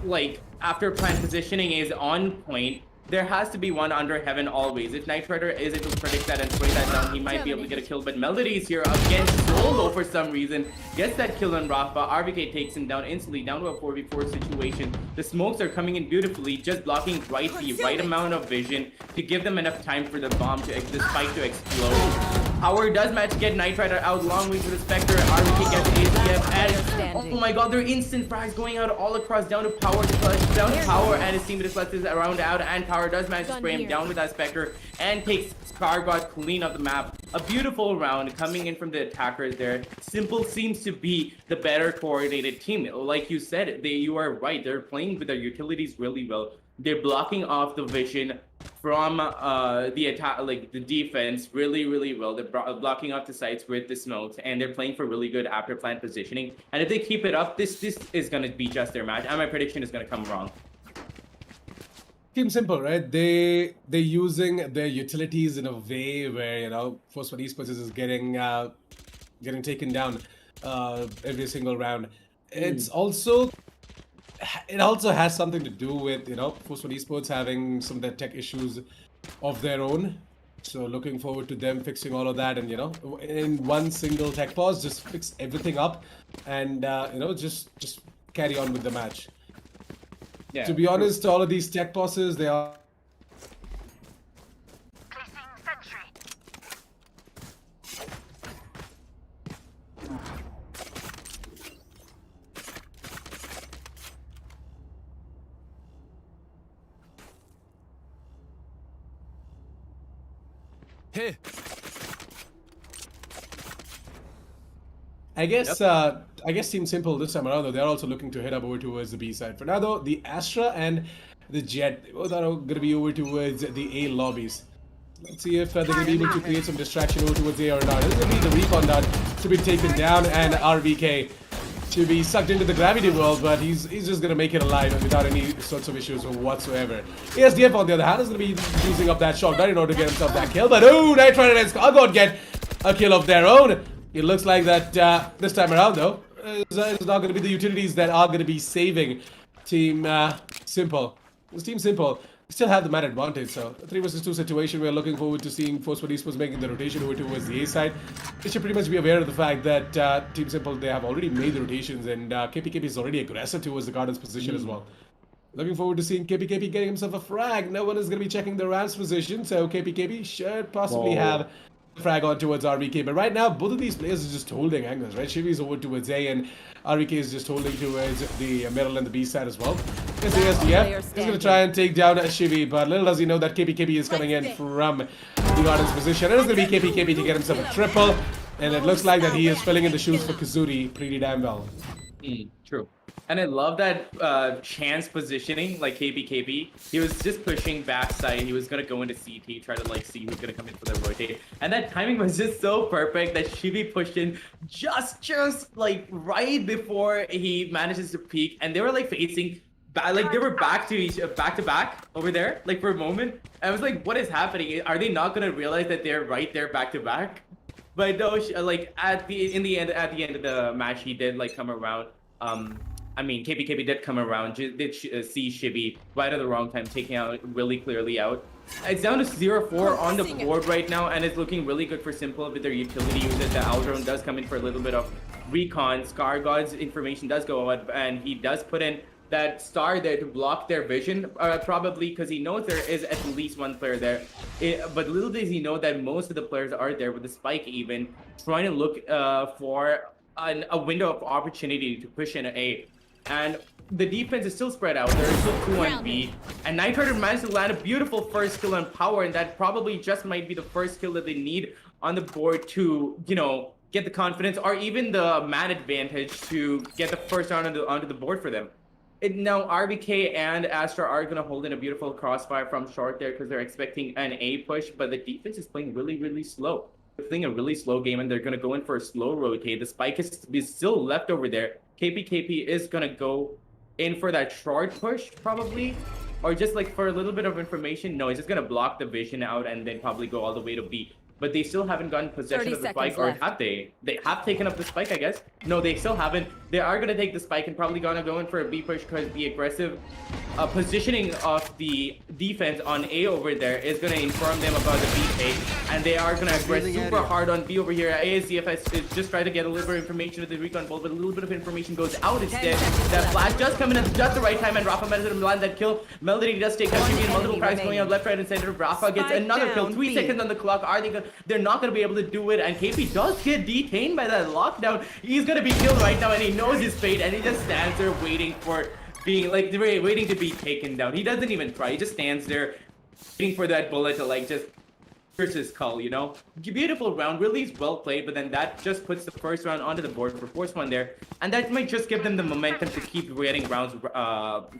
The after plant positioning is on point. There has to be one under heaven always. If Knight Rider is able to predict that and spray that down, he might be able to get a kill. But Melody is here against Solo for some reason. Gets that kill on Rafa. RBK takes him down instantly, down to a 4v4 situation. The smokes are coming in beautifully, just blocking the right amount of vision to give them enough time for the spike to explode. Power does manage to get Knight Rider out, long way to the Spectre. RBK gets ACF, and oh my god, they're instant frags going out all across, down to Power, and his team deflects around out, and Power does manage to spray him down with that Spectre, and takes Scargod clean of the map. A beautiful round coming in from the attackers there. Simple seems to be the better coordinated team. Like you said, you are right, they're playing with their utilities really well. They're blocking off the vision from the attack, like the defense, really well. They're blocking off the sites with the smokes, and they're playing for really good after plant positioning. And if they keep it up, this is gonna be just their match. And my prediction is gonna come wrong. Team Simple, right? They're using their utilities in a way where, you know, ForceOne Esports is getting taken down every single round. It also has something to do with, you know, ForceOne Esports having some of their tech issues of their own. So looking forward to them fixing all of that, and, you know, in one single tech pause, just fix everything up, and you know, just carry on with the match. Yeah. To be honest, all of these tech bosses, they are. Hey. I guess Team Simple this time around, though, they're also looking to head up over towards the B side. For now, though, the Astra and the Jet both are going to be over towards the A lobbies. Let's see if they're going to be able to create some distraction over towards A or not. This is going to be the recon dot to be taken down, and RVK to be sucked into the gravity world, but he's just going to make it alive without any sorts of issues whatsoever. ASDF, on the other hand, is going to be using up that shotgun in order to get himself that kill, but oh, Knight Rider and Scargod get a kill of their own. It looks like that this time around, though, it's not going to be the utilities that are going to be saving Team Simple. It's Team Simple still have the man advantage, so a 3 vs 2 situation. We're looking forward to seeing ForceOne Esports making the rotation over towards the A side. They should pretty much be aware of the fact that Team Simple, they have already made the rotations, and KPKP is already aggressive towards the Garden's position as well. Looking forward to seeing KPKP getting himself a frag. No one is going to be checking the Ram's position, so KPKP should possibly have frag on towards RVK, but right now both of these players are just holding angles, right? Shivi is over towards A, and RVK is just holding towards the middle and the B side as well. Here's the SDF. He's going to try and take down Shivi, but little does he know that KPKP is coming in from the Garden's position. And it's going to be KPKP to get himself a triple, and it looks like that he is filling in the shoes for Kazuri pretty damn well. True. And I love that chance positioning, like KPKP. He was just pushing backside. He was going to go into CT, try to like see who's going to come in for the rotate. And that timing was just so perfect that Shivi pushed in just like right before he manages to peek. And they were like facing, like they were back to back over there, like for a moment. I was like, what is happening? Are they not going to realize that they're right there back to back? But no, like at the end of the match, he did like come around. I mean, KPKP did come around, did see Shivi right at the wrong time, taking out really clearly out. It's down to 0-4 on the board right now, and it's looking really good for Simple with their utility users. The Aldrone does come in for a little bit of recon. Scargod's information does go out, and he does put in that star there to block their vision, probably because he knows there is at least one player there. But little does he know that most of the players are there with the spike even, trying to look for a window of opportunity to push in an A. And the defense is still spread out. There is still 2 on B. And Knight Rider managed to land a beautiful first kill on Power, and that probably just might be the first kill that they need on the board to, you know, get the confidence or even the man advantage to get the first round onto the board for them. Now, RBK and Astra are going to hold in a beautiful crossfire from short there because they're expecting an A push, but the defense is playing really slow. They're playing a really slow game, and they're going to go in for a slow rotate. The spike is still left over there. KPKP is going to go in for that short push, probably. Or just like for a little bit of information. No, he's just going to block the vision out and then probably go all the way to B. But they still haven't gotten possession of the spike, or have they? They have taken up the spike, I guess. No, they still haven't. They are going to take the spike and probably going to go in for a B push because the aggressive positioning of the defense on A over there is going to inform them about the B take. And they are going to aggress super hard on B over here. ASDF is just trying to get a little bit of information with the recon ball, but a little bit of information goes out instead. That flash does come in at just the right time, and Rafa manages to land that kill. Melody does take out Jimmy, and multiple frags going out left, right, and center. Rafa gets another kill. 3 seconds on the clock. Are they going but they're not going to be able to do it. And KP does get detained by that lockdown. He's going to be killed right now, and he knows his fate, and he just stands there waiting for being like waiting to be taken down. He doesn't even try. He just stands there waiting for that bullet to like just pierce his skull, you know? Beautiful round, really well played, but then that just puts the first round onto the board for ForceOne there, and that might just give them the momentum to keep getting rounds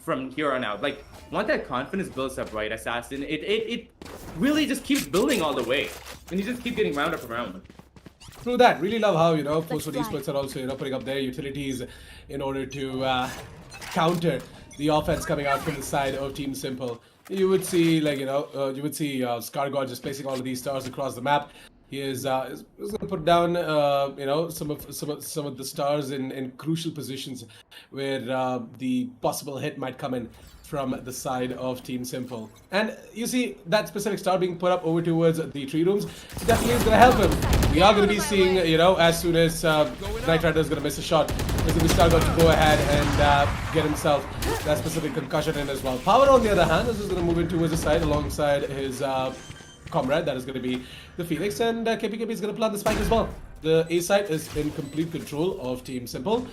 from here on out. Like, once that confidence builds up, right, Assassin, it really just keeps building all the way, and you just keep getting round after round. Through that, really love how, you know, ForceOne Esports are also, you know, putting up their utilities in order to counter the offense coming out from the side of Team Simple. You would see, like, you know, ScarGod just placing all of these stars across the map. He is going to put down, you know, some of the stars in crucial positions where the possible hit might come in from the side of Team Simple. And you see that specific star being put up over towards the tree rooms. It definitely is going to help him. We are going to be seeing, you know, as soon as Knight Rider is going to miss a shot, there's going to be ScarGod to go ahead and get himself that specific concussion in as well. Power, on the other hand, is going to move in towards the side alongside his comrade. That is going to be the Phoenix, and KPKP is going to plant the spike as well. The A side is in complete control of Team Simple.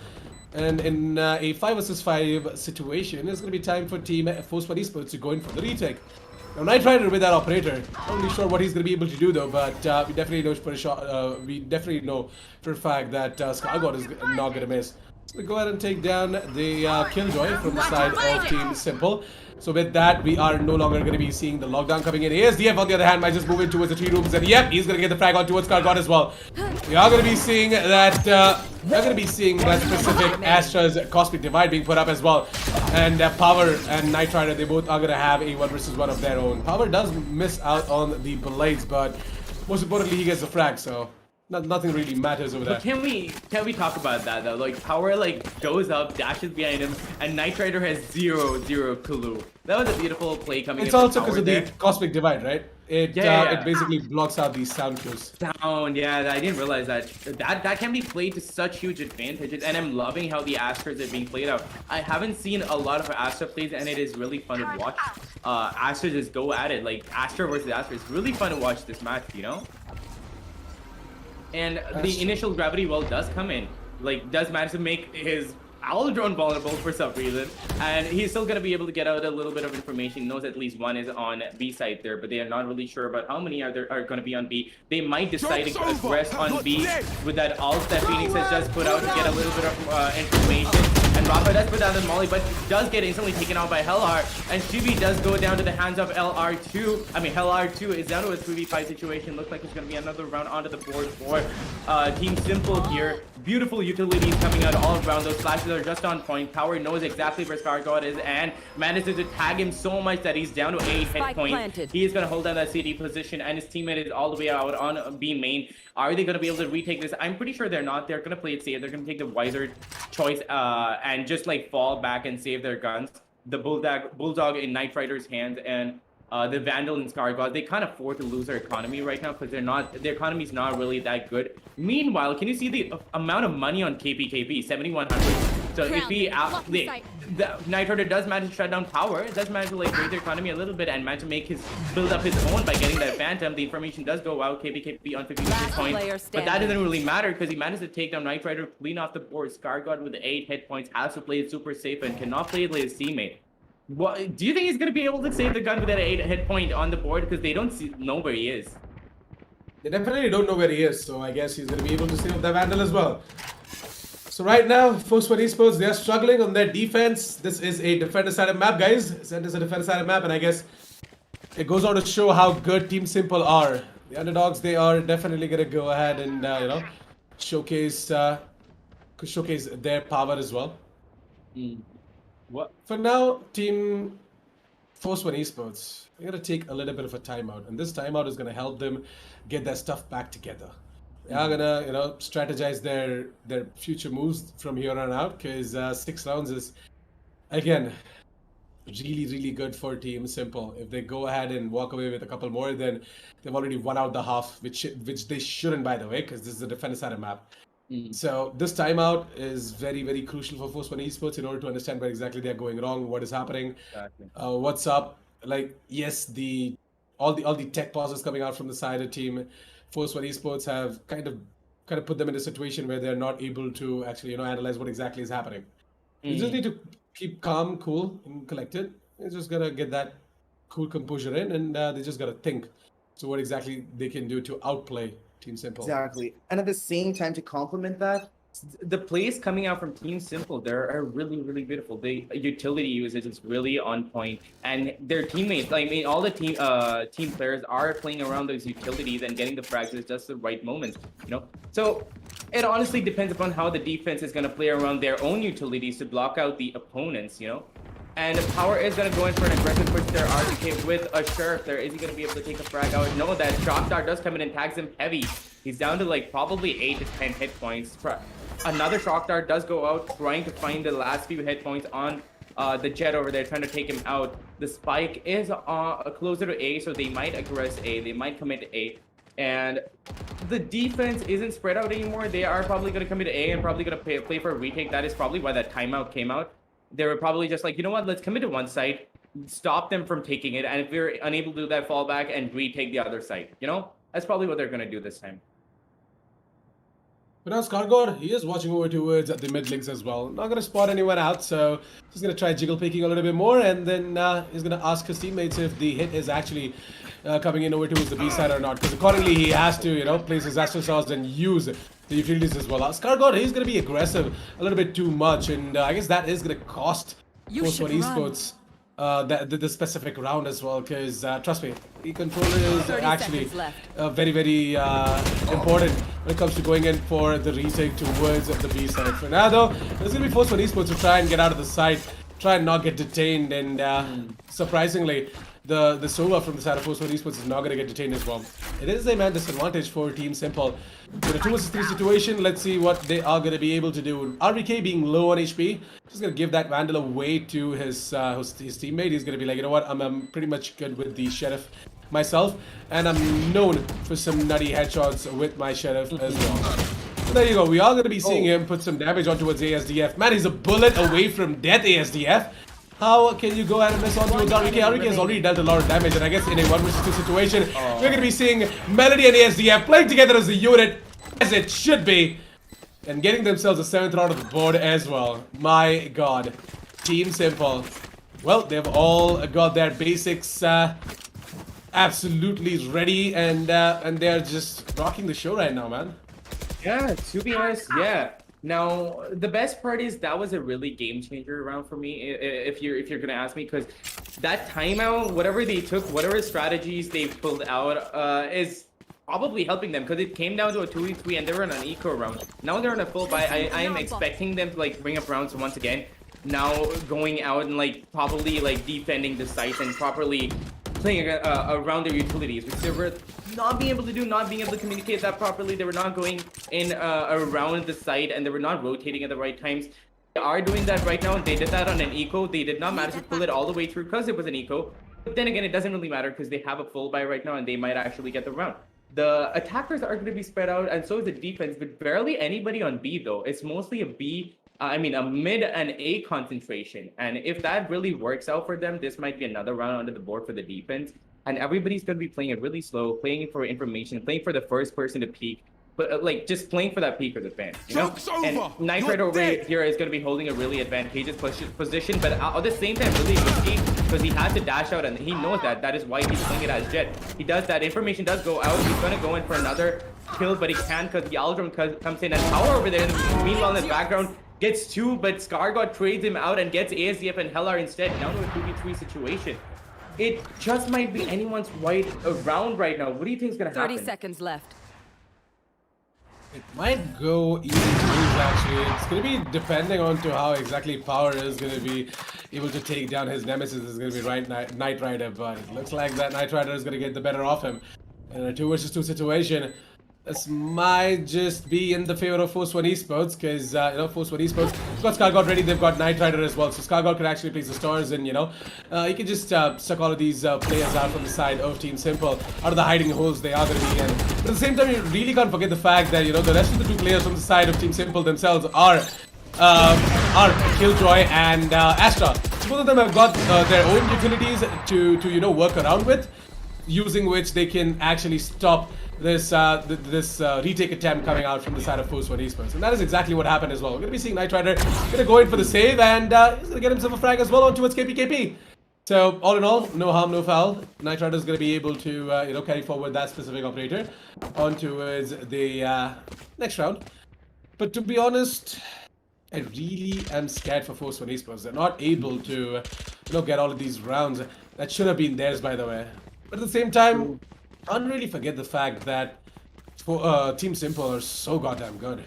And in a 5 versus 5 situation, it's going to be time for Team ForceOne Esports to go in for the retake. Now, Knight Rider with that operator, not really sure what he's going to be able to do though, but we definitely know for a shot. We definitely know for a fact that ScarGod is not going to miss. So go ahead and take down the Killjoy from the side of Team Simple. So with that, we are no longer going to be seeing the lockdown coming in. ASDF, on the other hand, might just move in towards the tree rooms, and yep, he's going to get the frag on towards ScarGod as well. We are going to be seeing that. We are going to be seeing that specific Astra's Cosmic Divide being put up as well, and Power and Knight Rider, they both are going to have a 1 versus 1 of their own. Power does miss out on the blades, but most importantly, he gets the frag. So. Nothing really matters over there. But can we talk about that though? Like, Power like goes up, dashes behind him, and Knight Rider has zero clue. That was a beautiful play coming in. It's also because of the Cosmic Divide, right? It Yeah. it basically blocks out these sound cues. Sound, yeah, I didn't realize that. That can be played to such huge advantages, and I'm loving how the Astras are being played out. I haven't seen a lot of Astra plays, and it is really fun to watch. Astra just go at it, like Astra versus Astra. It's really fun to watch this match, you know? And the initial gravity well does come in, like does manage to make his owl drone vulnerable for some reason, and he's still gonna be able to get out a little bit of information. He knows at least one is on B side there, but they are not really sure about how many are gonna be on B. They might decide to aggress on B with that ult that Phoenix has just put out to get a little bit of information. And Rafa does put down the molly, but does get instantly taken out by Hellar, and Chibi does go down to the hands of LR2. I mean, Hellar2 is down to a 3v5 situation. Looks like it's going to be another round onto the board for Team Simple here. Beautiful utilities coming out all around. Those flashes are just on point. Power knows exactly where ScarGod is and manages to tag him so much that he's down to 8 hit points. He is going to hold down that CD position, and his teammate is all the way out on B main. Are they going to be able to retake this? I'm pretty sure they're not. They're going to play it safe. They're going to take the wiser choice and just like fall back and save their guns. The Bulldog in Knight Rider's hands and the Vandal and ScarGod, they can't afford to lose their economy right now because their economy's not really that good. Meanwhile, can you see the amount of money on KPKP? 7,100. So if he the Knight Rider does manage to shut down Power, it does manage to like raise their economy a little bit and manage to make build up his own by getting that Phantom. The information does go out, KPKP on 50 points, but that doesn't really matter because he managed to take down Knight Rider clean off the board. ScarGod with 8 hit points has to play it super safe and cannot play it like his teammate. What do you think he's gonna be able to save the gun with that 8 hit point on the board because they don't know where he is? They definitely don't know where he is, so I guess he's gonna be able to save the Vandal as well. So right now, ForceOne Esports, they are struggling on their defense. This is a defender-sided map, guys. This is a defender-sided map, and I guess it goes on to show how good Team Simple are. The underdogs, they are definitely gonna go ahead and you know, showcase their power as well. What? For now, Team ForceOne Esports, they're gonna take a little bit of a timeout, and this timeout is gonna help them get their stuff back together. They are gonna, you know, strategize their future moves from here on out, because 6 rounds is, again, really good for Team Simple. If they go ahead and walk away with a couple more, then they've already won out the half, which they shouldn't, by the way, because this is a defender-sided map. So this timeout is very crucial for ForceOne Esports in order to understand where exactly they're going wrong, what is happening, what's up. Like, yes, all the tech pauses coming out from the side of Team ForceOne Esports have kind of put them in a situation where they're not able to actually analyze what exactly is happening. You just need to keep calm, cool, and collected. You're just gonna get that cool composure in, and they just gotta think. So what exactly they can do to outplay Team Simple. Exactly. And at the same time, to complement that, the plays coming out from Team Simple, are really, really beautiful. The utility usage is really on point, and their teammates, I mean, all the team players are playing around those utilities and getting the frags at just the right moments, So it honestly depends upon how the defense is going to play around their own utilities to block out the opponents, And Power is going to go in for an aggressive push there, RDK with a Sheriff there. Is he going to be able to take a frag out? No, that Shock Dart does come in and tags him heavy. He's down to like probably 8 to 10 hit points. Another Shock Dart does go out, trying to find the last few hit points on the Jet over there, trying to take him out. The Spike is closer to A, so they might aggress A. They might commit to A. And the defense isn't spread out anymore. They are probably going to commit to A and probably going to play for a retake. That is probably why that timeout came out. They were probably just like, you know what, let's commit to one side, stop them from taking it, and if we're unable to do that, fall back and retake the other side. That's probably what they're going to do this time. But now Skargor, he is watching over towards the mid links as well. Not going to spot anyone out, so he's going to try jiggle picking a little bit more, and then he's going to ask his teammates if the hit is actually coming in over towards the B side or not. Because accordingly, he has to, place his Astro Sauce and use the utilities as well. Skargor, he's going to be aggressive a little bit too much, and I guess that is going to cost ForceOne Esports the specific round as well, because trust me, the controller is actually very, very important when it comes to going in for the retake towards the B side. For now though, there's going to be ForceOne Esports to try and get out of the side, try and not get detained, and surprisingly, the Sova from the side of ForceOne Esports is not going to get detained as well. It is a man disadvantage for Team Simple. In a 2 vs 3 situation, let's see what they are going to be able to do. RVK being low on HP, just going to give that Vandal away to his teammate. He's going to be like, you know what, I'm pretty much good with the Sheriff myself, and I'm known for some nutty headshots with my Sheriff as well. So there you go, we are going to be seeing him put some damage on towards ASDF. Man, he's a bullet away from death, ASDF. How can you go ahead and miss on towards RVK? RVK has already dealt a lot of damage, and I guess in a 1 vs 2 situation, we're going to be seeing Melody and ASDF playing together as a unit, as it should be, and getting themselves a 7th round of the board as well. My god. Team Simple. Well, they've all got their basics absolutely ready, and they're just rocking the show right now, man. Yeah, to be honest, yeah. Now, the best part is that was a really game changer round for me, if you're gonna ask me, because that timeout, whatever they took, whatever strategies they pulled out, is probably helping them, because it came down to a 2v3 and they were in an eco round. Now they're in a full buy. I am expecting them to like bring up rounds once again. Now going out and like probably like defending the sites and properly playing around their utilities, which they were not being able to do, not being able to communicate that properly. They were not going in around the site, and they were not rotating at the right times. They are doing that right now, and they did that on an eco. They did not manage to pull it all the way through because it was an eco. But then again, it doesn't really matter because they have a full buy right now, and they might actually get the round. The attackers are going to be spread out, and so is the defense, but barely anybody on B though. It's mostly a mid and A concentration. And if that really works out for them, this might be another round under the board for the defense. And everybody's going to be playing it really slow, playing for information, playing for the first person to peek, but like just playing for that peek of the fans, And Knight Rider over here is going to be holding a really advantageous position, but at the same time really risky because he has to dash out, and he knows that is why he's playing it as Jet. He does that. Information does go out. He's going to go in for another kill, but he can't because the Aldrum comes in, and Power over there. Meanwhile, in the background gets 2, but Skargor trades him out and gets ASDF and Hellar instead. Down to a 2v3 situation. It just might be anyone's round right now. What do you think is going to happen? 30 seconds left. It might go easy moves actually. It's going to be depending on to how exactly Power is going to be able to take down his nemesis. Is going to be Knight Rider, but it looks like that Knight Rider is going to get the better of him. In a 2 vs 2 situation, this might just be in the favor of ForceOne Esports, because ForceOne Esports got Skargor ready. They've got Knight Rider as well, so Skargor can actually place the stars, and he can just suck all of these players out from the side of Team Simple, out of the hiding holes they are going to be in. But at the same time, you really can't forget the fact that the rest of the 2 players from the side of Team Simple themselves are Killjoy and Astra. Both of them have got their own utilities to work around with. using which they can actually stop this retake attempt coming out from the side of ForceOne Esports. And that is exactly what happened as well. We're going to be seeing Knight Rider going to go in for the save, and he's going to get himself a frag as well on towards KPKP. So all in all, no harm, no foul. Knight Rider is going to be able to carry forward that specific operator on towards the next round. But to be honest, I really am scared for ForceOne Esports. They're not able to get all of these rounds that should have been theirs, by the way. But at the same time, can't really forget the fact that Team Simple are so goddamn good.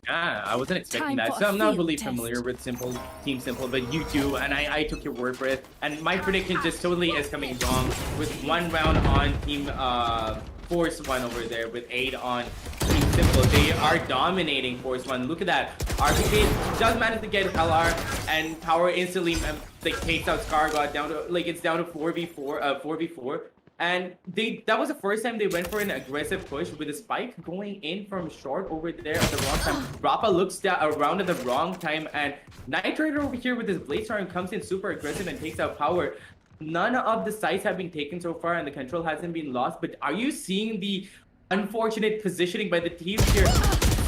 Yeah, I wasn't expecting Time that. for So a I'm not field really test. familiar with Team Simple, but you do, and I took your word for it. And my prediction just totally is coming wrong with 1 round on Team ForceOne over there with 8 on Team Simple. They are dominating ForceOne. Look at that. RPK does manage to get LR, and Power instantly takes out Scargod down to it's down to 4v4. And that was the first time they went for an aggressive push with a spike going in from short over there at the wrong time. Rappa looks around at the wrong time, and Knight Rider over here with his Blade Star comes in super aggressive and takes out Power. None of the sites have been taken so far, and the control hasn't been lost. But are you seeing the unfortunate positioning by the teams here?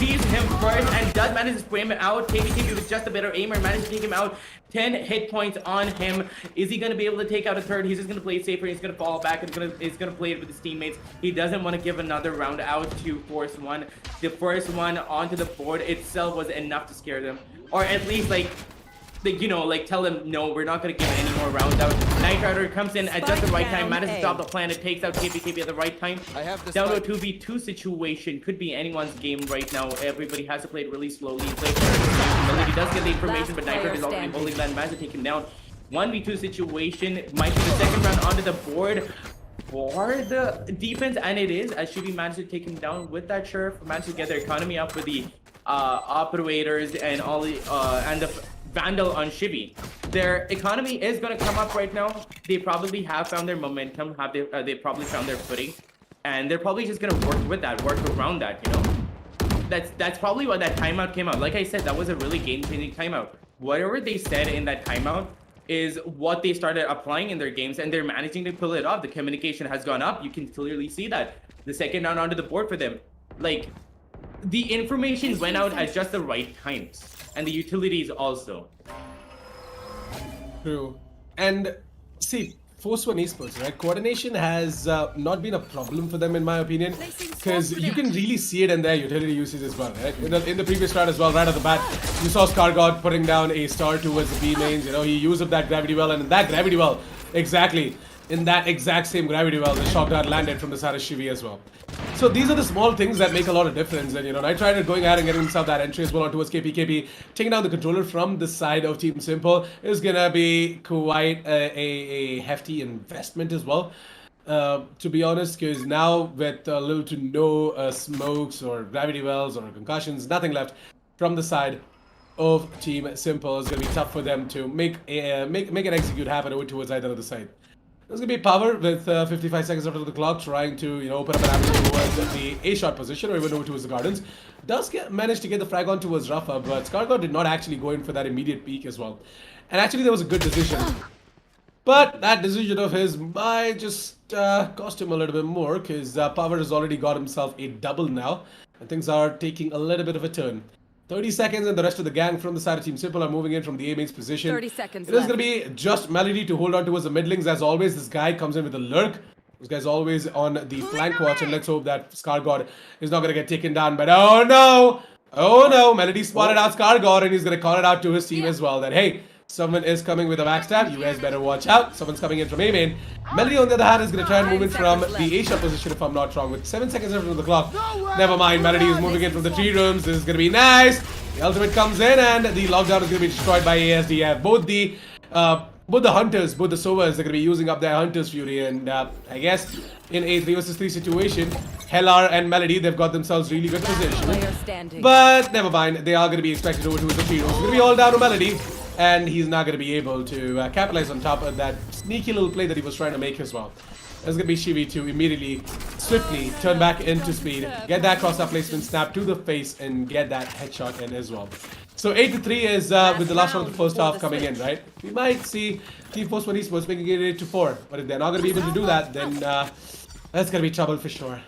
Sees him first and does manage to spray him out. KBKB with just a better aimer managed to take him out. 10 hit points on him. Is he going to be able to take out a third? He's just going to play it safer. He's going to fall back and he's going to play it with his teammates. He doesn't want to give another round out to ForceOne. The first one onto the board itself was enough to scare them, or at least tell them, no, we're not going to give any more rounds out. Knight Rider comes in at just the right time, manages to stop the planet, takes out KPKP at the right time. I have the Down to a spike. 2v2 situation. Could be anyone's game right now. Everybody has to play it really slowly. He does get the information, but Knight Rider is already holding that and managed to take him down. 1v2 situation. Might be the second round onto the board for the defense, and it is, as Shivi managed to take him down with that Sheriff, managed to get their economy up with the operators and all the and the Vandal on Shivi. Their economy is going to come up right now. They probably have found their momentum, they probably found their footing, and they're probably just going to work with that, work around that, That's probably why that timeout came out. Like I said, that was a really game-changing timeout. Whatever they said in that timeout is what they started applying in their games, and they're managing to pull it off. The communication has gone up. You can clearly see that. The second round onto the board for them. The information went out at just the right times. And the utilities also. True. And see, ForceOne Esports, right? Coordination has not been a problem for them, in my opinion, because you can really see it in their utility usage as well, right? In the previous round as well, right at the bat, you saw Scargod putting down a star towards the B mains. He used up that gravity well, and in that gravity well, exactly, in that exact same gravity well, the shot dart landed from the side of Shivi as well. So these are the small things that make a lot of difference. And Knight Rider going ahead and getting himself that entry as well on towards KPKP, taking down the controller from the side of Team Simple is gonna be quite a hefty investment as well. To be honest, because now with little to no smokes or gravity wells or concussions, nothing left from the side of Team Simple, is gonna be tough for them to make an execute happen over towards either of the side. There's going to be Power with 55 seconds after the clock trying to, open up an avenue towards the A-shot position or even over towards the gardens. Does manage to get the frag on towards Rafa, but Scargod did not actually go in for that immediate peek as well. And actually there was a good decision. But that decision of his might just cost him a little bit more, because Power has already got himself a double now. And things are taking a little bit of a turn. 30 seconds, and the rest of the gang from the side of Team Simple are moving in from the A-mains position. 30 seconds It is going to be just Melody to hold on towards the midlings. As always, this guy comes in with a lurk. This guy's always on the flank watch, and let's hope that Scargod is not going to get taken down. But oh no! Oh no! Melody spotted out Scargod, and he's going to call it out to his team as well. That, hey, someone is coming with a backstab. You guys better watch out. Someone's coming in from A-main. Melody, on the other hand, is going to try and move in from the A-shot position, if I'm not wrong, with 7 seconds left on the clock. Never mind, Melody is moving in from the tree rooms. This is going to be nice. The ultimate comes in, and the lockdown is going to be destroyed by ASDF. Both the hunters, both the Sovas, are going to be using up their Hunter's Fury, and I guess in a 3 vs 3 situation, Hellar and Melody, they've got themselves really good position. But never mind, they are going to be expected over to the tree rooms. It's going to be all down to Melody, and he's not going to be able to capitalize on top of that sneaky little play that he was trying to make as well. There's going to be Shivi to immediately, swiftly turn back into speed, get that cross-up placement snap to the face, and get that headshot in as well. So 8-3 is with the last round of the first half coming in, right? We might see Team ForceOne Esports making it 8-4, but if they're not going to be able to do that, then that's going to be trouble for sure.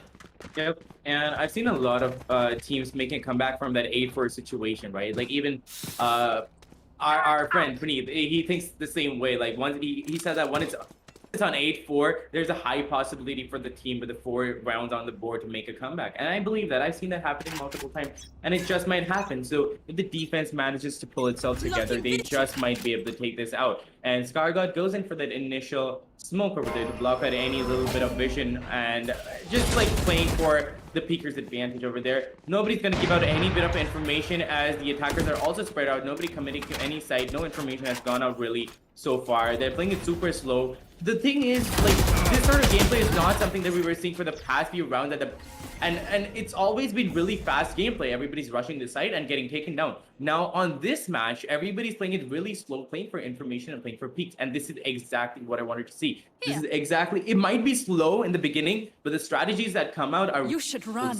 Yep, and I've seen a lot of teams making a comeback from that 8-4 situation, right? Like even our friend Praneeth, he thinks the same way. Like once he said that when it's on 8-4, there's a high possibility for the team with the 4 rounds on the board to make a comeback. And I believe that. I've seen that happening multiple times. And it just might happen. So if the defense manages to pull itself together, they just might be able to take this out. And ScarGod goes in for that initial smoke over there to block out any little bit of vision and just like playing for the peeker's advantage over there. Nobody's going to give out any bit of information as the attackers are also spread out. Nobody committing to any side. No information has gone out really so far. They're playing it super slow. The thing is, like, this sort of gameplay is not something that we were seeing for the past few rounds and it's always been really fast gameplay. Everybody's rushing the site and getting taken down. Now on this match, everybody's playing it really slow, playing for information and playing for peaks. And this is exactly what I wanted to see. This is exactly, it might be slow in the beginning, but the strategies that come out are You should run.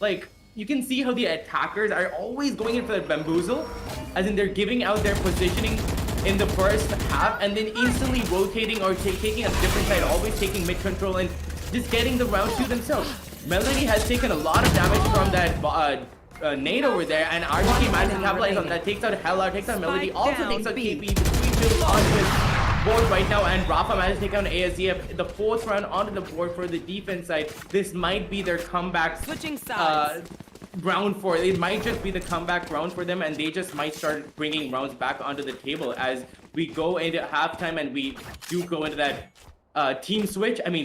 Like, you can see how the attackers are always going in for that bamboozle, as in they're giving out their positioning in the first half and then instantly rotating or taking a different side, always taking mid control and just getting the round to themselves. Melody has taken a lot of damage from that nade over there, and RGK managed to capitalize on that. Takes out Hella, takes out Melody, also takes out KP. Between two on his board right now, and Rafa managed to take out ASDF. The 4th round onto the board for the defense side. This might be their comeback. Switching sides. Round 4. It might just be the comeback round for them, and they just might start bringing rounds back onto the table as we go into halftime and we do go into that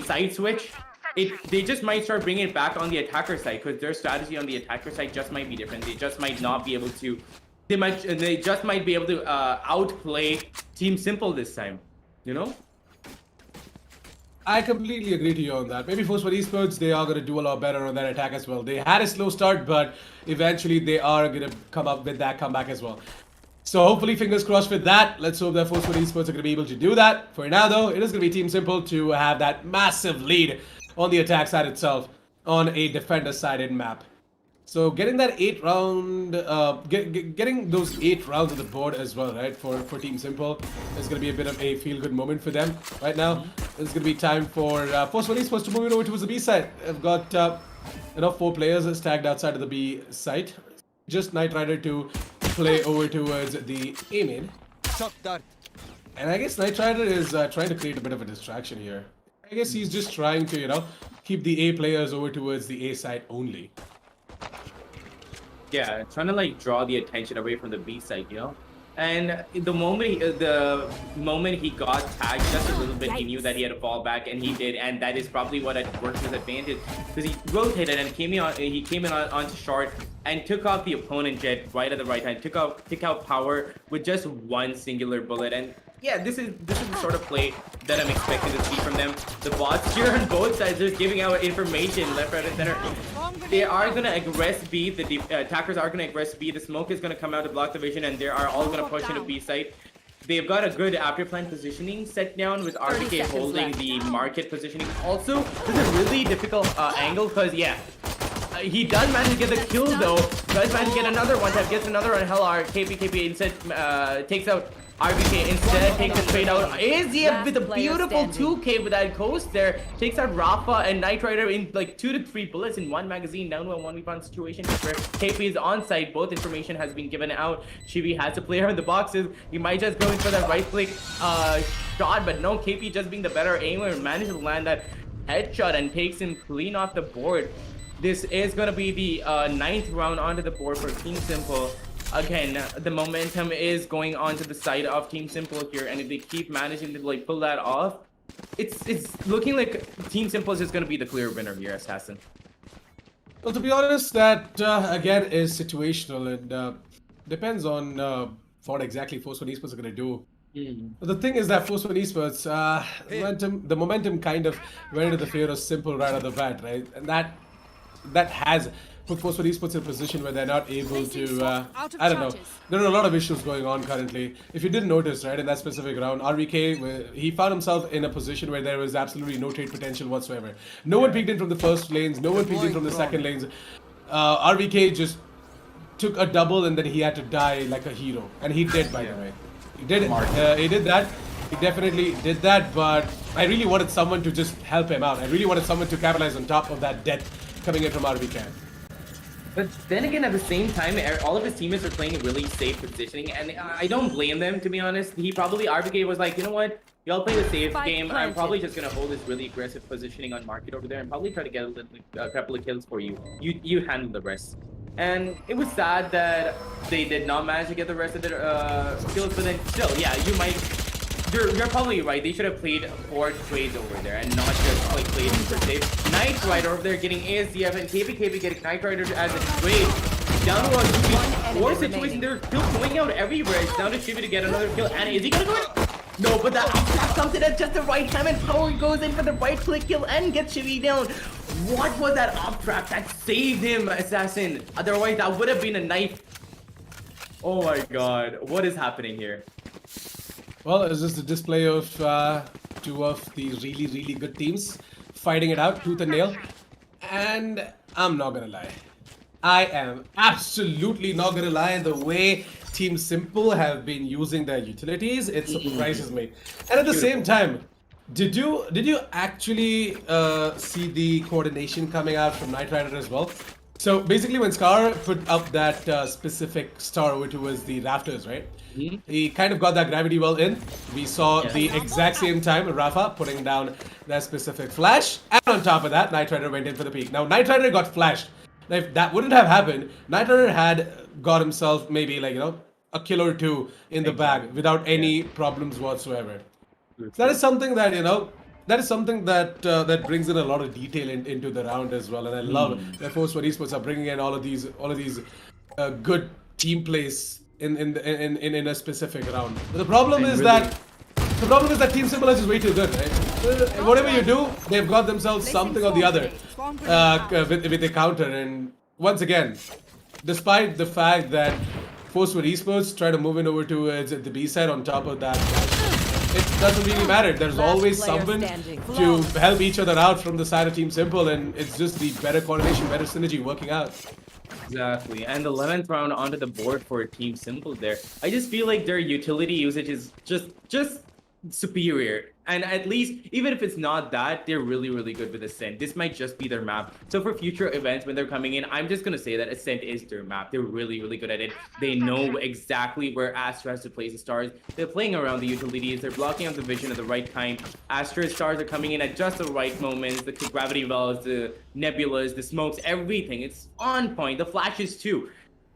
side switch. They just might start bringing it back on the attacker side because their strategy on the attacker side just might be different. They just might not be able to. They just might be able to outplay Team Simple this time. You know. I completely agree to you on that. Maybe ForceOne Esports, they are going to do a lot better on that attack as well. They had a slow start, but eventually they are going to come up with that comeback as well. So hopefully, fingers crossed with that. Let's hope that ForceOne Esports are going to be able to do that. For now, though, it is going to be Team Simple to have that massive lead on the attack side itself on a defender-sided map. So getting that 8 round, getting those 8 rounds on the board as well, right? For Team Simple, is going to be a bit of a feel-good moment for them right now. It's going to be time for ForceOne Esports to move it over towards the B side. I've got 4 players tagged outside of the B site. Just Knight Rider to play over towards the A main. And I guess Knight Rider is trying to create a bit of a distraction here. I guess he's just trying to, keep the A players over towards the A side only. Yeah, trying to like draw the attention away from the B side, And the moment he got tagged just a little bit, he knew that he had to fall back, and he did, and that is probably what had worked his advantage because he rotated and came in onto short and took off the opponent jet right at the right time. Took out power with just one singular bullet, and yeah, this is the sort of play that I'm expecting to see from them. The bots here on both sides just giving out information left, right, and center. They are gonna aggress B. The attackers are gonna aggress B. The smoke is gonna come out to block the vision, and they are all gonna push into B side. They've got a good after plan positioning set down with RPK holding the market positioning. Also, this is a really difficult angle because he does manage to get the kill though. Does manage to get another one tap, gets another on Hell KP instead takes out RBK instead, takes it straight out. AZF with a beautiful 2K with that coast there. Takes out Rafa and Knight Rider in like 2 to 3 bullets in one magazine down to a 1v1 situation where KP is on site. Both information has been given out. Chibi has to play her in the boxes. He might just go in for that right click shot, but no, KP just being the better aimer manages to land that headshot and takes him clean off the board. This is going to be the 9th round onto the board for Team Simple. Again, the momentum is going on to the side of Team Simple here, and if they keep managing to like pull that off, it's looking like Team Simple is just going to be the clear winner here, Assassin. Well, to be honest, that again is situational and depends on what exactly ForceOne Esports are going to do. But the thing is that ForceOne Esports, the momentum kind of went into the favor of Simple right off the bat, right? And that has put ForceOne Esports in a position where they're not able to, I don't know. There are a lot of issues going on currently. If you didn't notice, right, in that specific round, RVK, he found himself in a position where there was absolutely no trade potential whatsoever. No one peeked in from the first lanes, no one peeked in from the second lanes. RVK just took a double and then he had to die like a hero, and he did, by the way. He did it. He did that. He definitely did that, but I really wanted someone to just help him out. I really wanted someone to capitalize on top of that death coming in from RVK. But then again, at the same time, all of his teammates are playing really safe positioning, and I don't blame them, to be honest. RBK was like, you know what? Y'all play the safe game. I'm probably just gonna hold this really aggressive positioning on market over there and probably try to get a couple of kills for you. You handle the rest. And it was sad that they did not manage to get the rest of their kills, but then still, yeah, you're probably right. They should have played 4 trades over there and not just like played for safe. Knight Rider over there getting ASDF and KPKP getting Knight Rider as a trade. Down to a 2v4 situation. They're still going out everywhere. It's down to Chibi to get another kill. And is he gonna go in? No, but that comes in at just the right time and Power goes in for the right click kill and gets Chibi down. What was that up trap that saved him, Assassin? Otherwise, that would have been a knife. Oh my god, what is happening here? Well, it's just a display of 2 of these really good teams fighting it out tooth and nail. And I'm not gonna lie. I am absolutely not gonna lie. The way Team Simple have been using their utilities, it surprises me. And at the same time, did you actually see the coordination coming out from Knight Rider as well? So basically, when Scar put up that specific star, which was the rafters, right? He kind of got that gravity well in. We saw the exact same time Rafa putting down that specific flash, and on top of that, Knight Rider went in for the peak. Now, Knight Rider got flashed. Now, if that wouldn't have happened, Knight Rider had got himself maybe like, a kill or 2 in the bag without any problems whatsoever. So that is something that, that is something that that brings in a lot of detail into the round as well. And I love that ForceOne Esports are bringing in all of these good team plays in a specific round. But the problem is that Team Simple is just way too good, right? Whatever you do, they've got themselves something or the other with the counter. And once again, despite the fact that ForceOne Esports try to move in over to the B side on top of that, it doesn't really matter. There's always someone to help each other out from the side of Team Simple, and it's just the better coordination, better synergy working out. Exactly, and the 11th round onto the board for Team Simple there. I just feel like their utility usage is just superior. And at least, even if it's not that, they're really good with Ascent. This might just be their map. So for future events when they're coming in, I'm just going to say that Ascent is their map. They're really good at it. They know exactly where Astra has to place the stars. They're playing around the utilities. They're blocking out the vision at the right time. Astra's stars are coming in at just the right moments. The gravity wells, the nebulas, the smokes, everything. It's on point. The flashes too.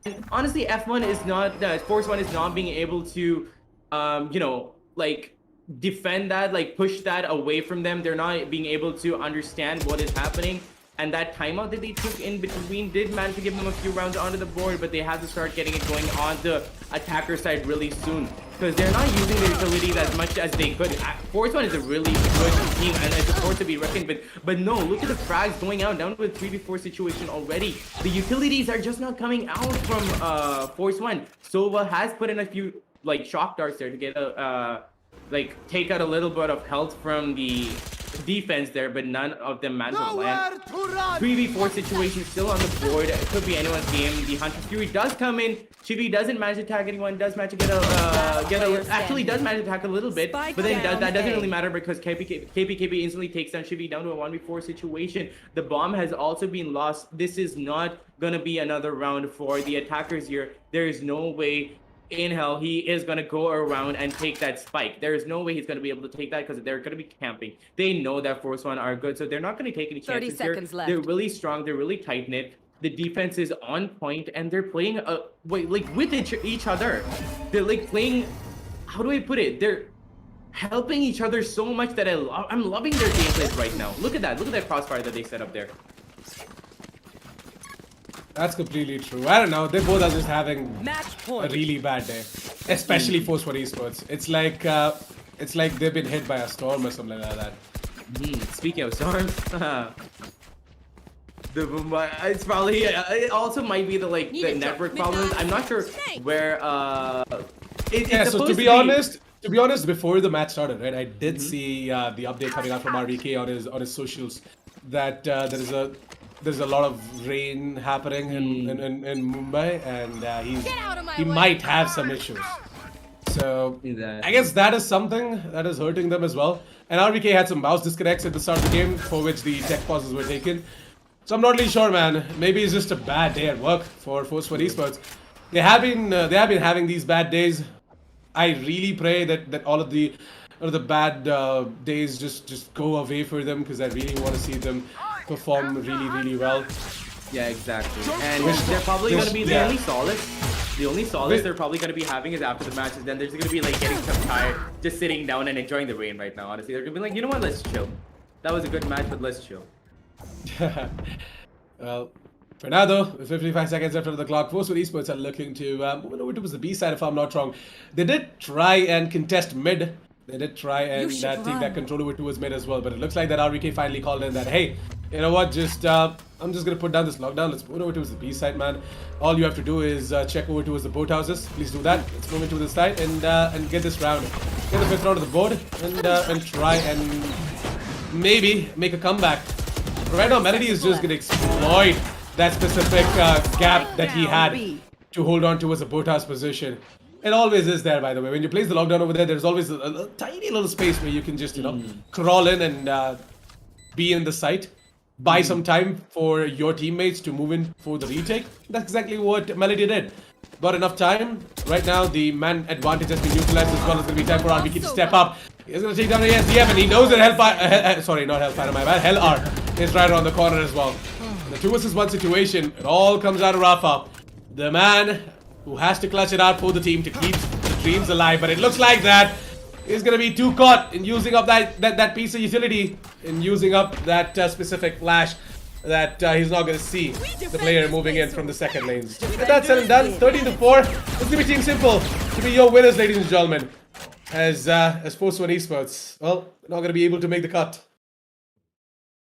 And honestly, ForceOne is not being able to, defend that, push that away from them. They're not being able to understand what is happening, and that timeout that they took in between did manage to give them a few rounds onto the board, but they have to start getting it going on the attacker side really soon because they're not using the utilities as much as they could. ForceOne is a really good team and it's a force to be reckoned with, but no, look at the frags going out down to a 3v4 situation already. The utilities are just not coming out from ForceOne. Sova has put in a few shock darts there to get a take out a little bit of health from the defense there, but none of them managed to land. 3v4 situation still on the board. It could be anyone's game. The Hunter Fury does come in. Chibi doesn't manage to tag anyone. Does manage to actually does manage to tag a little bit, but then that doesn't really matter because KPKP instantly takes down Chibi down to a 1v4 situation. The bomb has also been lost. This is not gonna be another round for the attackers here. There is no way in hell he is going to go around and take that spike. There is no way he's going to be able to take that because they're going to be camping. They know that ForceOne are good, so they're not going to take any chances 30 seconds left. They're really strong. They're really tight-knit. The defense is on point, and they're playing with each other. They're playing, how do I put it? They're helping each other so much that I'm loving their gameplays right now. Look at that. Look at that crossfire that they set up there. That's completely true. I don't know. They both are just having a really bad day, especially ForceOne Esports. It's like they've been hit by a storm or something like that. Speaking of storms, it's probably it also might be the network problems. I'm not sure where. So to be honest, before the match started, right, I did see the update coming out from RVK on his socials that there is a there's a lot of rain happening in Mumbai, and Get out of my he way. might have some issues. So I guess that is something that is hurting them as well. And RVK had some mouse disconnects at the start of the game, for which the tech pauses were taken. So I'm not really sure, man. Maybe it's just a bad day at work for ForceOne Esports. They have been having these bad days. I really pray that all of the bad days just go away for them, because I really want to see them perform really well. Yeah, exactly. And they're probably going to be the only solace. The only solace they're probably going to be having is after the matches. Then they're just going to be like getting some tired, just sitting down and enjoying the rain right now. Honestly, they're going to be like, you know what? Let's chill. That was a good match, but let's chill. Well, for now though, with 55 seconds left on the clock, ForceOne Esports are looking to move over towards the B side, if I'm not wrong. They did try and contest mid. They did try and take that control over towards mid as well, but it looks like that RVK finally called in that, hey, you know what, I'm just gonna put down this lockdown. Let's move over towards the B side, man. All you have to do is check over towards the boat houses. Please do that. Let's move into the side and get this round. Get the 5th round of the board and try and maybe make a comeback. Right now, Melody is just gonna exploit that specific gap that he had to hold on towards a boat house position. It always is there, by the way. When you place the lockdown over there, there's always a tiny little space where you can just, crawl in and be in the site. Buy some time for your teammates to move in for the retake. That's exactly what Melody did. Got enough time. Right now, the man advantage has been utilized as well. It's going to be time for RVK to step up. He's going to take down the SDF, and he knows that Hellfire... sorry, not Hellfire, my bad. Hell R is right around the corner as well. In the 2 versus 1 situation, it all comes out of Rafa. The man who has to clutch it out for the team to keep the dreams alive. But it looks like that is going to be too caught in using up that piece of utility, in using up that specific flash that he's not going to see the player moving in from the second lanes. And that's said and done. 13-4. It's going to be Team Simple to be your winners, ladies and gentlemen. As ForceOne Esports, well, not going to be able to make the cut.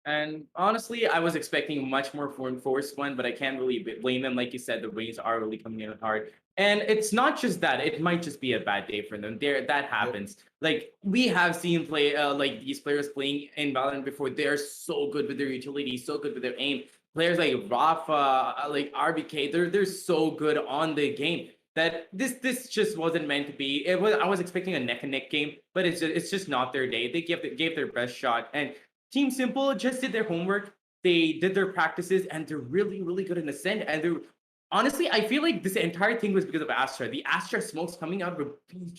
And honestly, I was expecting much more from ForceOne, but I can't really blame them. Like you said, the rains are really coming in hard. And it's not just that; it might just be a bad day for them. That happens. Yep. Like we have seen like these players playing in Valorant before. They're so good with their utility, so good with their aim. Players like Rafa, like RBK, they're so good on the game that this just wasn't meant to be. I was expecting a neck and neck game, but it's just not their day. They gave their best shot, and Team Simple just did their homework. They did their practices, and they're really good in Ascend. And they're honestly, I feel like this entire thing was because of Astra. The Astra smokes coming out were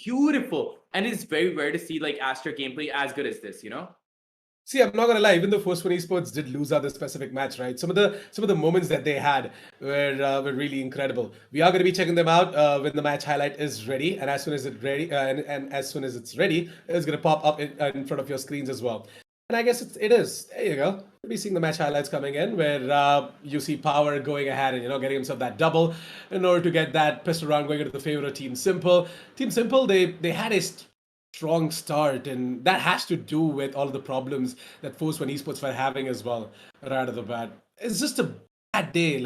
beautiful, and it's very rare to see like Astra gameplay as good as this. See, I'm not gonna lie. Even though ForceOne Esports did lose out this specific match, right? Some of the moments that they had were really incredible. We are gonna be checking them out when the match highlight is ready, and as soon as it's ready, and as soon as it's ready, it's gonna pop up in front of your screens as well. And I guess it is. There you go. We'll be seeing the match highlights coming in, where you see Power going ahead and getting himself that double in order to get that pistol round going into the favor of Team Simple. Team Simple, they had a strong start, and that has to do with all of the problems that ForceOne Esports were having as well right out of the bat. It's just a bad day,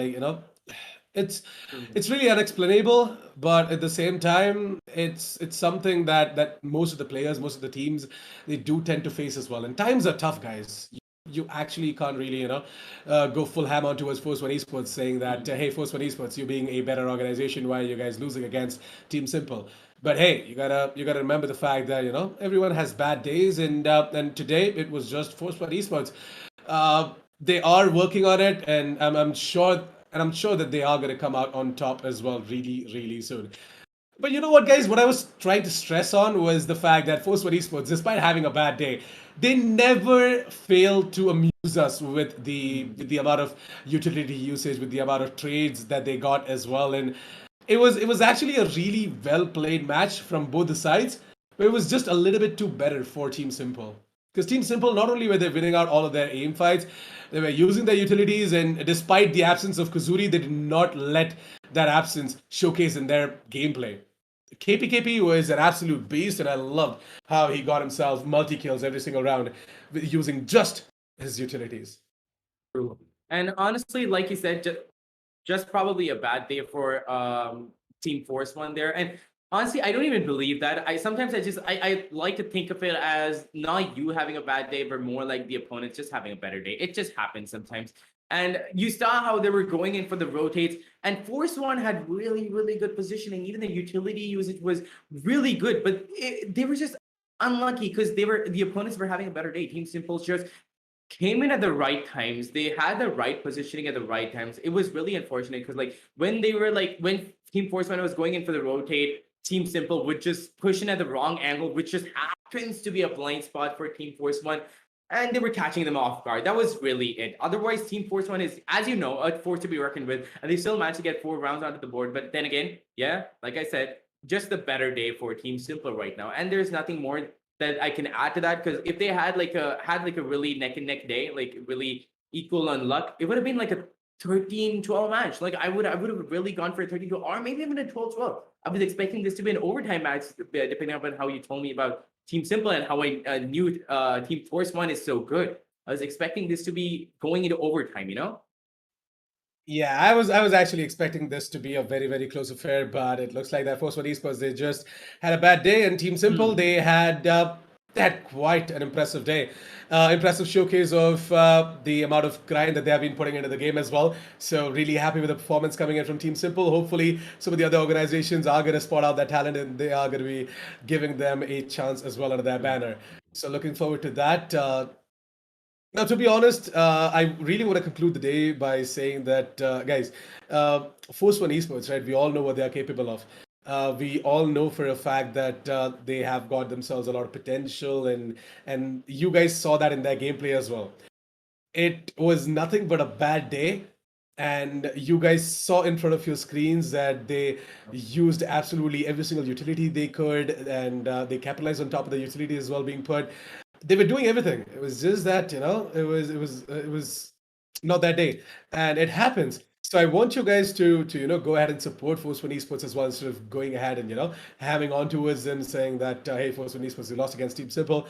It's really unexplainable, but at the same time, it's something that most of the players, most of the teams, they do tend to face as well. And times are tough, guys. You actually can't really, go full ham on towards ForceOne Esports, saying that, hey, ForceOne Esports, you being a better organization, why are you guys losing against Team Simple? But hey, you gotta remember the fact that everyone has bad days, and today it was just ForceOne Esports. They are working on it, and I'm sure. And I'm sure that they are going to come out on top as well really soon. But you know what, guys? What I was trying to stress on was the fact that ForceOne Esports, despite having a bad day, they never fail to amuse us with the amount of utility usage, with the amount of trades that they got as well. And it was actually a really well-played match from both the sides, but it was just a little bit too better for Team Simple. Because Team Simple, not only were they winning out all of their aim fights, they were using their utilities, and despite the absence of Kazuri, they did not let that absence showcase in their gameplay. KPKP was an absolute beast, and I loved how he got himself multi-kills every single round using just his utilities. True. And honestly, like you said, just probably a bad day for Team ForceOne there. And honestly, I don't even believe that. I like to think of it as not you having a bad day, but more like the opponent just having a better day. It just happens sometimes. And you saw how they were going in for the rotates, and ForceOne had really, really good positioning. Even the utility usage was really good, but they were just unlucky because the opponents were having a better day. Team Simple's just came in at the right times. They had the right positioning at the right times. It was really unfortunate because when Team ForceOne was going in for the rotate, Team Simple would just push in at the wrong angle, which just happens to be a blind spot for Team ForceOne. And they were catching them off guard. That was really it. Otherwise, Team ForceOne is, as you know, a force to be reckoned with. And they still managed to get 4 rounds onto the board. But then again, yeah, like I said, just a better day for Team Simple right now. And there's nothing more that I can add to that, because if they had a really neck and neck day, like really equal on luck, it would have been like a 13-12 match. Like I would have really gone for a 13-12 or maybe even a 12-12. I was expecting this to be an overtime match, depending on how you told me about Team Simple and how I knew Team ForceOne is so good. I was expecting this to be going into overtime, you know? Yeah, I was actually expecting this to be a very, very close affair, but it looks like that ForceOne Esports, they just had a bad day, and Team Simple, they had quite an impressive day. Impressive showcase of the amount of grind that they have been putting into the game as well. So really happy with the performance coming in from Team Simple. Hopefully some of the other organizations are going to spot out that talent, and they are going to be giving them a chance as well under their banner. So looking forward to that. Now, to be honest, I really want to conclude the day by saying that, guys, ForceOne Esports, right? We all know what they are capable of. We all know for a fact that they have got themselves a lot of potential, and you guys saw that in their gameplay as well. It was nothing but a bad day, and you guys saw in front of your screens that they used absolutely every single utility they could, and they capitalized on top of the utility as well being put. They were doing everything. It was just that, it was not that day, and it happens. So I want you guys to go ahead and support ForceOne Esports as well, instead of going ahead and having on towards them saying that hey, ForceOne Esports, we lost against Team Simple.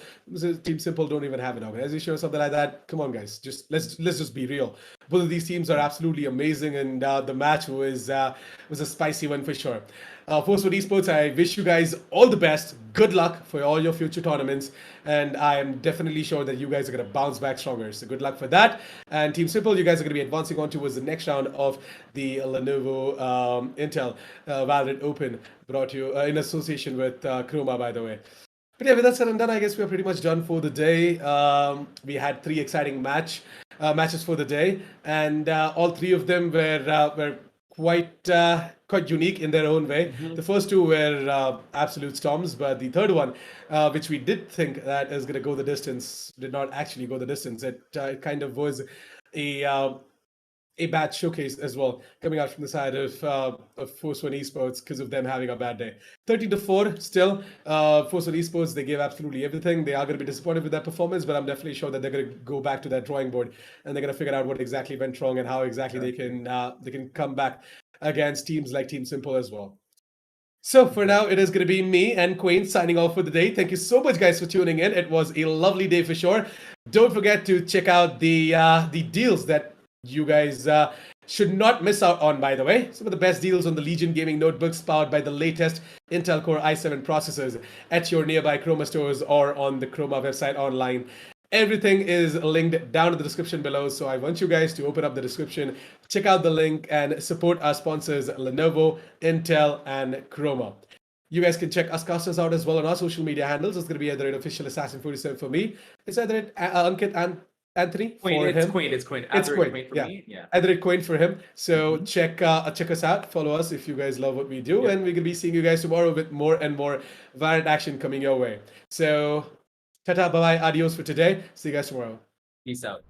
Team Simple don't even have an organization or something like that. Come on, guys, let's just be real. Both of these teams are absolutely amazing, and the match was a spicy one for sure. ForceOne Esports, I wish you guys all the best. Good luck for all your future tournaments, and I am definitely sure that you guys are going to bounce back stronger. So good luck for that. And Team Simple, you guys are going to be advancing on towards the next round of the Lenovo Intel Valorant Open, brought to you in association with Croma, by the way. But yeah, with that said and done, I guess we're pretty much done for the day. We had 3 exciting matches for the day, and all 3 of them were quite unique in their own way. The first 2 were absolute storms, but the third one, which we did think that is going to go the distance, did not actually go the distance. It kind of was a bad showcase as well, coming out from the side of ForceOne Esports because of them having a bad day. 13-4 still. ForceOne Esports, they gave absolutely everything. They are going to be disappointed with that performance, but I'm definitely sure that they're going to go back to that drawing board, and they're going to figure out what exactly went wrong and how exactly they can come back against teams like Team Simple as well. So for now, it is going to be me and Queen signing off for the day. Thank you so much, guys, for tuning in. It was a lovely day for sure. Don't forget to check out the deals that you guys should not miss out on, by the way. Some of the best deals on the Legion gaming notebooks powered by the latest Intel Core i7 processors at your nearby Croma stores or on the Croma website online. Everything is linked down in the description below, so I want you guys to open up the description, check out the link, and support our sponsors Lenovo, Intel, and Croma. You guys can check us casters out as well on our social media handles. It's going to be either official Assassin47 for me. It's either Ankit and Anthony for him. It's Queen. It's Queen for yeah. me. Yeah. Either Queen for him. So check us out. Follow us if you guys love what we do, and we're going to be seeing you guys tomorrow with more and more Valorant action coming your way. So, ta-ta, bye-bye, adios for today. See you guys tomorrow. Peace out.